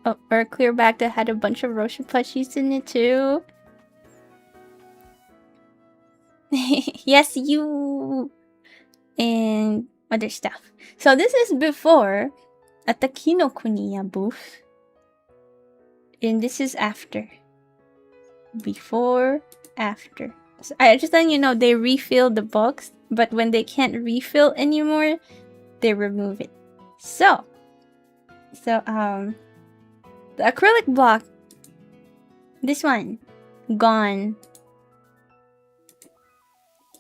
Oh, or a clear bag that had a bunch of Roshu plushies in it too. Yes, you. And other stuff. So this is before at the Kinokuniya booth. And this is after. Before, after. So I just letting you know they refill the box, but when they can't refill anymore, they remove it. So the acrylic block, this one, gone.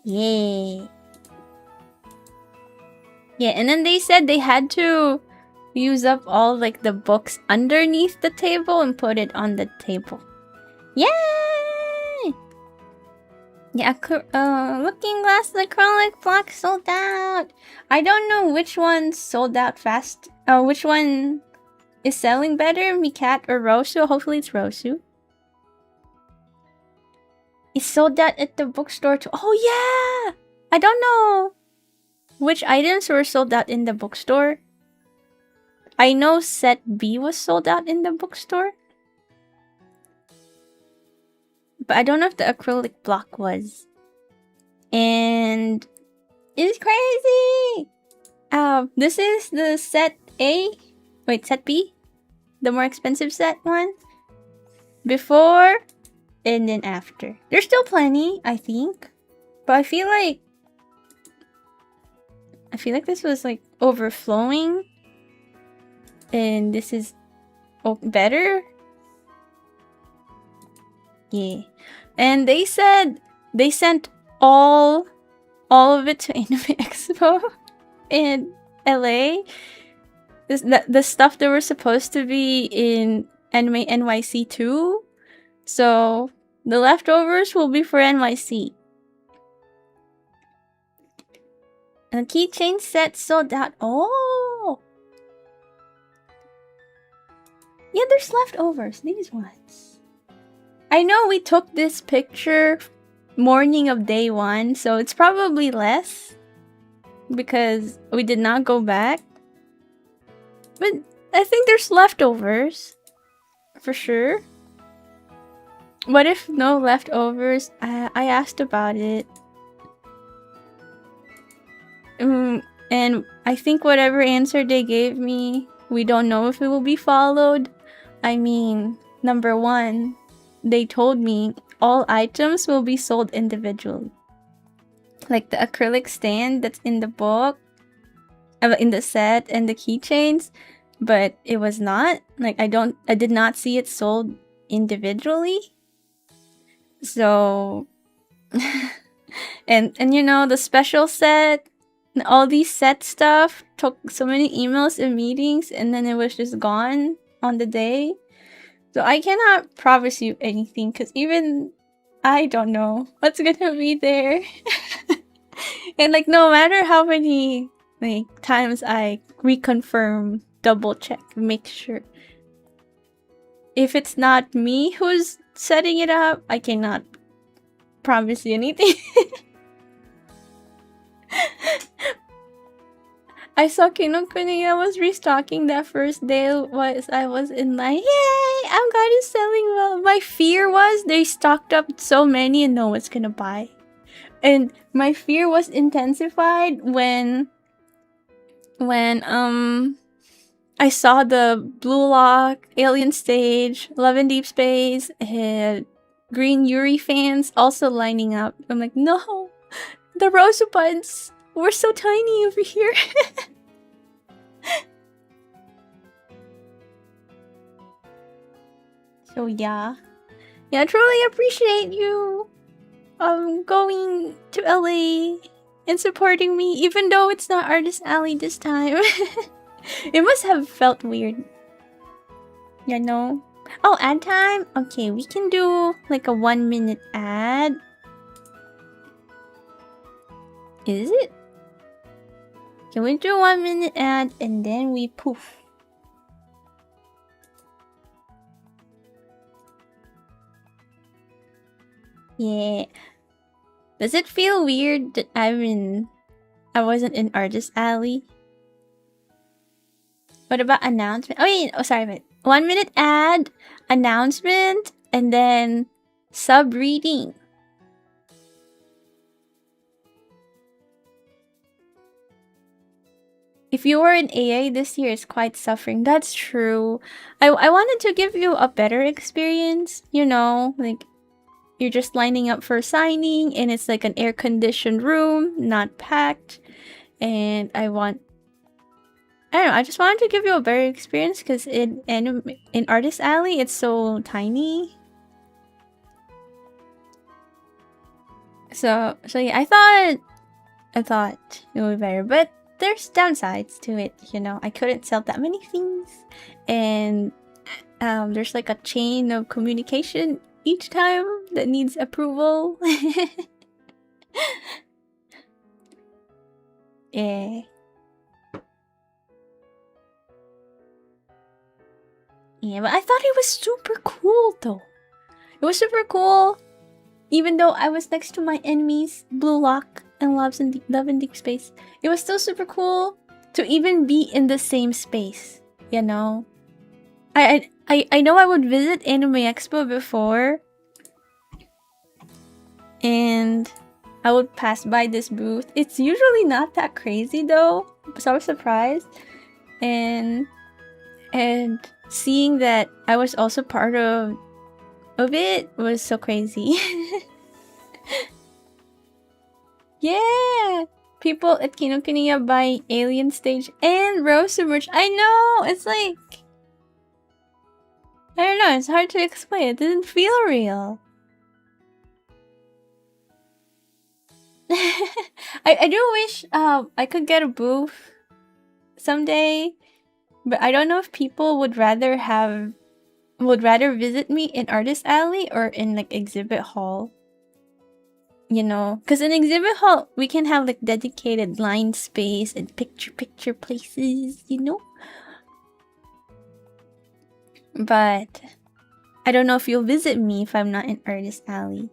Yay. Yeah, and then they said they had to use up all like the books underneath the table and put it on the table. Yay! Yeah, Looking Glass acrylic block sold out. I don't know which one sold out fast. Which one is selling better, Mikat or Rosu? Hopefully it's Rosu. It sold out at the bookstore too. Oh yeah! I don't know which items were sold out in the bookstore. I know set B was sold out in the bookstore. But I don't know if the acrylic block was. And it's crazy! This is the set A. Wait, set B? The more expensive set one. Before and then after. There's still plenty, I think. But I feel like this was like overflowing. And this is better. Yeah. And they said they sent all of it to Anime Expo in LA. The stuff that were supposed to be in Anime NYC too. So the leftovers will be for NYC. And the keychain set sold out. Oh! Yeah, there's leftovers. These ones. I know we took this picture morning of day 1, so it's probably less. Because we did not go back. But I think there's leftovers. For sure. What if no leftovers? I asked about it. And I think whatever answer they gave me, we don't know if it will be followed. I mean, number 1, they told me all items will be sold individually. Like the acrylic stand that's in the book, in the set, and the keychains. But it was not. Like, I did not see it sold individually. So, and you know, the special set, all these set stuff took so many emails and meetings, and then it was just gone on the day. So I cannot promise you anything, because even I don't know what's gonna be there. And like, no matter how many Like, times I reconfirm, double check, make sure. If it's not me who's setting it up, I cannot promise you anything. I saw Kinokuniya was restocking that first day I was in line. Yay! I'm glad it's selling well. My fear was they stocked up so many and no one's gonna buy. And my fear was intensified when I saw the Blue Lock, Alien Stage, Love in Deep Space, and Green Yuri fans also lining up. I'm like, no! The Rosubuds! We're so tiny over here! So yeah. Yeah, I truly appreciate you going to LA and supporting me, even though it's not Artist Alley this time. It must have felt weird. You know? Oh, ad time? Okay, we can do like a 1-minute ad. Is it? Can we do 1-minute ad and then we poof? Yeah. Does it feel weird that I wasn't in Artist Alley? What about announcement? Sorry, wait. 1-minute ad, announcement, and then sub reading. If you were in AA this year, it's quite suffering. That's true. I wanted to give you a better experience, you know, like you're just lining up for signing and it's like an air-conditioned room, not packed. And I don't know, I just wanted to give you a better experience because in Artist Alley, it's so tiny. So yeah, I thought it would be better, but there's downsides to it, you know. I couldn't sell that many things, and there's like a chain of communication each time that needs approval. Yeah. Yeah, but I thought it was super cool though. It was super cool, even though I was next to my enemies, Blue Lock and Love in Deep Space. It was still super cool to even be in the same space, you know? I know I would visit Anime Expo before, and I would pass by this booth. It's usually not that crazy though, so I was surprised. And seeing that I was also part of it was so crazy. Yeah! People at Kinokuniya buy Alien Stage and Rosuuri merch. I know! It's like... I don't know, it's hard to explain. It didn't feel real. I do wish I could get a booth someday, but I don't know if people would rather visit me in Artist Alley or in like exhibit hall. You know, because in exhibit hall we can have like dedicated line space and picture places, you know. But I don't know if you'll visit me if I'm not in Artist Alley.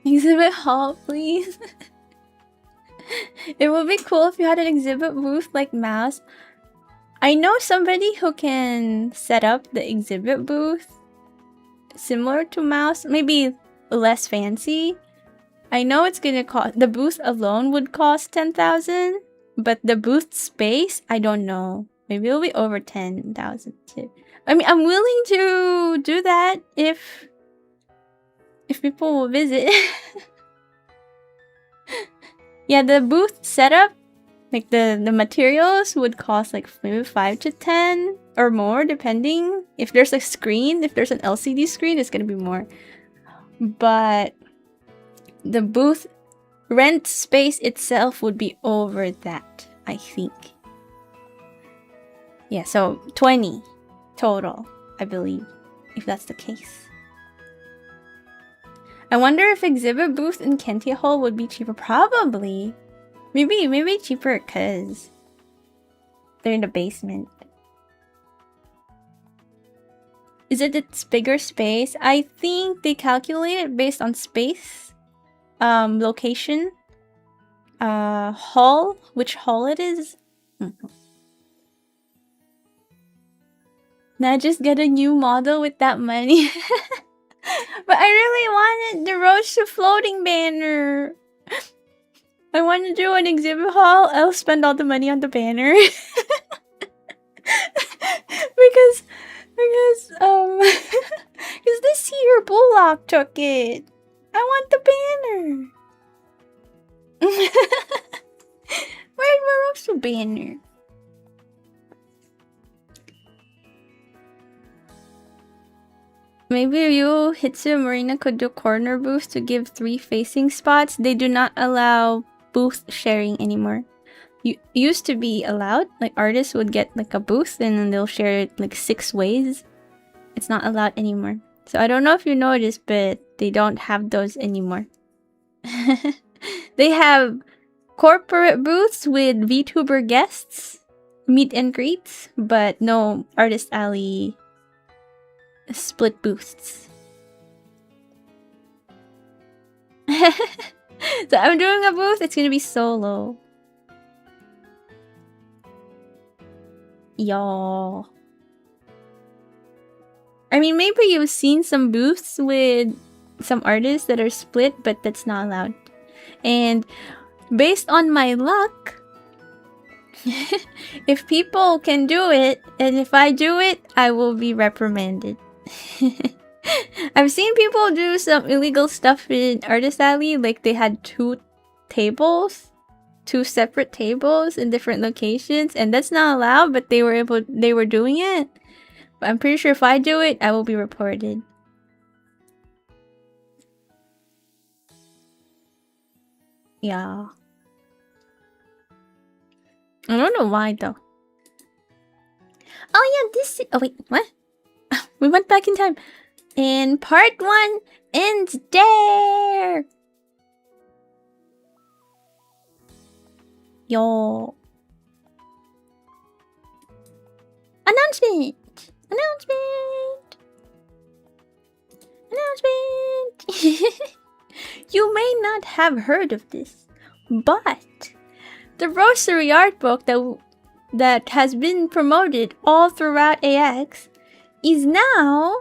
Exhibit hall, please. It would be cool if you had an exhibit booth like Mouse. I know somebody who can set up the exhibit booth similar to Mouse, maybe less fancy. I know it's gonna cost, the booth alone would cost 10,000, but the booth space, I don't know. Maybe it'll be over 10,000 too. I mean, I'm willing to do that if people will visit. Yeah, the booth setup, like the materials would cost like maybe 5 to 10 or more, depending. If there's a screen, if there's an LCD screen, it's gonna be more. But the booth rent space itself would be over that, I think. Yeah, so 20 total, I believe, if that's the case. I wonder if exhibit booth in Kentia Hall would be cheaper. Probably. Maybe cheaper because they're in the basement. Is it its bigger space? I think they calculate it based on space, location, hall, which hall it is. Now just get a new model with that money. But I really wanted the Road to Floating banner. I want to do an exhibit hall. I'll spend all the money on the banner. because this year Bullock took it. I want the banner. Where's Morosu banner? Maybe you, Hitsu, Marina could do corner booths to give 3 facing spots. They do not allow booth sharing anymore. You used to be allowed. Like artists would get like a booth and then they'll share it like 6 ways. It's not allowed anymore. So I don't know if you noticed, but they don't have those anymore. They have corporate booths with VTuber guests, meet and greets, but no artist alley split booths. So I'm doing a booth. It's gonna be solo. Y'all. I mean, maybe you've seen some booths with some artists that are split, but that's not allowed. And based on my luck, if people can do it, and if I do it, I will be reprimanded. I've seen people do some illegal stuff in Artist Alley, like they had 2 separate tables in different locations, and that's not allowed, but they were doing it. But I'm pretty sure if I do it, I will be reported. Yeah. I don't know why though. Oh yeah, oh wait, what? We went back in time. And part 1 ends there. Yo. Announcement. You may not have heard of this, but the Rosuuri art book that has been promoted all throughout AX is now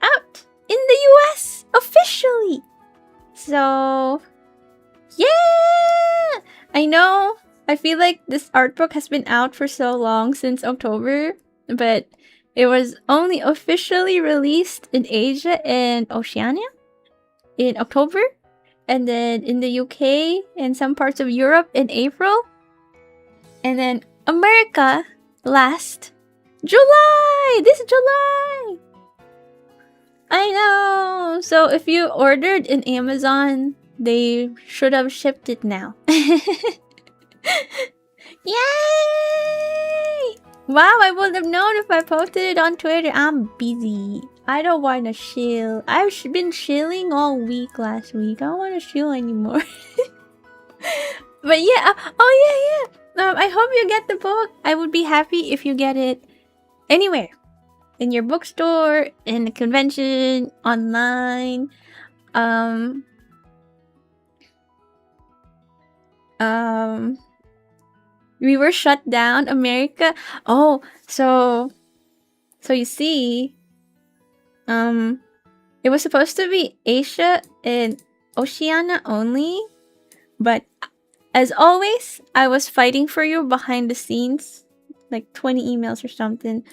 out in the US officially. So, yeah! I know, I feel like this art book has been out for so long, since October, but it was only officially released in Asia and Oceania in October, and then in the UK and some parts of Europe in April, and then America last July! This July! I know! So if you ordered in Amazon, they should have shipped it now. Yay! Wow, I would have known if I posted it on Twitter. I'm busy. I don't want to chill. I've been chilling all week last week. I don't want to chill anymore. But yeah, oh yeah. I hope you get the book. I would be happy if you get it anywhere. In your bookstore, in the convention, online. We were shut down, America. Oh, so you see, it was supposed to be Asia and Oceania only, but as always, I was fighting for you behind the scenes, like 20 emails or something,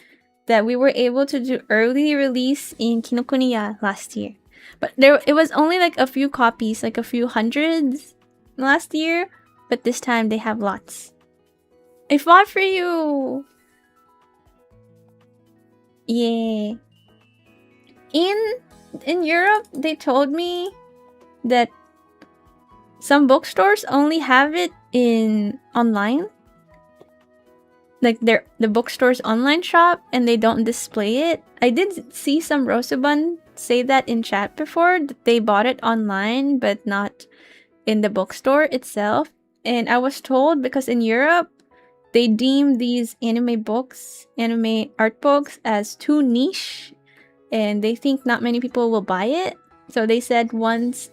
that we were able to do early release in Kinokuniya last year. But it was only like a few copies, like a few hundreds last year, but this time they have lots. I fought for you! Yeah. In Europe, they told me that some bookstores only have it in online. like the bookstore's online shop, and they don't display it. I did see some Rosubun say that in chat before, that they bought it online but not in the bookstore itself. And I was told because in Europe they deem these anime books, anime art books, as too niche, and they think not many people will buy it. So they said once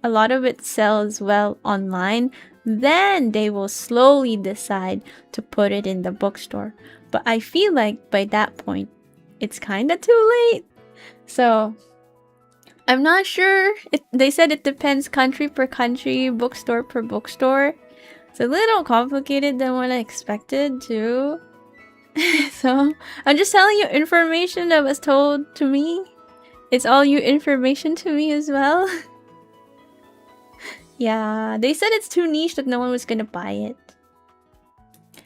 a lot of it sells well online, then they will slowly decide to put it in the bookstore. But I feel like by that point, it's kind of too late. So I'm not sure. They said it depends country per country, bookstore per bookstore. It's a little complicated than what I expected too. So I'm just telling you information that was told to me. It's all new information to me as well. Yeah, they said it's too niche that no one was gonna buy it.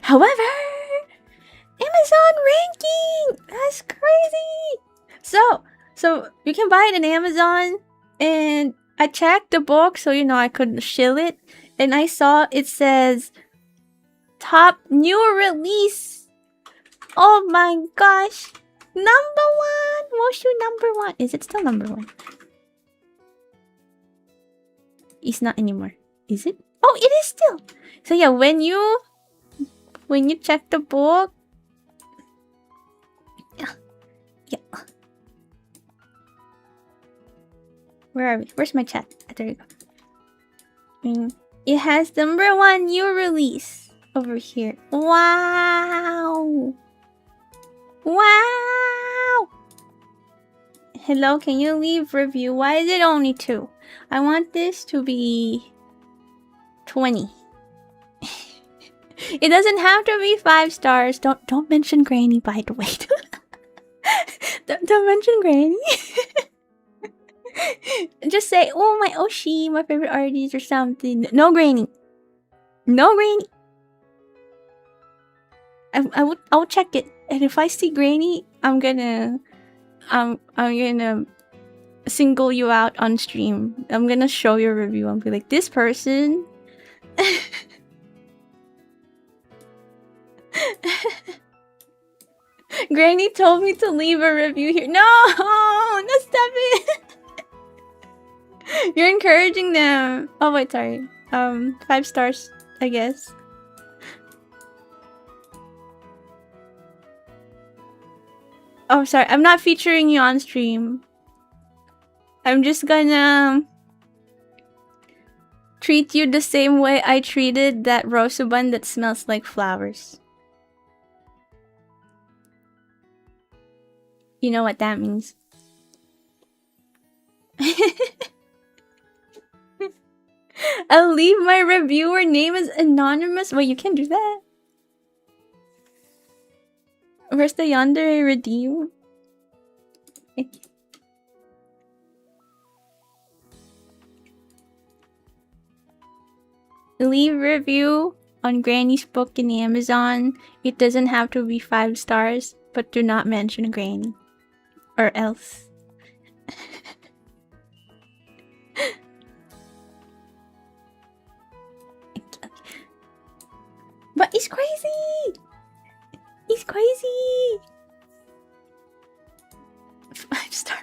However, Amazon ranking! That's crazy! So you can buy it in Amazon, and I checked the book so I could shill it, and I saw it says top new release. Oh my gosh! #1! Woshu #1! Is it still #1? It's not anymore. Is it? Oh, it is still! So yeah, when you check the book... Yeah. Where are we? Where's my chat? There you go. It has #1 new release over here. Wow! Wow! Hello, can you leave review? Why is it only 2? I want this to be 20. It doesn't have to be 5 stars. Don't mention Granny, by the way. don't mention Granny. Just say, oh, my Oshi, my favorite artist or something. No Granny. No Granny. I'll check it. And if I see Granny, I'm gonna single you out on stream. I'm gonna show your review and be like, this person. Granny told me to leave a review here. No, stop it. You're encouraging them. Oh wait, sorry. 5 stars, I guess. Oh, sorry. I'm not featuring you on stream. I'm just gonna treat you the same way I treated that Rosubun that smells like flowers. You know what that means. I'll leave my reviewer name as anonymous. Wait, you can do that? Where's the yandere redeem? Leave review on Granny's book in Amazon. It doesn't have to be 5 stars, but do not mention Granny. Or else. But it's crazy! It's crazy! 5 star.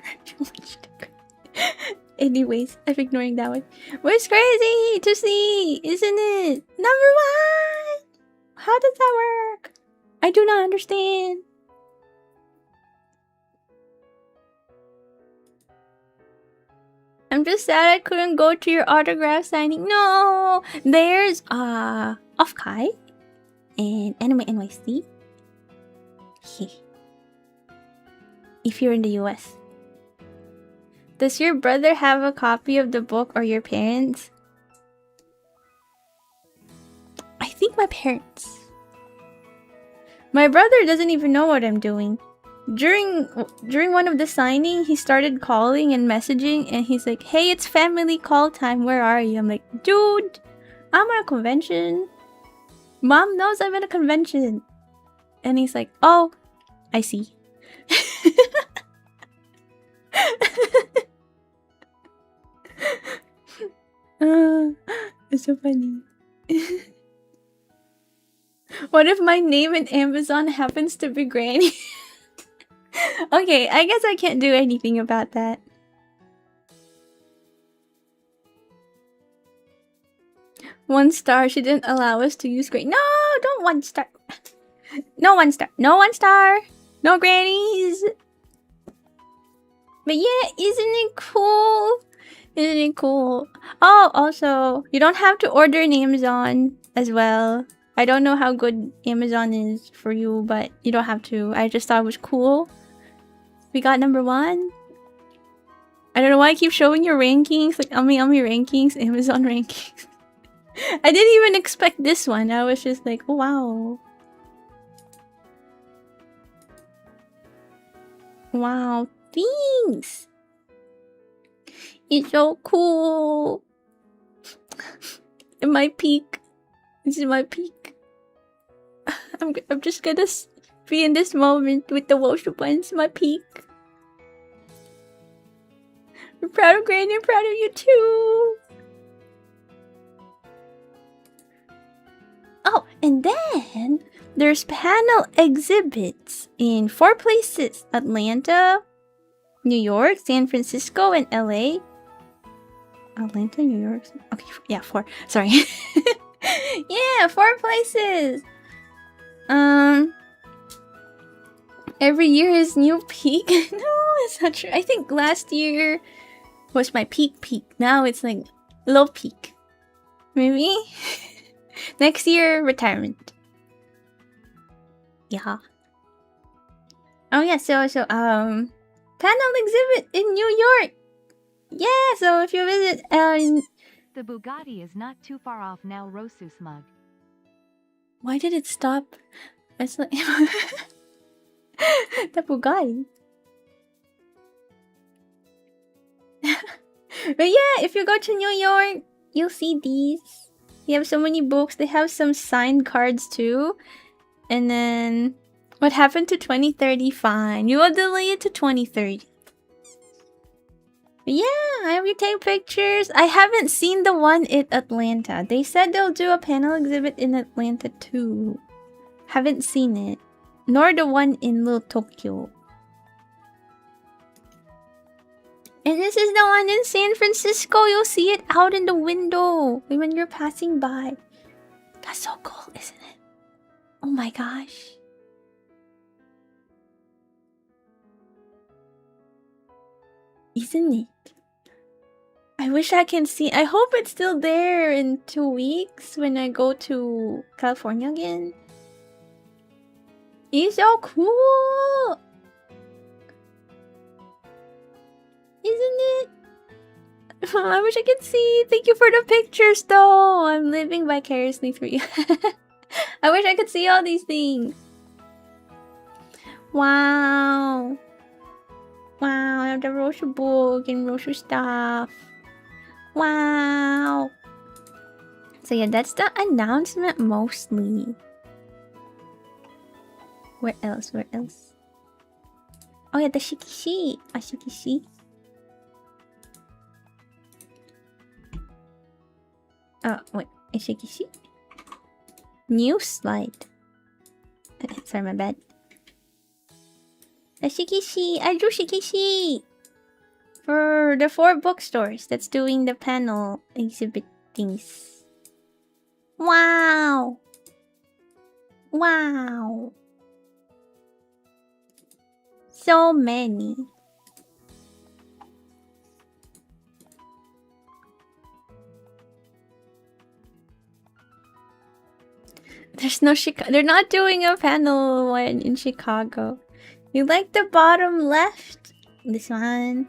Anyways, I'm ignoring that one. But it's crazy to see, isn't it? #1! How does that work? I do not understand. I'm just sad I couldn't go to your autograph signing. No! There's Offkai and Anime NYC. If you're in the US. Does your brother have a copy of the book or your parents? I think my parents. My brother doesn't even know what I'm doing. During one of the signing, he started calling and messaging, and he's like, hey, it's family call time, where are you? I'm like, dude, I'm at a convention. Mom knows I'm at a convention. And he's like, oh, I see. It's so funny. What if my name in Amazon happens to be Granny? Okay, I guess I can't do anything about that. One star. She didn't allow us to use Granny. No, don't 1 star. No 1 star. No 1 star. No grannies. But yeah, isn't it cool? Isn't it cool? Oh, also, you don't have to order in Amazon as well. I don't know how good Amazon is for you, but you don't have to. I just thought it was cool. We got number 1. I don't know why I keep showing your rankings, like Amiami rankings, Amazon rankings. I didn't even expect this one. I was just like, oh, wow. Wow, thanks! It's so cool! In my peak. This is my peak. I'm just gonna be in this moment with the Woshu buns, my peak. I'm proud of Granny, I'm proud of you too! Oh, and then there's panel exhibits in 4 places: Atlanta, New York, San Francisco, and LA. Atlanta, New York. Okay, yeah, 4. Sorry. Yeah, 4 places. Every year is new peak. No, it's not true. I think last year was my peak. Now it's like low peak. Maybe. Next year, retirement. Yeah. Oh yeah, so panel exhibit in New York. Yeah, so if you visit The Bugatti is not too far off now, Rosu Smug. why did it stop? It's like the Bugatti. But yeah, if you go to New York, you'll see these. They have so many books. They have some signed cards too. And then, what happened to 2030? Fine. You will delay it to 2030. But yeah, I will take pictures. I haven't seen the one in Atlanta. They said they'll do a panel exhibit in Atlanta too. Haven't seen it. Nor the one in Little Tokyo. And this is the one in San Francisco. You'll see it out in the window when you're passing by. That's so cool, isn't it? Oh my gosh. Isn't it? I wish I can see. I hope it's still there in 2 weeks when I go to California again. It's so cool! Isn't it? I wish I could see. Thank you for the pictures though. I'm living vicariously through you. I wish I could see all these things. Wow. Wow, I have the Roshu book and Roshu stuff. Wow. So yeah, that's the announcement mostly. Where else? Where else? Oh yeah, the Shikishi. A Shikishi. Oh, wait. A Shikishi? New slide. Sorry, my bad. A Shikishi. I drew Shikishi! For the 4 bookstores that's doing the panel exhibit things. Wow! Wow! So many. There's no Chicago. They're not doing a panel one in Chicago. You like the bottom left? This one.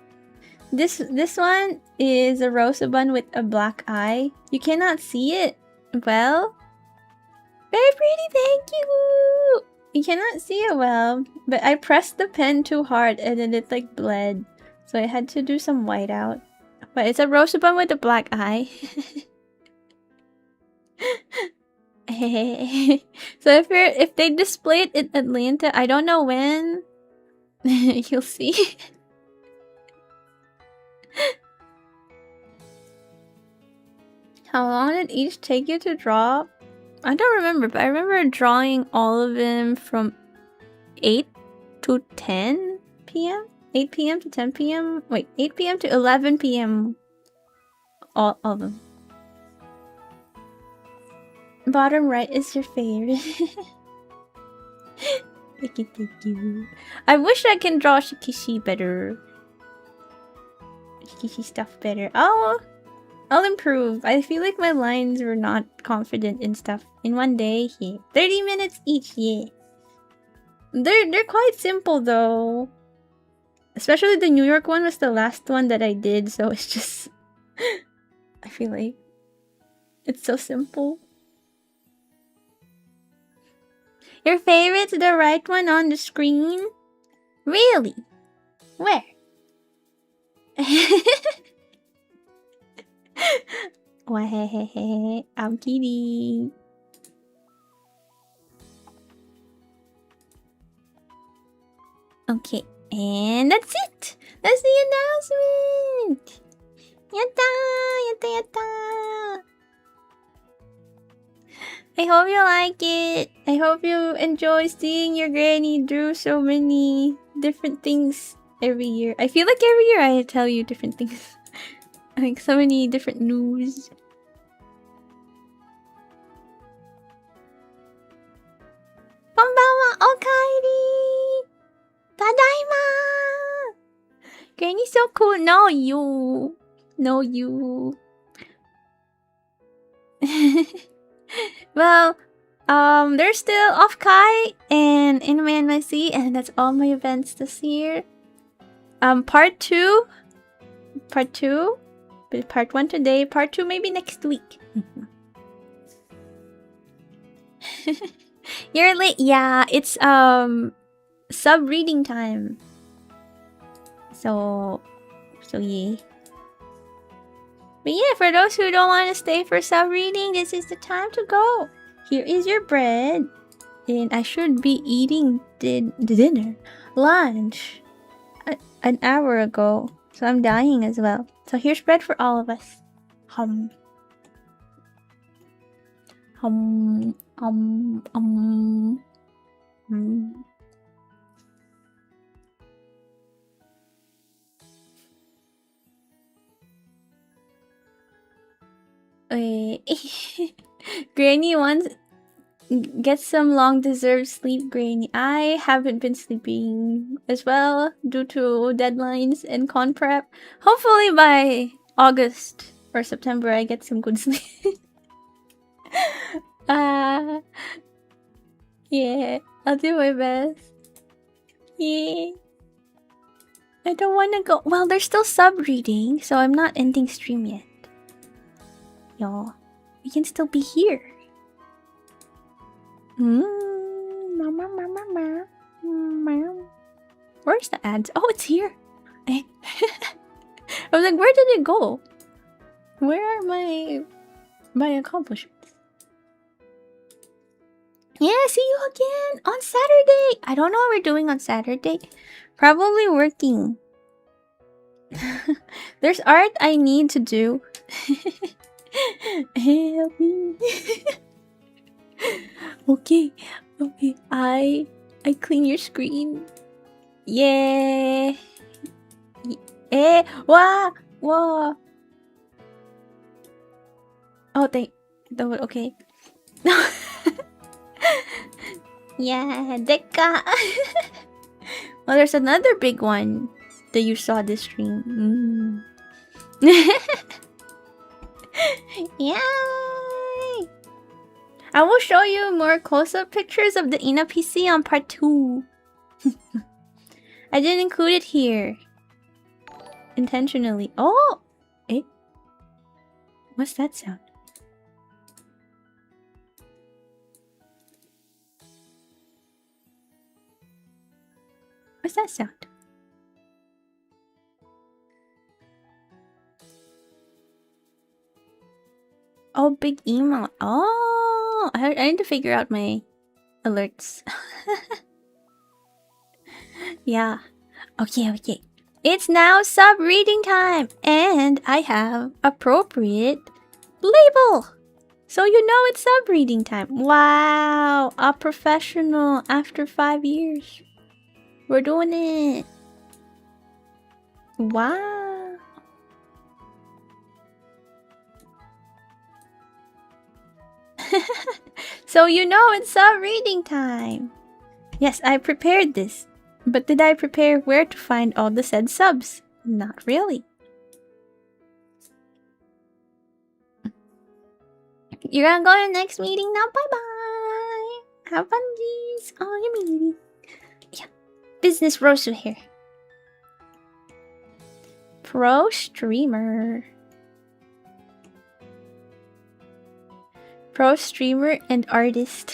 This one is a rosa bun with a black eye. You cannot see it. Well, very pretty. Thank you. You cannot see it well, but I pressed the pen too hard and then it like bled, so I had to do some white out. But it's a rosa bun with a black eye. So if they display it in Atlanta, I don't know when. You'll see. How long did each take you to draw? I don't remember, but I remember drawing all of them from 8 to 10 p.m. 8 p.m. to 10 p.m. Wait, 8 p.m. to 11 p.m. All of them. Bottom right is your favorite. Thank you. I wish I can draw Shikishi better. Shikishi stuff better. Oh, I'll improve. I feel like my lines were not confident in stuff. In one day, yeah. 30 minutes each, yeah. They're quite simple though. Especially the New York one was the last one that I did, so it's just... I feel like it's so simple. Your favorite's the right one on the screen? Really? Where? Wahehehe, I'm kidding. Okay, and that's it! That's the announcement! Yatta! Yatta yatta! I hope you like it! I hope you enjoy seeing your granny do so many different things every year. I feel like every year I tell you different things. Like so many different news. Konbanwa, okaeri! Tadaima! Granny's so cool. No, you. No, you. Well, there's still Off-Kai and Anime NYC, and that's all my events this year. Part 2. Part 1 today, part 2 maybe next week. You're late. Yeah, it's sub reading time. So yeah. But yeah, for those who don't want to stay for sub reading, this is the time to go. Here is your bread. And I should be eating dinner, lunch, an hour ago. So I'm dying as well. So here's bread for all of us. Hum. Hum. Granny wants get some long deserved sleep, Granny. I haven't been sleeping as well due to deadlines and con prep. Hopefully by August or September I get some good sleep. Yeah, I'll do my best. Yeah. I don't want to go. Well, there's still sub reading, so I'm not ending stream yet. Y'all, we can still be here. Where's the ads? Oh, it's here. I was like, where did it go? Where are my accomplishments? Yeah, see you again on Saturday. I don't know what we're doing on Saturday. Probably working. There's art I need to do. Help me. Okay. I clean your screen. Yeah. Wah. Oh, okay. Yeah, Deka. Well, there's another big one that you saw this stream. Yay! I will show you more close-up pictures of the Ina PC on part 2. I didn't include it here. Intentionally. Oh! What's that sound? What's that sound? Oh, big email. Oh, I need to figure out my alerts. Yeah. Okay. It's now sub reading time, and I have appropriate label. So you know it's sub-reading time. Wow, a professional after 5 years. We're doing it. Wow. So you know it's sub-reading time. Yes, I prepared this. But did I prepare where to find all the said subs? Not really. You're gonna go to the next meeting now. Bye-bye. Have fun, please. On your meeting. Yeah. Business Rosu here. Pro streamer. Pro streamer and artist.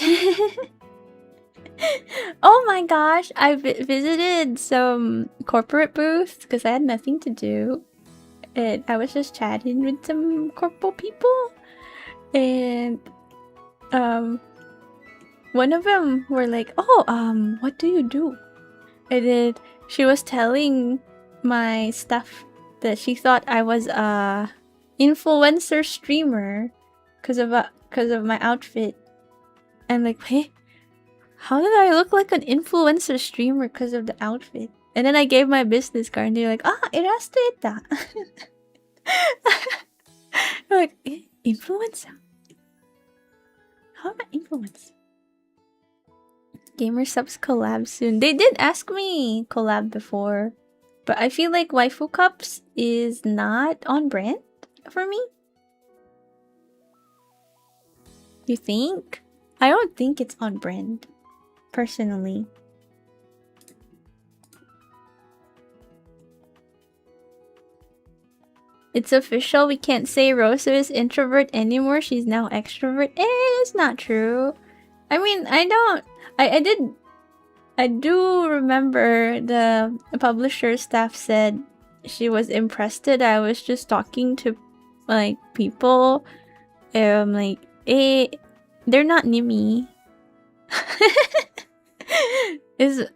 Oh my gosh, I visited some corporate booths because I had nothing to do. And I was just chatting with some corporate people. And one of them were like, "Oh, what do you do?" And then she was telling my stuff that she thought I was a influencer streamer because of my outfit. And like, hey, how did I look like an influencer streamer because of the outfit? And then I gave my business card and they're like, illustrator. Like, influencer? How am I influencer? Gamer subs collab soon. They did ask me collab before, but I feel like waifu cups is not on brand for me. You think? I don't think it's on brand, personally. It's official, we can't say Rosa is introvert anymore, she's now extrovert. It's not true. I mean, I do remember the publisher staff said she was impressed that I was just talking to, like, people. Like, they're not Nimi. Is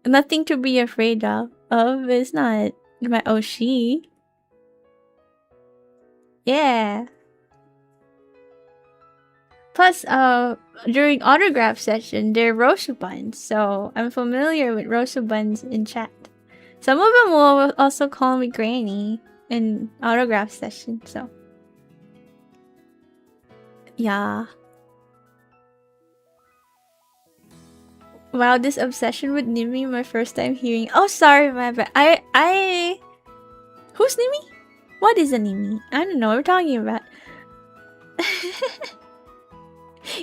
nothing to be afraid of. It's not my Oshi. Yeah. Plus, during autograph session, they're Rosu buns, so I'm familiar with Rosu buns in chat. Some of them will also call me Granny in autograph session, so. Yeah. Wow, this obsession with Nimi, my first time hearing. Oh, sorry, my bad. Who's Nimi? What is a Nimi? I don't know what we're talking about.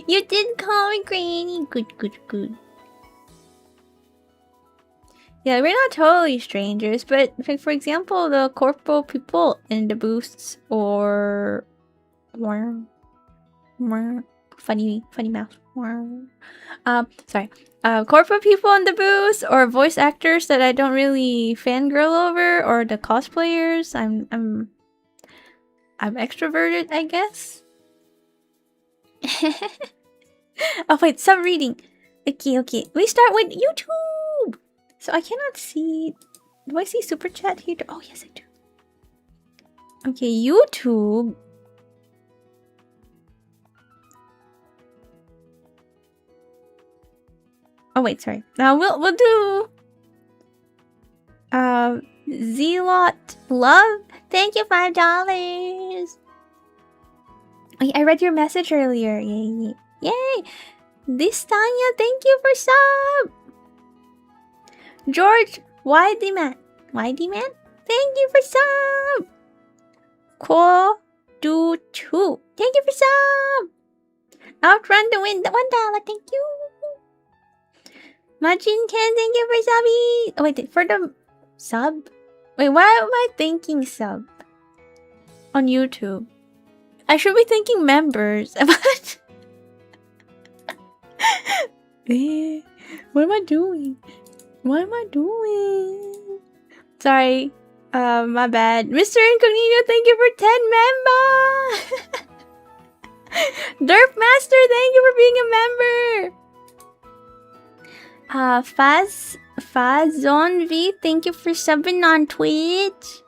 You did call me Granny. Good. Yeah, we're not totally strangers, but like, for example, the corporal people in the booths or funny mouth. Sorry. Corporate people in the booths or voice actors that I don't really fangirl over, or the cosplayers. I'm extroverted, I guess. Oh wait, sub-reading. Okay. We start with YouTube. So I cannot see. Do I see super chat here? Oh yes, I do. Okay, YouTube. Oh wait, sorry. Now we'll do Zelot Love. Thank you, $5. I read your message earlier. Yay! This Tanya, thank you for sub. George YD Man, thank you for sub. Ko do 2, thank you for sub. Outrun the wind, $1, thank you. Majin Ken, thank you for subby. Oh wait, for the sub? Wait, why am I thinking sub? On YouTube. I should be thinking members. What am I doing? Sorry. My bad. Mr. Incognito, thank you for 10 member. Derp Master, thank you for being a member. Fazon V, thank you for subbing on Twitch.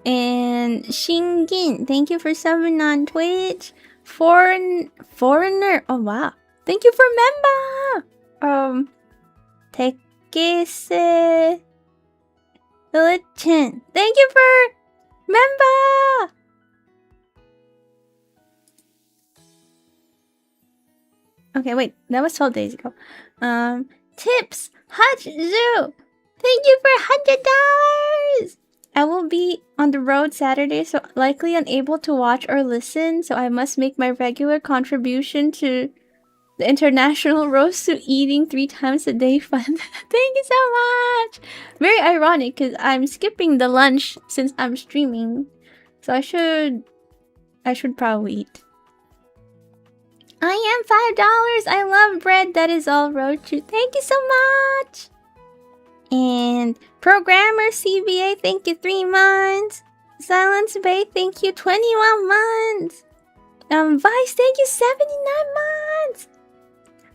And Shingin, thank you for subbing on Twitch. Foreigner. Oh wow. Thank you for member. Tekise Lichin. Thank you for member. Okay, wait. That was 12 days ago. Tips. Hatsune. Thank you for $100. I will be on the road Saturday, so likely unable to watch or listen, so I must make my regular contribution to the International Rosu Eating 3 times a day fund. Thank you so much! Very ironic, because I'm skipping the lunch since I'm streaming. So I should probably eat. I am $5. I love bread that is all Rochu. Thank you so much! And Programmer CBA, thank you 3 months. Silence Bay, thank you 21 months. Vice, thank you 79 months.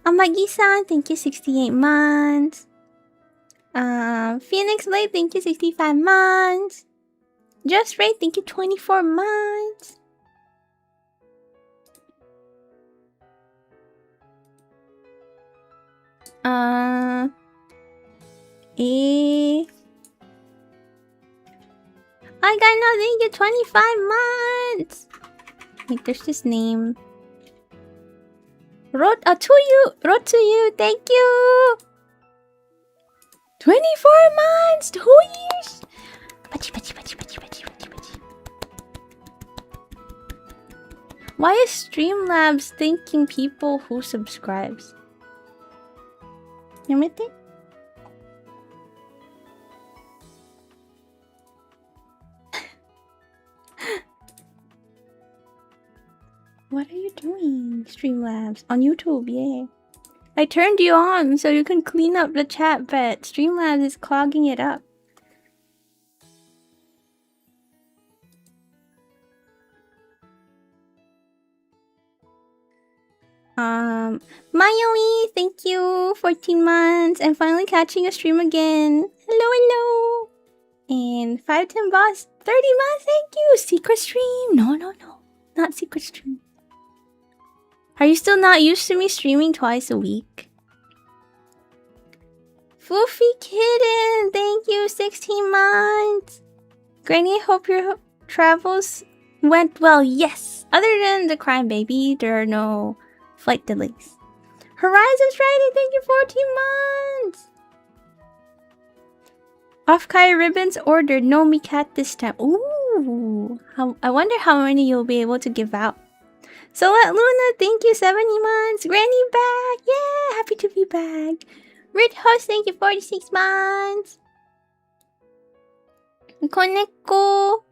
Amagi-san, thank you 68 months. Phoenix Blade, thank you 65 months. Just Ray, thank you 24 months. I got no, thank you 25 months. Wait, there's this name. To you, thank you. 24 months, 2 years. Why is Streamlabs thanking people who subscribes? Yamete? What are you doing, Streamlabs? On YouTube, yeah. I turned you on so you can clean up the chat, but Streamlabs is clogging it up. Mayoi, thank you. 14 months. I'm finally catching a stream again. Hello. And 510 boss, 30 months. Thank you. Secret stream. No. Not secret stream. Are you still not used to me streaming twice a week? Foofy Kitten, thank you. 16 months. Granny, hope your travels went well. Yes. Other than the crime baby, there are no flight delays. Horizon's Friday, thank you. 14 months. Off-Kai ribbons ordered. No me cat this time. Ooh. I wonder how many you'll be able to give out. So let Luna, thank you. 70 months. Granny back. Yeah, happy to be back. Rid Host, thank you. 46 months. Koneko,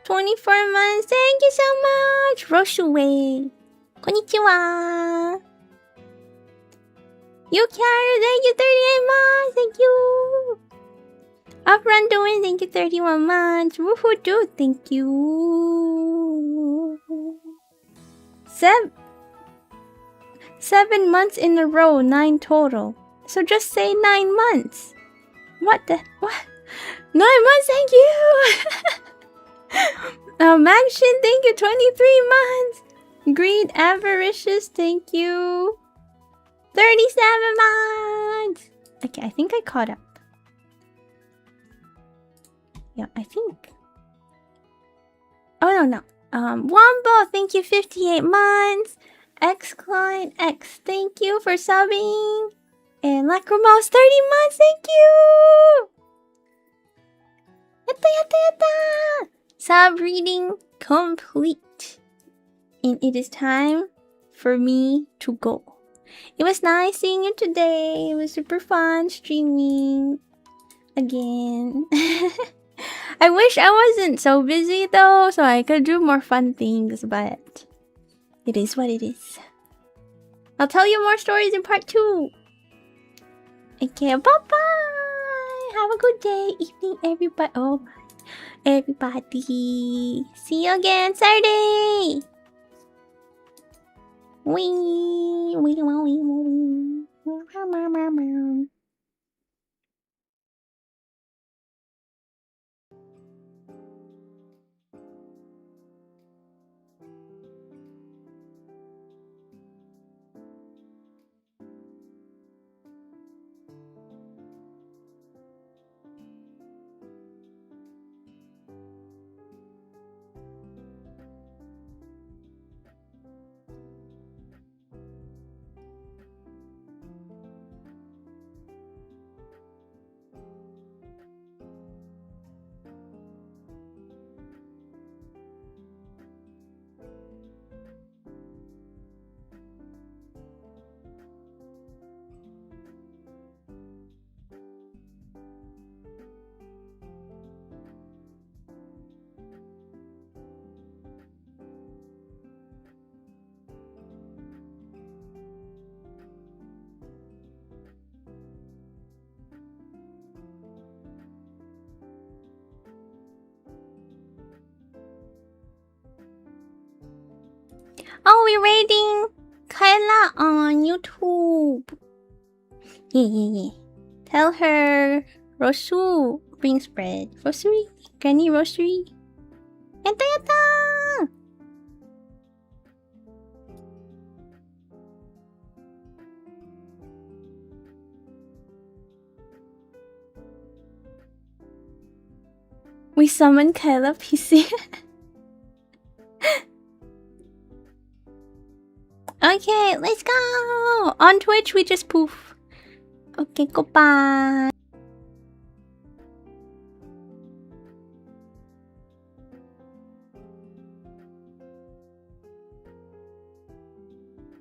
24 months. Thank you so much. Rosuuri. Konnichiwa. Yukiara, thank you. 38 months. Thank you. Uprun doing, thank you. 31 months. Woohoo dude, thank you. 7 months in a row, 9 total. So just say 9 months. What? 9 months, thank you! Magshin, thank you, 23 months! Greed, Avaricious, thank you! 37 months! Okay, I think I caught up. Yeah, I think. Oh, no. Wombo, thank you, 58 months! X-Klein X, thank you for subbing! And Lacrimouse, 30 months, thank you! Yatta! Sub reading complete. And it is time for me to go. It was nice seeing you today. It was super fun streaming again. I wish I wasn't so busy though, so I could do more fun things, but it is what it is. I'll tell you more stories in part 2. Okay, bye-bye! Have a good day, evening, everybody. Oh my. Everybody. See you again Saturday! Wee! Oh, we're raiding Kyla on YouTube. Yeah. Tell her Rosu brings bread. Rosuuri, Granny Rosuuri. Yatta! We summon Kyla PC. Okay, let's go! On Twitch, we just poof. Okay, goodbye.